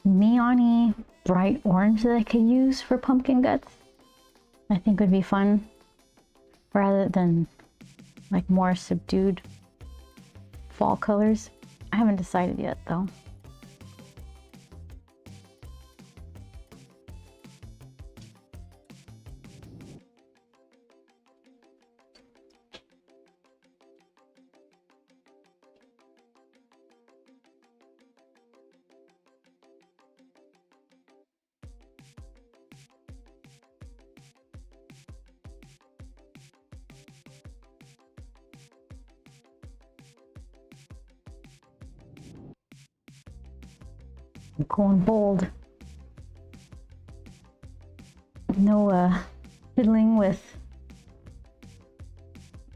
neon-y bright orange that I could use for pumpkin guts. I think would be fun rather than like more subdued fall colors. I haven't decided yet though. I'm going bold. No fiddling with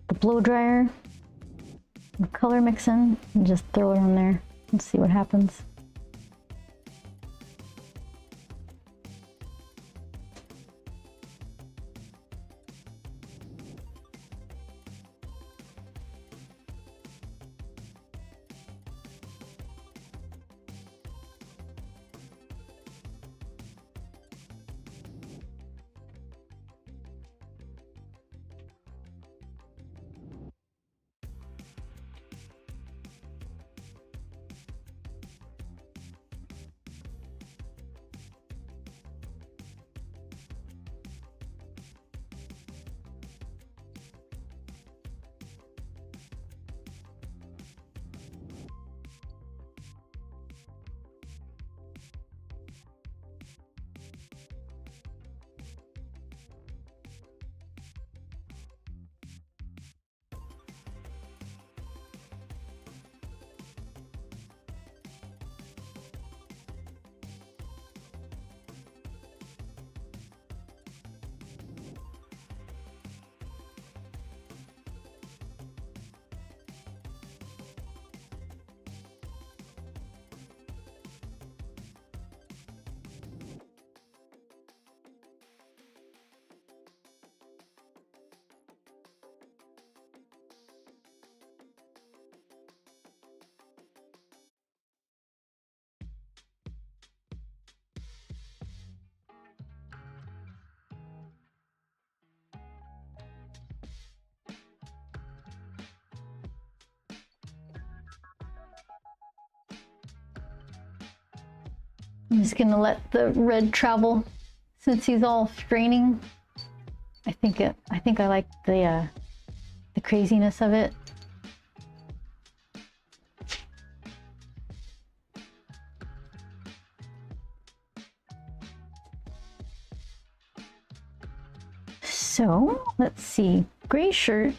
the blow dryer, the color mixing, and just throw it on there and see what happens. I'm just gonna let the red travel since he's all straining. I think I like the craziness of it. So let's see, gray shirt.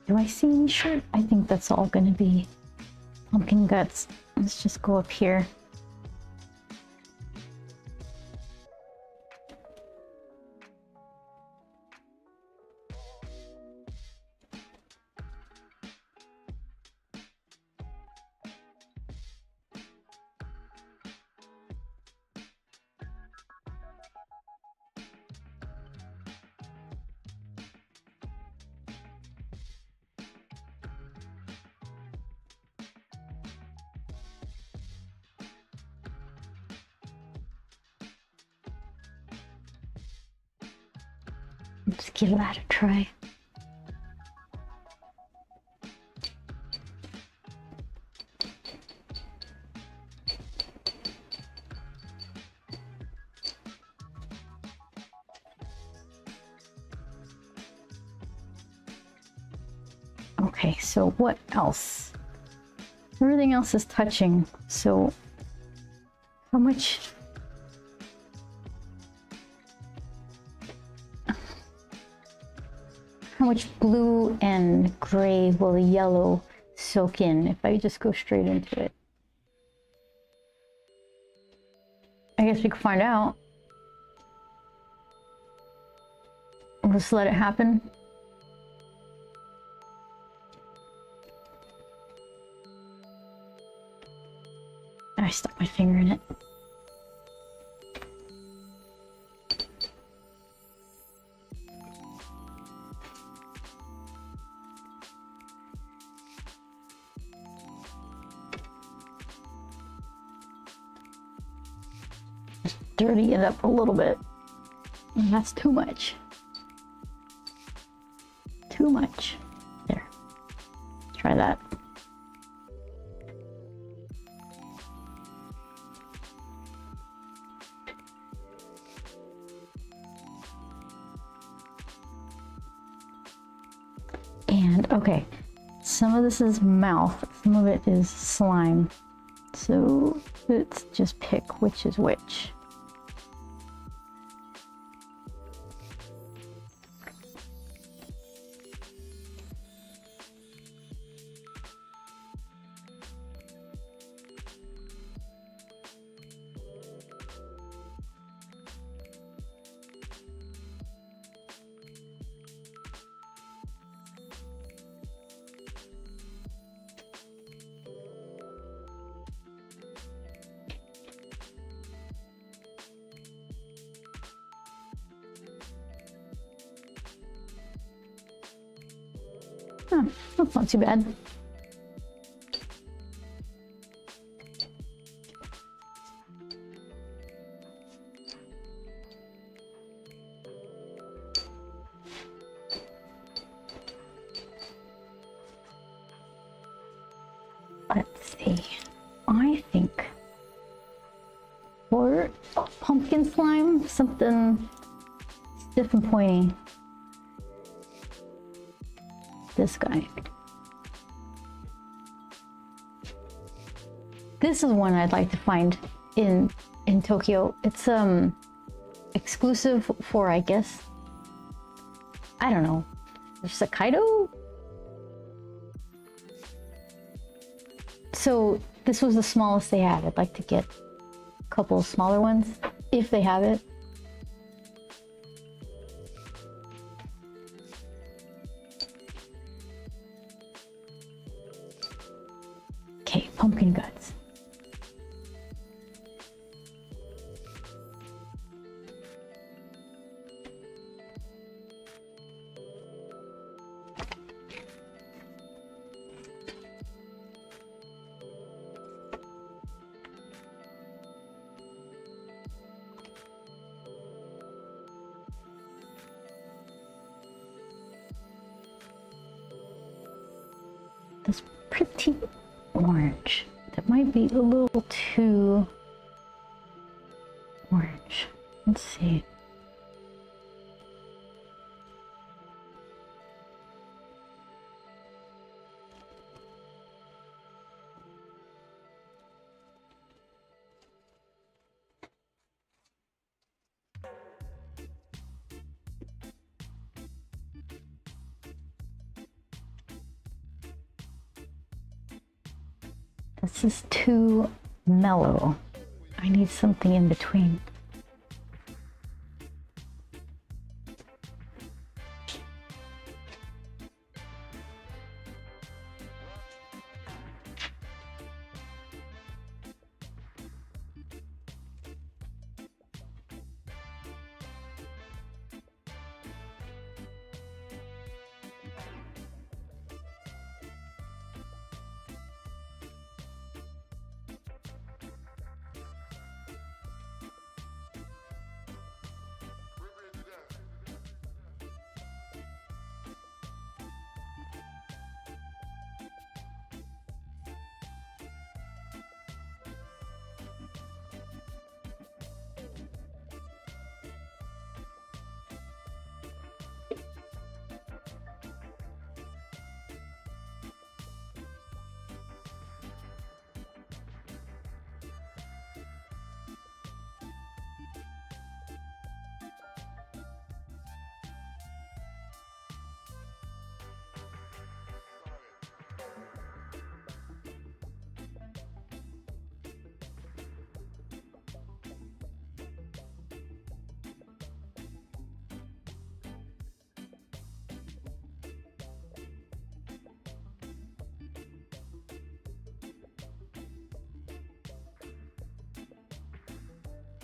Do I see any shirt? I think that's all gonna be pumpkin guts. Let's just go up here. Let's give that a try. Okay, so what else? Everything else is touching, so how much? How much blue and gray will the yellow soak in if I just go straight into it? I guess we can find out. We'll just let it happen. I stuck my finger in it. Dirty it up a little bit. And that's too much. Too much. There. Try that. And okay, some of this is mouth, some of it is slime. So let's just pick which is which. Oh, that's not too bad. Let's see. I think for pumpkin slime, something stiff and pointy. This guy. This is one I'd like to find in Tokyo. It's exclusive for, I guess, I don't know, Hokkaido. So this was the smallest they had. I'd like to get a couple of smaller ones if they have it. Okay, pumpkin guts. That's pretty orange. That might be a little too orange. Let's see. This is too mellow. I need something in between.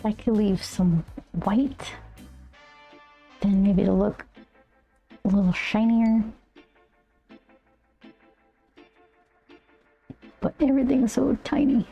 I could leave some white, then maybe it'll look a little shinier. But everything's so tiny.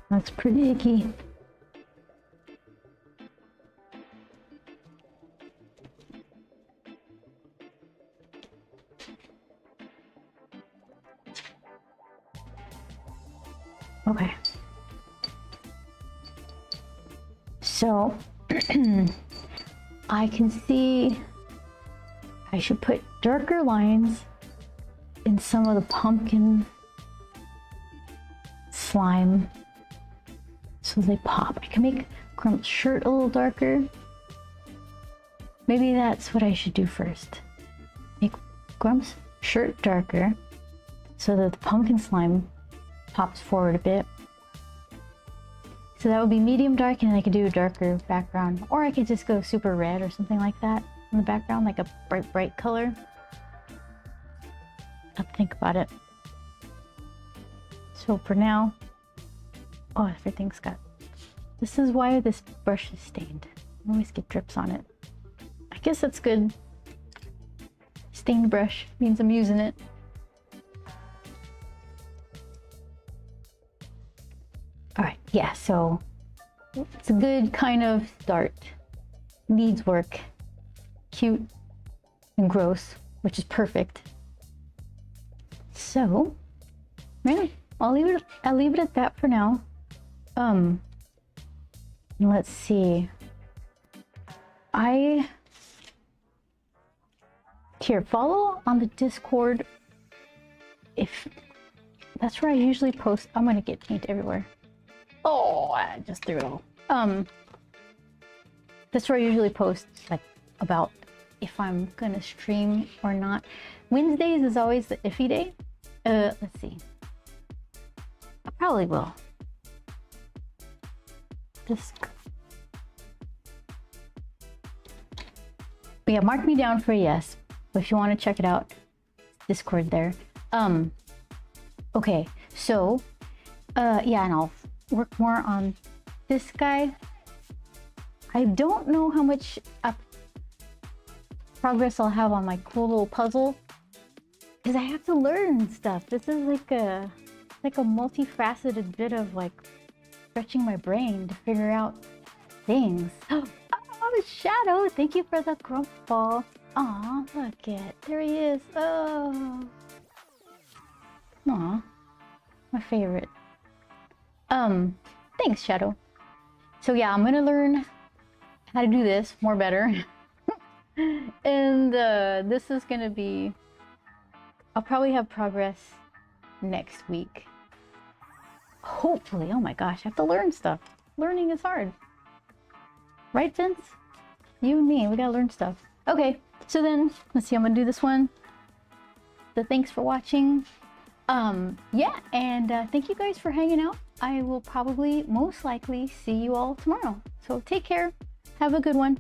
That's pretty icky. Okay. So I can see I should put darker lines in some of the pumpkin slime so they pop. I can make Grump's shirt a little darker. Maybe that's what I should do first. Make Grump's shirt darker so that the pumpkin slime pops forward a bit. So that would be medium dark, and then I could do a darker background. Or I could just go super red or something like that in the background, like a bright color. I'll think about it. So for now, oh, everything's got, this is why this brush is stained. I always get drips on it. I guess that's good. Stained brush means I'm using it. All right, yeah, so it's a good kind of start. Needs work. Cute and gross, which is perfect. So, yeah, I'll leave it at that for now. Let's see. Here, follow on the Discord. If that's where I usually post. I'm gonna get paint everywhere. Oh, I just threw it all. That's where I usually post, like, about if I'm gonna stream or not. Wednesdays is always the iffy day. Let's see. I probably will. Just yeah, mark me down for a yes. If you want to check it out, Discord there. Okay, so yeah, and I'll work more on this guy. I don't know how much progress I'll have on my cool little puzzle because I have to learn stuff. This is like a multifaceted bit of like stretching my brain to figure out things. Oh, Shadow, thank you for the grump ball. Aw, look it. There he is. Oh. Aw. My favorite. Thanks, Shadow. So yeah, I'm gonna learn how to do this more better. And this is gonna be... I'll probably have progress next week. Hopefully. Oh my gosh, I have to learn stuff. Learning is hard. Right, Vince? You and me, we gotta learn stuff. Okay, so then, let's see, I'm gonna do this one. So thanks for watching. Yeah, and thank you guys for hanging out. I will probably, most likely, see you all tomorrow. So take care. Have a good one.